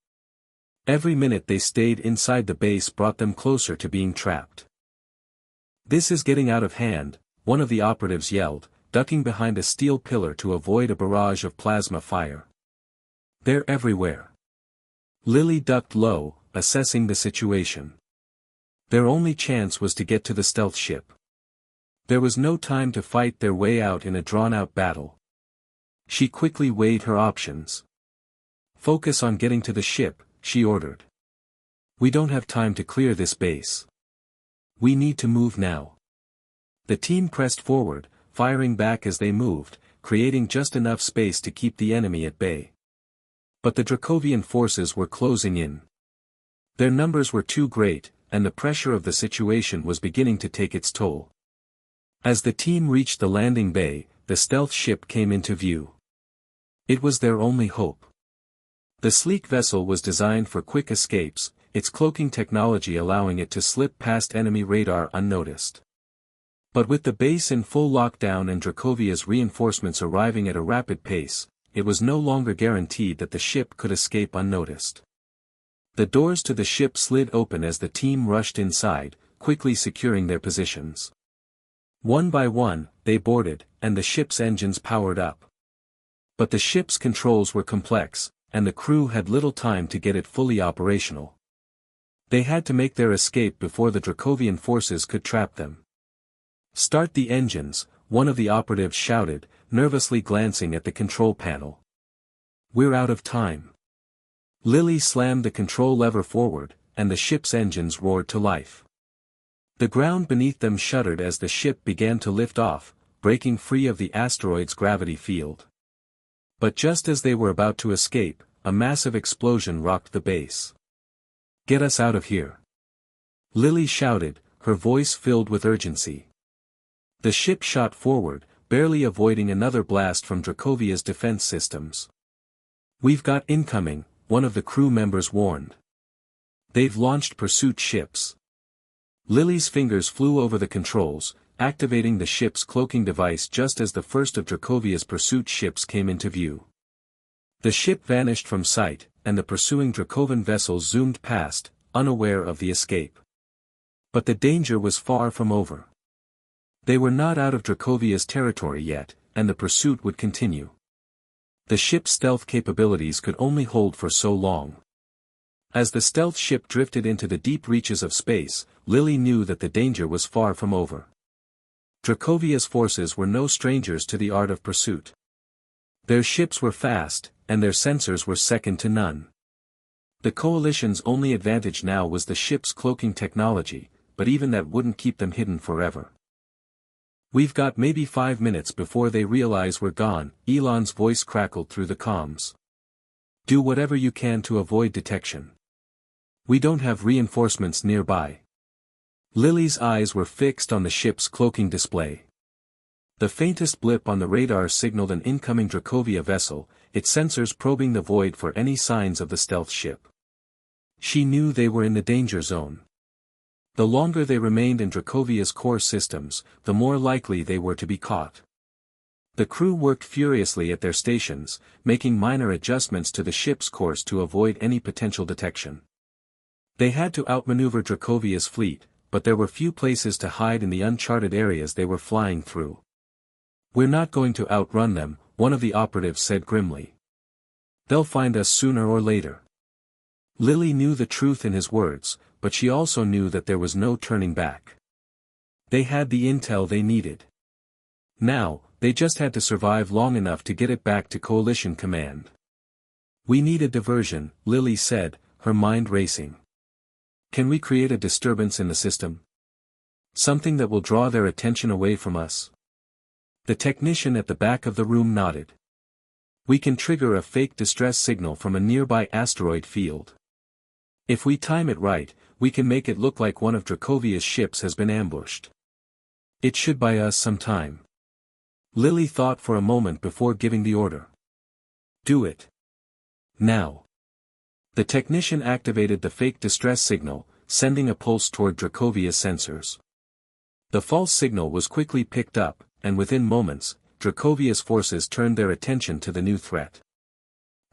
Every minute they stayed inside the base brought them closer to being trapped. "This is getting out of hand," one of the operatives yelled, ducking behind a steel pillar to avoid a barrage of plasma fire. "They're everywhere." Lily ducked low, assessing the situation. Their only chance was to get to the stealth ship. There was no time to fight their way out in a drawn-out battle. She quickly weighed her options. "Focus on getting to the ship," she ordered. "We don't have time to clear this base. We need to move now." The team pressed forward, firing back as they moved, creating just enough space to keep the enemy at bay. But the Dracovian forces were closing in. Their numbers were too great, and the pressure of the situation was beginning to take its toll. As the team reached the landing bay, the stealth ship came into view. It was their only hope. The sleek vessel was designed for quick escapes, its cloaking technology allowing it to slip past enemy radar unnoticed. But with the base in full lockdown and Dracovia's reinforcements arriving at a rapid pace, it was no longer guaranteed that the ship could escape unnoticed. The doors to the ship slid open as the team rushed inside, quickly securing their positions. One by one, they boarded, and the ship's engines powered up. But the ship's controls were complex, and the crew had little time to get it fully operational. They had to make their escape before the Dracovian forces could trap them. "Start the engines," one of the operatives shouted, nervously glancing at the control panel. "We're out of time." Lily slammed the control lever forward, and the ship's engines roared to life. The ground beneath them shuddered as the ship began to lift off, breaking free of the asteroid's gravity field. But just as they were about to escape, a massive explosion rocked the base. "Get us out of here!" Lily shouted, her voice filled with urgency. The ship shot forward, barely avoiding another blast from Dracovia's defense systems. "We've got incoming," one of the crew members warned. "They've launched pursuit ships." Lily's fingers flew over the controls, activating the ship's cloaking device just as the first of Dracovia's pursuit ships came into view. The ship vanished from sight, and the pursuing Dracovan vessels zoomed past, unaware of the escape. But the danger was far from over. They were not out of Dracovia's territory yet, and the pursuit would continue. The ship's stealth capabilities could only hold for so long. As the stealth ship drifted into the deep reaches of space, Lily knew that the danger was far from over. Dracovia's forces were no strangers to the art of pursuit. Their ships were fast, and their sensors were second to none. The coalition's only advantage now was the ship's cloaking technology, but even that wouldn't keep them hidden forever. "We've got maybe 5 minutes before they realize we're gone," Elon's voice crackled through the comms. "Do whatever you can to avoid detection. We don't have reinforcements nearby." Lily's eyes were fixed on the ship's cloaking display. The faintest blip on the radar signaled an incoming Dracovia vessel, its sensors probing the void for any signs of the stealth ship. She knew they were in the danger zone. The longer they remained in Dracovia's core systems, the more likely they were to be caught. The crew worked furiously at their stations, making minor adjustments to the ship's course to avoid any potential detection. They had to outmaneuver Dracovia's fleet, but there were few places to hide in the uncharted areas they were flying through. "We're not going to outrun them," one of the operatives said grimly. "They'll find us sooner or later." Lily knew the truth in his words, but she also knew that there was no turning back. They had the intel they needed. Now, they just had to survive long enough to get it back to Coalition Command. "We need a diversion," Lily said, her mind racing. "Can we create a disturbance in the system? Something that will draw their attention away from us?" The technician at the back of the room nodded. "We can trigger a fake distress signal from a nearby asteroid field. If we time it right, we can make it look like one of Dracovia's ships has been ambushed. It should buy us some time." Lily thought for a moment before giving the order. "Do it. Now." The technician activated the fake distress signal, sending a pulse toward Dracovia's sensors. The false signal was quickly picked up, and within moments, Dracovia's forces turned their attention to the new threat.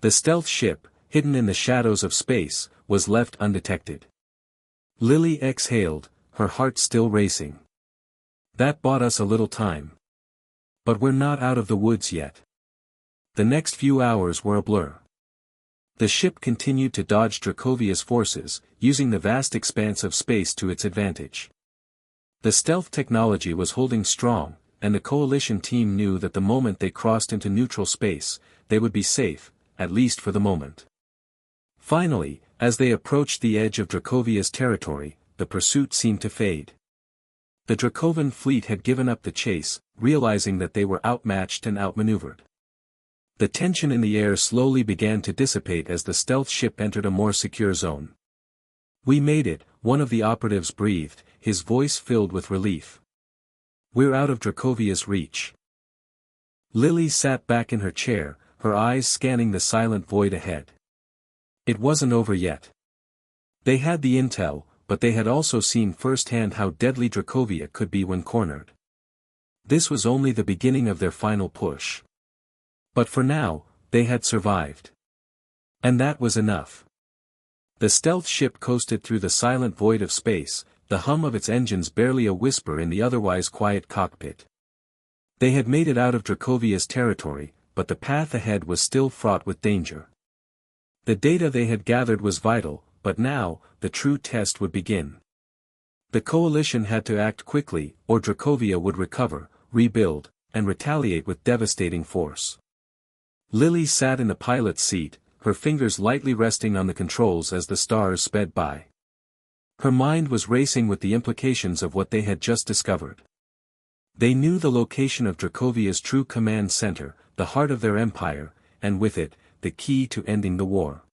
The stealth ship, hidden in the shadows of space, was left undetected. Lily exhaled, her heart still racing. "That bought us a little time. But we're not out of the woods yet." The next few hours were a blur. The ship continued to dodge Dracovia's forces, using the vast expanse of space to its advantage. The stealth technology was holding strong, and the coalition team knew that the moment they crossed into neutral space, they would be safe, at least for the moment. Finally, as they approached the edge of Dracovia's territory, the pursuit seemed to fade. The Dracovan fleet had given up the chase, realizing that they were outmatched and outmaneuvered. The tension in the air slowly began to dissipate as the stealth ship entered a more secure zone. "We made it," one of the operatives breathed, his voice filled with relief. "We're out of Dracovia's reach." Lily sat back in her chair, her eyes scanning the silent void ahead. It wasn't over yet. They had the intel, but they had also seen firsthand how deadly Dracovia could be when cornered. This was only the beginning of their final push. But for now, they had survived. And that was enough. The stealth ship coasted through the silent void of space, the hum of its engines barely a whisper in the otherwise quiet cockpit. They had made it out of Dracovia's territory, but the path ahead was still fraught with danger. The data they had gathered was vital, but now, the true test would begin. The coalition had to act quickly, or Dracovia would recover, rebuild, and retaliate with devastating force. Lily sat in the pilot's seat, her fingers lightly resting on the controls as the stars sped by. Her mind was racing with the implications of what they had just discovered. They knew the location of Dracovia's true command center, the heart of their empire, and with it, the key to ending the war.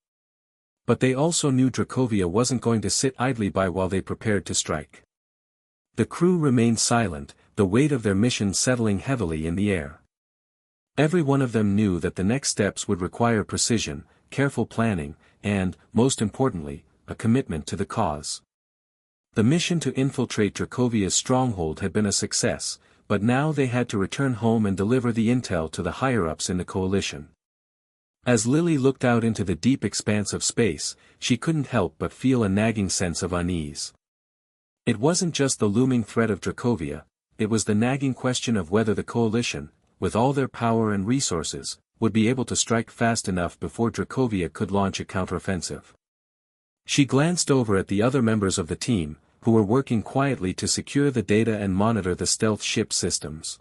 But they also knew Dracovia wasn't going to sit idly by while they prepared to strike. The crew remained silent, the weight of their mission settling heavily in the air. Every one of them knew that the next steps would require precision, careful planning, and, most importantly, a commitment to the cause. The mission to infiltrate Dracovia's stronghold had been a success, but now they had to return home and deliver the intel to the higher-ups in the coalition. As Lily looked out into the deep expanse of space, she couldn't help but feel a nagging sense of unease. It wasn't just the looming threat of Dracovia, it was the nagging question of whether the coalition, with all their power and resources, would be able to strike fast enough before Dracovia could launch a counteroffensive. She glanced over at the other members of the team, who were working quietly to secure the data and monitor the stealth ship systems.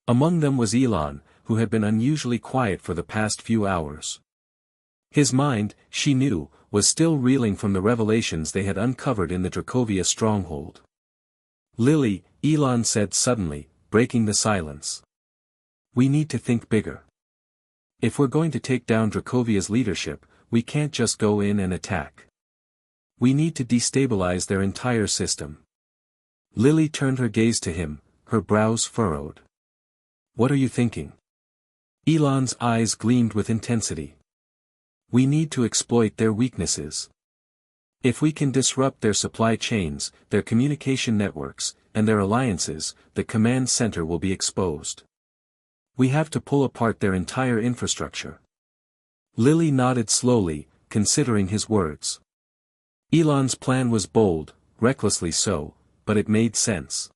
Among them was Elon, who had been unusually quiet for the past few hours. His mind, she knew, was still reeling from the revelations they had uncovered in the Dracovia stronghold. "Lily," Elon said suddenly, breaking the silence. "We need to think bigger. If we're going to take down Dracovia's leadership, we can't just go in and attack. We need to destabilize their entire system." Lily turned her gaze to him, her brows furrowed. "What are you thinking?" Elon's eyes gleamed with intensity. "We need to exploit their weaknesses. If we can disrupt their supply chains, their communication networks, and their alliances, the command center will be exposed. We have to pull apart their entire infrastructure." Lily nodded slowly, considering his words. Elon's plan was bold, recklessly so, but it made sense.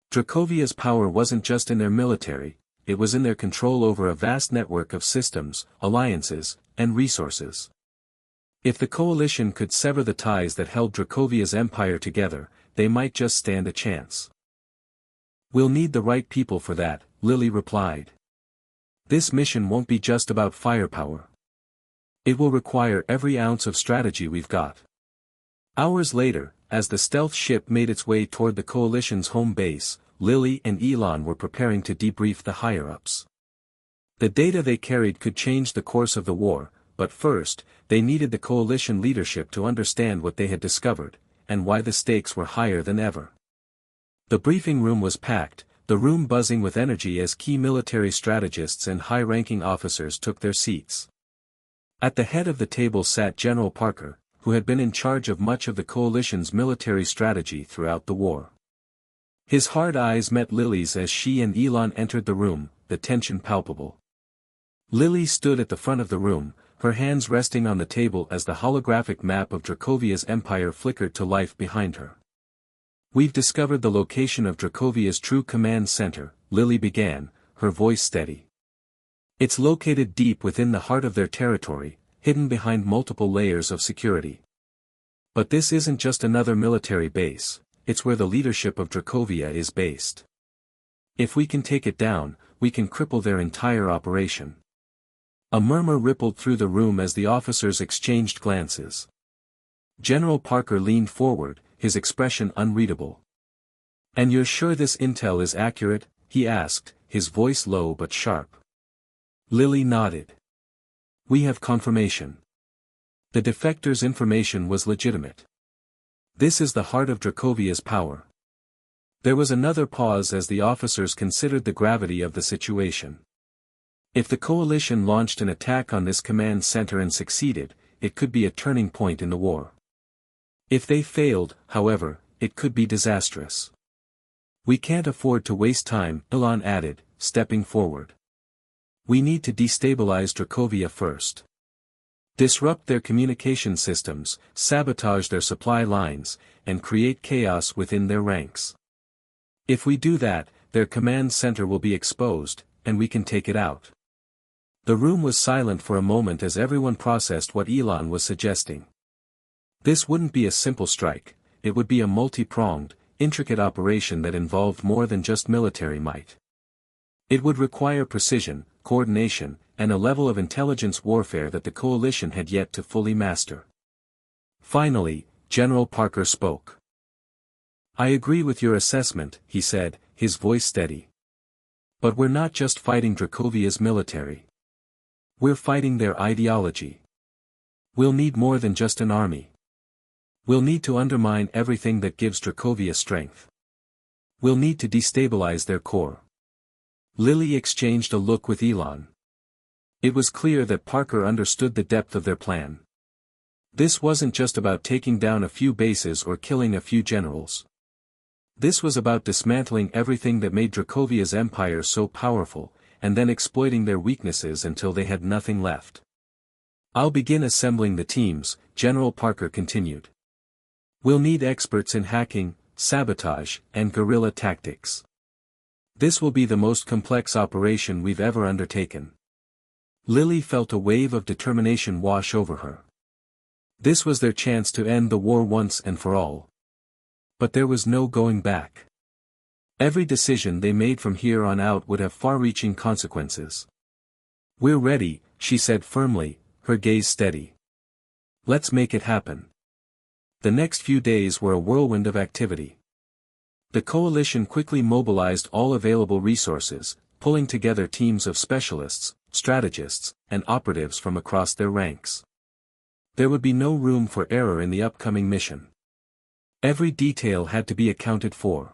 Dracovia's power wasn't just in their military, it was in their control over a vast network of systems, alliances, and resources. If the coalition could sever the ties that held Dracovia's empire together, they might just stand a chance. "We'll need the right people for that," Lily replied. "This mission won't be just about firepower. It will require every ounce of strategy we've got." Hours later, as the stealth ship made its way toward the coalition's home base, Lily and Elon were preparing to debrief the higher-ups. The data they carried could change the course of the war, but first, they needed the coalition leadership to understand what they had discovered, and why the stakes were higher than ever. The briefing room was packed, the room buzzing with energy as key military strategists and high-ranking officers took their seats. At the head of the table sat General Parker, who had been in charge of much of the coalition's military strategy throughout the war. His hard eyes met Lily's as she and Elon entered the room, the tension palpable. Lily stood at the front of the room, her hands resting on the table as the holographic map of Dracovia's empire flickered to life behind her. "We've discovered the location of Dracovia's true command center," Lily began, her voice steady. "It's located deep within the heart of their territory, hidden behind multiple layers of security. But this isn't just another military base, it's where the leadership of Dracovia is based. If we can take it down, we can cripple their entire operation." A murmur rippled through the room as the officers exchanged glances. General Parker leaned forward, his expression unreadable. "And you're sure this intel is accurate?" he asked, his voice low but sharp. Lily nodded. "We have confirmation. The defectors' information was legitimate. This is the heart of Dracovia's power." There was another pause as the officers considered the gravity of the situation. If the coalition launched an attack on this command center and succeeded, it could be a turning point in the war. If they failed, however, it could be disastrous. We can't afford to waste time, Elon added, stepping forward. We need to destabilize Dracovia first. Disrupt their communication systems, sabotage their supply lines, and create chaos within their ranks. If we do that, their command center will be exposed, and we can take it out. The room was silent for a moment as everyone processed what Elon was suggesting. This wouldn't be a simple strike, it would be a multi-pronged, intricate operation that involved more than just military might. It would require precision, coordination, and a level of intelligence warfare that the coalition had yet to fully master. Finally, General Parker spoke. I agree with your assessment, he said, his voice steady. But we're not just fighting Dracovia's military. We're fighting their ideology. We'll need more than just an army. We'll need to undermine everything that gives Dracovia strength. We'll need to destabilize their core. Lily exchanged a look with Elon. It was clear that Parker understood the depth of their plan. This wasn't just about taking down a few bases or killing a few generals. This was about dismantling everything that made Dracovia's empire so powerful, and then exploiting their weaknesses until they had nothing left. I'll begin assembling the teams, General Parker continued. We'll need experts in hacking, sabotage, and guerrilla tactics. This will be the most complex operation we've ever undertaken. Lily felt a wave of determination wash over her. This was their chance to end the war once and for all. But there was no going back. Every decision they made from here on out would have far-reaching consequences. We're ready, she said firmly, her gaze steady. Let's make it happen. The next few days were a whirlwind of activity. The coalition quickly mobilized all available resources, pulling together teams of specialists, strategists, and operatives from across their ranks. There would be no room for error in the upcoming mission. Every detail had to be accounted for.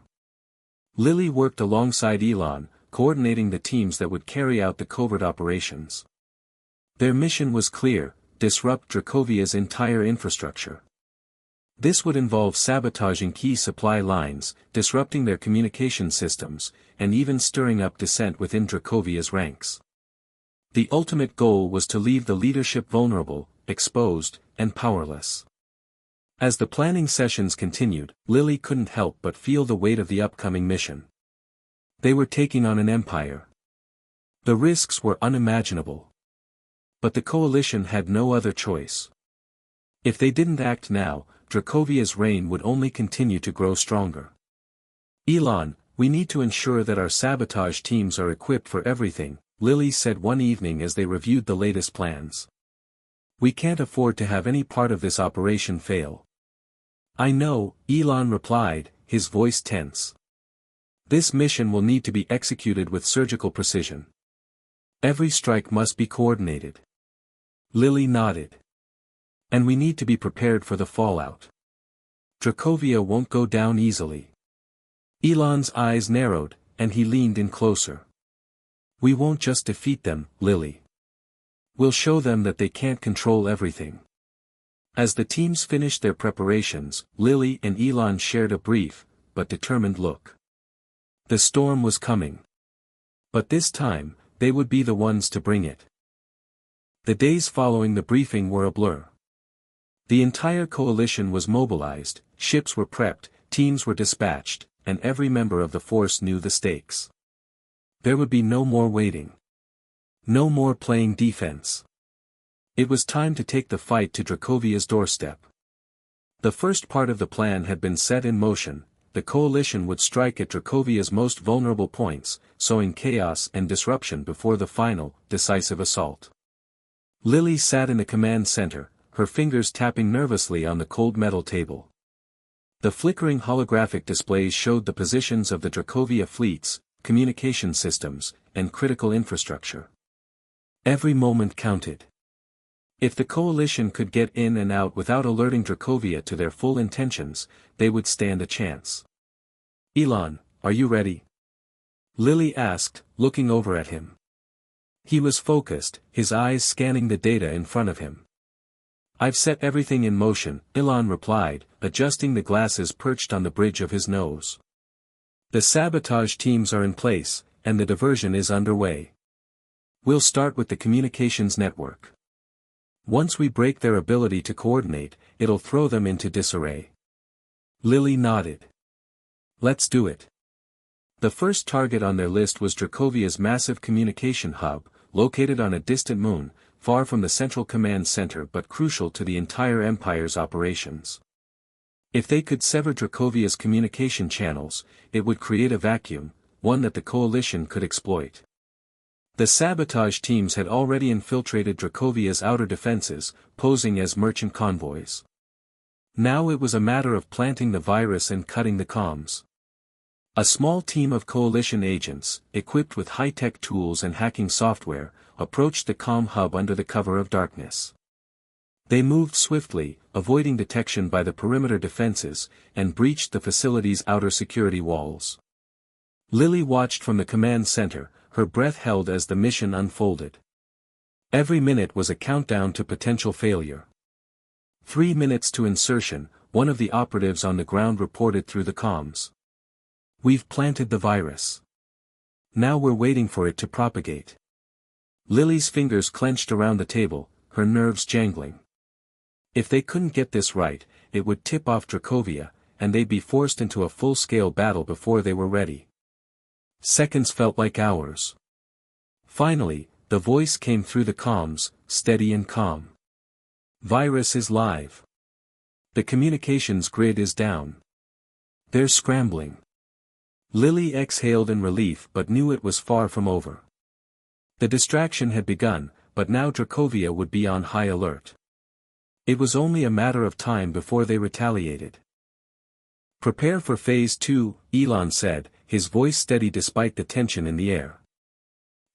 Lily worked alongside Elon, coordinating the teams that would carry out the covert operations. Their mission was clear: disrupt Dracovia's entire infrastructure. This would involve sabotaging key supply lines, disrupting their communication systems, and even stirring up dissent within Dracovia's ranks. The ultimate goal was to leave the leadership vulnerable, exposed, and powerless. As the planning sessions continued, Lily couldn't help but feel the weight of the upcoming mission. They were taking on an empire. The risks were unimaginable. But the coalition had no other choice. If they didn't act now, Dracovia's reign would only continue to grow stronger. Elon, we need to ensure that our sabotage teams are equipped for everything, Lily said one evening as they reviewed the latest plans. We can't afford to have any part of this operation fail. I know, Elon replied, his voice tense. This mission will need to be executed with surgical precision. Every strike must be coordinated. Lily nodded. And we need to be prepared for the fallout. Dracovia won't go down easily. Elon's eyes narrowed, and he leaned in closer. We won't just defeat them, Lily. We'll show them that they can't control everything. As the teams finished their preparations, Lily and Elon shared a brief, but determined look. The storm was coming. But this time, they would be the ones to bring it. The days following the briefing were a blur. The entire coalition was mobilized, ships were prepped, teams were dispatched, and every member of the force knew the stakes. There would be no more waiting. No more playing defense. It was time to take the fight to Dracovia's doorstep. The first part of the plan had been set in motion. The coalition would strike at Dracovia's most vulnerable points, sowing chaos and disruption before the final, decisive assault. Lily sat in the command center, her fingers tapping nervously on the cold metal table. The flickering holographic displays showed the positions of the Dracovia fleets, communication systems, and critical infrastructure. Every moment counted. If the coalition could get in and out without alerting Dracovia to their full intentions, they would stand a chance. Elon, are you ready? Lily asked, looking over at him. He was focused, his eyes scanning the data in front of him. I've set everything in motion, Elon replied, adjusting the glasses perched on the bridge of his nose. The sabotage teams are in place, and the diversion is underway. We'll start with the communications network. Once we break their ability to coordinate, it'll throw them into disarray. Lily nodded. Let's do it. The first target on their list was Dracovia's massive communication hub, located on a distant moon, far from the central command center but crucial to the entire Empire's operations. If they could sever Dracovia's communication channels, it would create a vacuum, one that the Coalition could exploit. The sabotage teams had already infiltrated Dracovia's outer defenses, posing as merchant convoys. Now it was a matter of planting the virus and cutting the comms. A small team of Coalition agents, equipped with high-tech tools and hacking software, approached the comm hub under the cover of darkness. They moved swiftly, avoiding detection by the perimeter defenses, and breached the facility's outer security walls. Lily watched from the command center, her breath held as the mission unfolded. Every minute was a countdown to potential failure. 3 minutes to insertion, one of the operatives on the ground reported through the comms. We've planted the virus. Now we're waiting for it to propagate. Lily's fingers clenched around the table, her nerves jangling. If they couldn't get this right, it would tip off Dracovia, and they'd be forced into a full-scale battle before they were ready. Seconds felt like hours. Finally, the voice came through the comms, steady and calm. Virus is live. The communications grid is down. They're scrambling. Lily exhaled in relief but knew it was far from over. The distraction had begun, but now Dracovia would be on high alert. It was only a matter of time before they retaliated. Prepare for Phase 2, Elon said, his voice steady despite the tension in the air.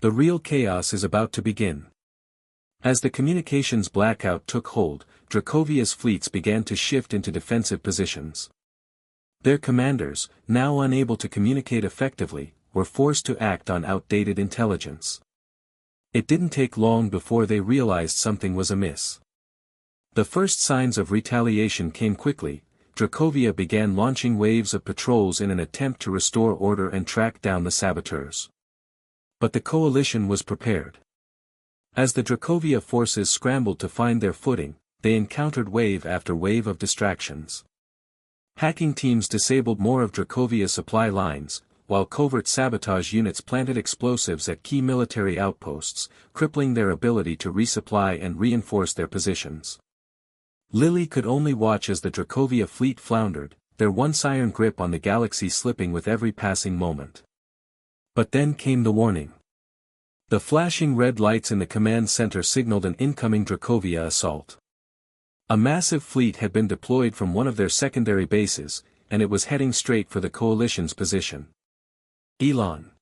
The real chaos is about to begin. As the communications blackout took hold, Dracovia's fleets began to shift into defensive positions. Their commanders, now unable to communicate effectively, were forced to act on outdated intelligence. It didn't take long before they realized something was amiss. The first signs of retaliation came quickly. Dracovia began launching waves of patrols in an attempt to restore order and track down the saboteurs. But the Coalition was prepared. As the Dracovia forces scrambled to find their footing, they encountered wave after wave of distractions. Hacking teams disabled more of Dracovia's supply lines, while covert sabotage units planted explosives at key military outposts, crippling their ability to resupply and reinforce their positions. Lily could only watch as the Dracovia fleet floundered, their once iron grip on the galaxy slipping with every passing moment. But then came the warning. The flashing red lights in the command center signaled an incoming Dracovia assault. A massive fleet had been deployed from one of their secondary bases, and it was heading straight for the Coalition's position. Elon.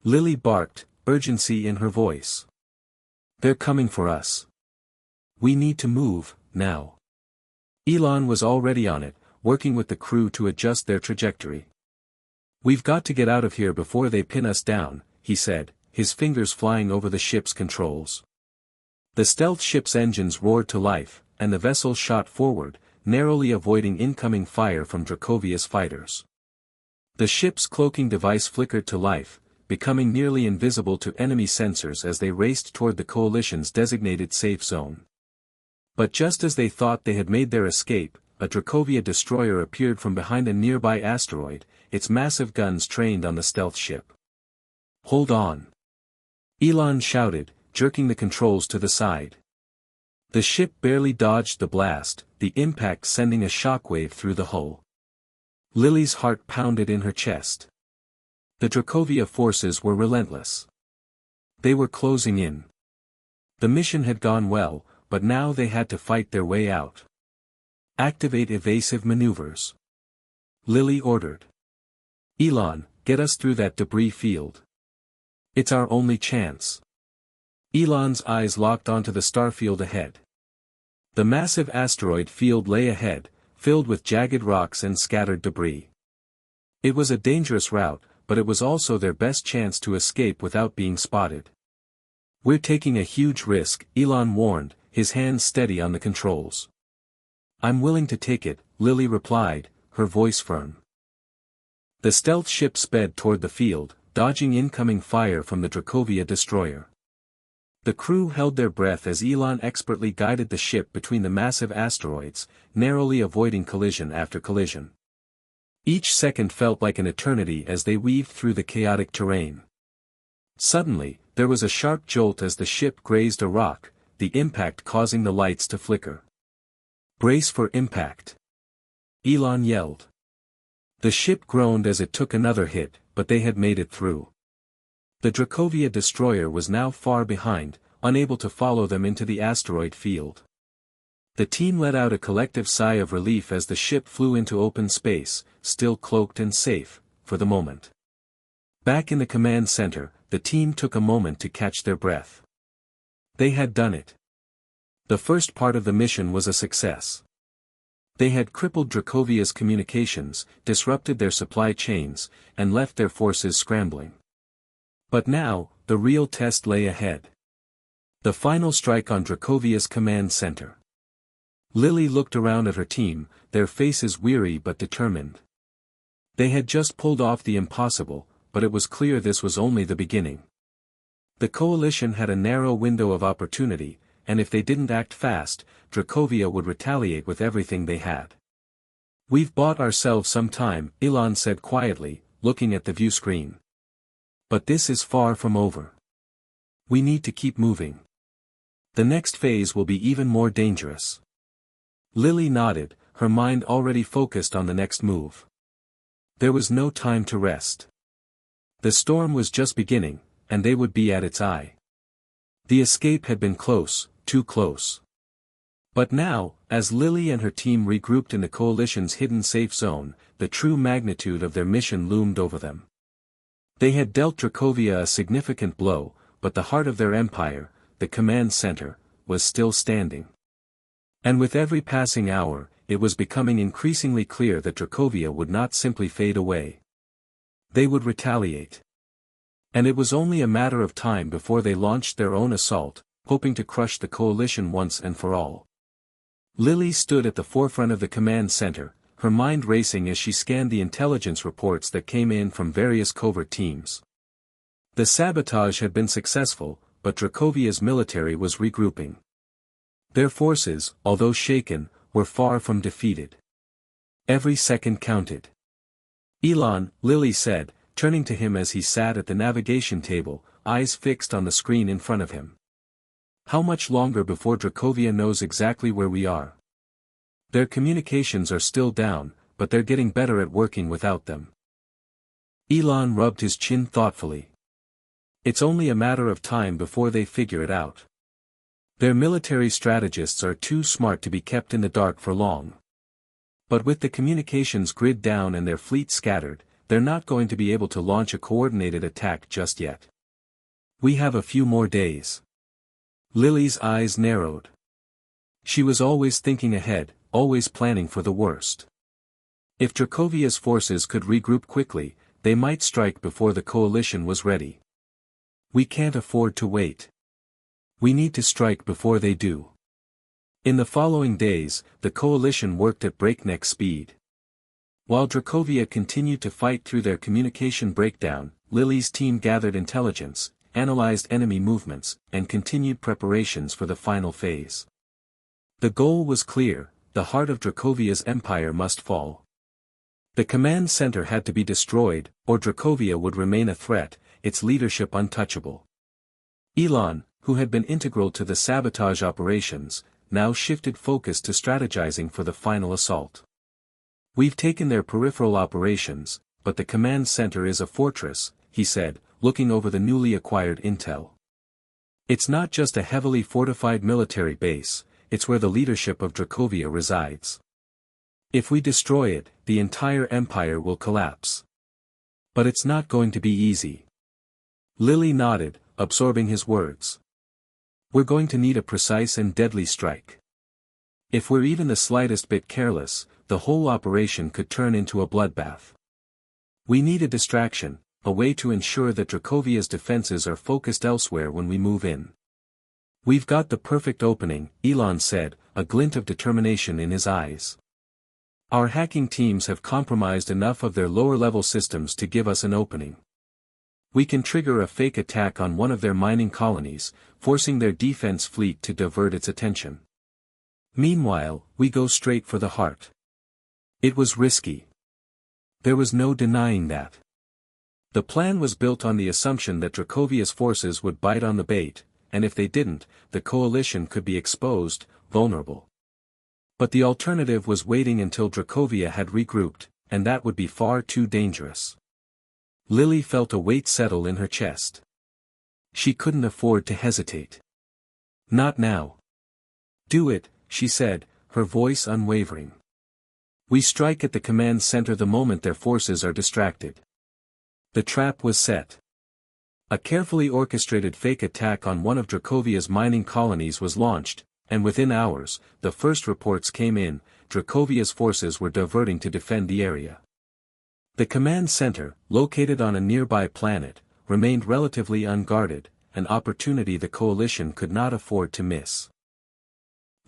Lily barked, urgency in her voice. They're coming for us. We need to move, now. Elon was already on it, working with the crew to adjust their trajectory. We've got to get out of here before they pin us down, he said, his fingers flying over the ship's controls. The stealth ship's engines roared to life, and the vessel shot forward, narrowly avoiding incoming fire from Dracovia's fighters. The ship's cloaking device flickered to life, becoming nearly invisible to enemy sensors as they raced toward the Coalition's designated safe zone. But just as they thought they had made their escape, a Dracovia destroyer appeared from behind a nearby asteroid, its massive guns trained on the stealth ship. Hold on! Elon shouted, jerking the controls to the side. The ship barely dodged the blast, the impact sending a shockwave through the hull. Lily's heart pounded in her chest. The Dracovia forces were relentless. They were closing in. The mission had gone well, but now they had to fight their way out. Activate evasive maneuvers. Lily ordered. Elon, get us through that debris field. It's our only chance. Elon's eyes locked onto the starfield ahead. The massive asteroid field lay ahead, filled with jagged rocks and scattered debris. It was a dangerous route, but it was also their best chance to escape without being spotted. We're taking a huge risk, Elon warned, his hands steady on the controls. I'm willing to take it, Lily replied, her voice firm. The stealth ship sped toward the field, dodging incoming fire from the Dracovia destroyer. The crew held their breath as Elon expertly guided the ship between the massive asteroids, narrowly avoiding collision after collision. Each second felt like an eternity as they weaved through the chaotic terrain. Suddenly, there was a sharp jolt as the ship grazed a rock, the impact causing the lights to flicker. "Brace for impact!" Elon yelled. The ship groaned as it took another hit, but they had made it through. The Dracovia destroyer was now far behind, unable to follow them into the asteroid field. The team let out a collective sigh of relief as the ship flew into open space, still cloaked and safe, for the moment. Back in the command center, the team took a moment to catch their breath. They had done it. The first part of the mission was a success. They had crippled Dracovia's communications, disrupted their supply chains, and left their forces scrambling. But now, the real test lay ahead. The final strike on Dracovia's command center. Lily looked around at her team, their faces weary but determined. They had just pulled off the impossible, but it was clear this was only the beginning. The coalition had a narrow window of opportunity, and if they didn't act fast, Dracovia would retaliate with everything they had. "We've bought ourselves some time," Elon said quietly, looking at the view screen. "But this is far from over. We need to keep moving. The next phase will be even more dangerous." Lily nodded, her mind already focused on the next move. There was no time to rest. The storm was just beginning, and they would be at its eye. The escape had been close, too close. But now, as Lily and her team regrouped in the coalition's hidden safe zone, the true magnitude of their mission loomed over them. They had dealt Dracovia a significant blow, but the heart of their empire, the command center, was still standing. And with every passing hour, it was becoming increasingly clear that Dracovia would not simply fade away. They would retaliate. And it was only a matter of time before they launched their own assault, hoping to crush the coalition once and for all. Lily stood at the forefront of the command center, her mind racing as she scanned the intelligence reports that came in from various covert teams. The sabotage had been successful, but Dracovia's military was regrouping. Their forces, although shaken, were far from defeated. Every second counted. "Elon," Lily said, turning to him as he sat at the navigation table, eyes fixed on the screen in front of him. "How much longer before Dracovia knows exactly where we are? Their communications are still down, but they're getting better at working without them." Elon rubbed his chin thoughtfully. "It's only a matter of time before they figure it out. Their military strategists are too smart to be kept in the dark for long. But with the communications grid down and their fleet scattered, they're not going to be able to launch a coordinated attack just yet. We have a few more days." Lily's eyes narrowed. She was always thinking ahead, always planning for the worst. If Dracovia's forces could regroup quickly, they might strike before the coalition was ready. "We can't afford to wait. We need to strike before they do." In the following days, the coalition worked at breakneck speed. While Dracovia continued to fight through their communication breakdown, Lily's team gathered intelligence, analyzed enemy movements, and continued preparations for the final phase. The goal was clear: the heart of Dracovia's empire must fall. The command center had to be destroyed, or Dracovia would remain a threat, its leadership untouchable. Elon, who had been integral to the sabotage operations, now shifted focus to strategizing for the final assault. "We've taken their peripheral operations, but the command center is a fortress," he said, looking over the newly acquired intel. "It's not just a heavily fortified military base, it's where the leadership of Dracovia resides. If we destroy it, the entire empire will collapse. But it's not going to be easy." Lily nodded, absorbing his words. "We're going to need a precise and deadly strike. If we're even the slightest bit careless, the whole operation could turn into a bloodbath. We need a distraction, a way to ensure that Dracovia's defenses are focused elsewhere when we move in." "We've got the perfect opening," Elon said, a glint of determination in his eyes. Our hacking teams have compromised enough of their lower-level systems to give us an opening. We can trigger a fake attack on one of their mining colonies, forcing their defense fleet to divert its attention. Meanwhile, we go straight for the heart. It was risky. There was no denying that. The plan was built on the assumption that Dracovia's forces would bite on the bait, and if they didn't, the coalition could be exposed, vulnerable. But the alternative was waiting until Dracovia had regrouped, and that would be far too dangerous. Lily felt a weight settle in her chest. She couldn't afford to hesitate. Not now. Do it, she said, her voice unwavering. We strike at the command center the moment their forces are distracted. The trap was set. A carefully orchestrated fake attack on one of Dracovia's mining colonies was launched, and within hours, the first reports came in, Dracovia's forces were diverting to defend the area. The command center, located on a nearby planet, remained relatively unguarded, an opportunity the coalition could not afford to miss.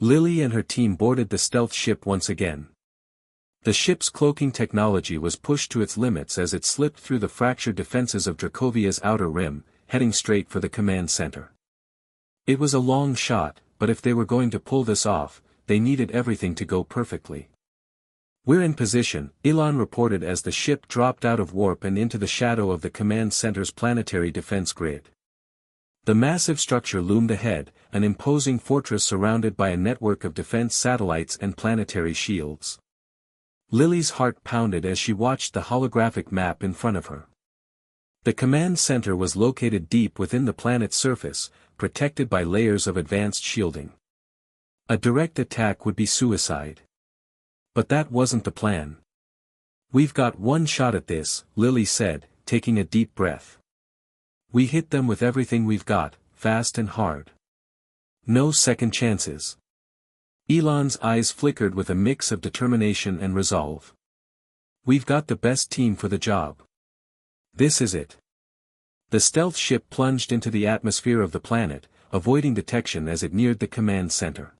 Lily and her team boarded the stealth ship once again. The ship's cloaking technology was pushed to its limits as it slipped through the fractured defenses of Dracovia's outer rim, heading straight for the command center. It was a long shot, but if they were going to pull this off, they needed everything to go perfectly. We're in position, Elon reported as the ship dropped out of warp and into the shadow of the command center's planetary defense grid. The massive structure loomed ahead, an imposing fortress surrounded by a network of defense satellites and planetary shields. Lily's heart pounded as she watched the holographic map in front of her. The command center was located deep within the planet's surface, protected by layers of advanced shielding. A direct attack would be suicide. But that wasn't the plan. We've got one shot at this, Lily said, taking a deep breath. We hit them with everything we've got, fast and hard. No second chances. Elon's eyes flickered with a mix of determination and resolve. We've got the best team for the job. This is it. The stealth ship plunged into the atmosphere of the planet, avoiding detection as it neared the command center.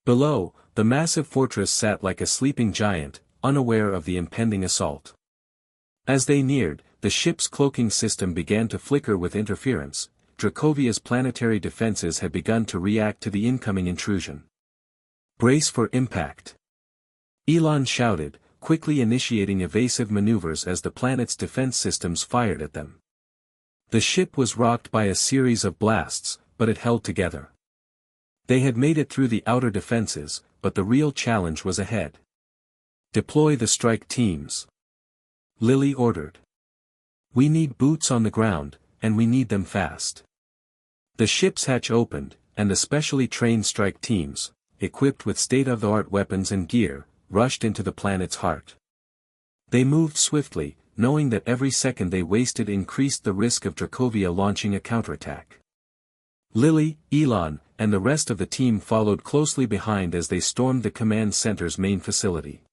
Below, the massive fortress sat like a sleeping giant, unaware of the impending assault. As they neared, the ship's cloaking system began to flicker with interference. Dracovia's planetary defenses had begun to react to the incoming intrusion. Brace for impact. Elon shouted, quickly initiating evasive maneuvers as the planet's defense systems fired at them. The ship was rocked by a series of blasts, but it held together. They had made it through the outer defenses, but the real challenge was ahead. Deploy the strike teams. Lily ordered. We need boots on the ground, and we need them fast. The ship's hatch opened, and the specially trained strike teams, equipped with state-of-the-art weapons and gear, rushed into the planet's heart. They moved swiftly, knowing that every second they wasted increased the risk of Dracovia launching a counterattack. Lily, Elon, and the rest of the team followed closely behind as they stormed the command center's main facility.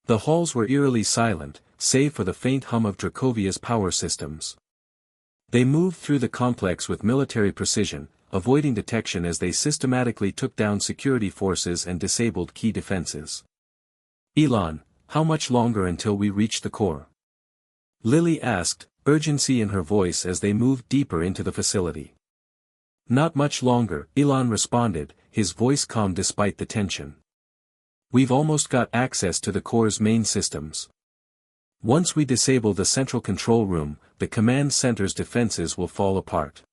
The halls were eerily silent, save for the faint hum of Dracovia's power systems. They moved through the complex with military precision, avoiding detection as they systematically took down security forces and disabled key defenses. Elon, how much longer until we reach the core? Lily asked, urgency in her voice as they moved deeper into the facility. Not much longer, Elon responded, his voice calm despite the tension. We've almost got access to the core's main systems. Once we disable the central control room, the command center's defenses will fall apart.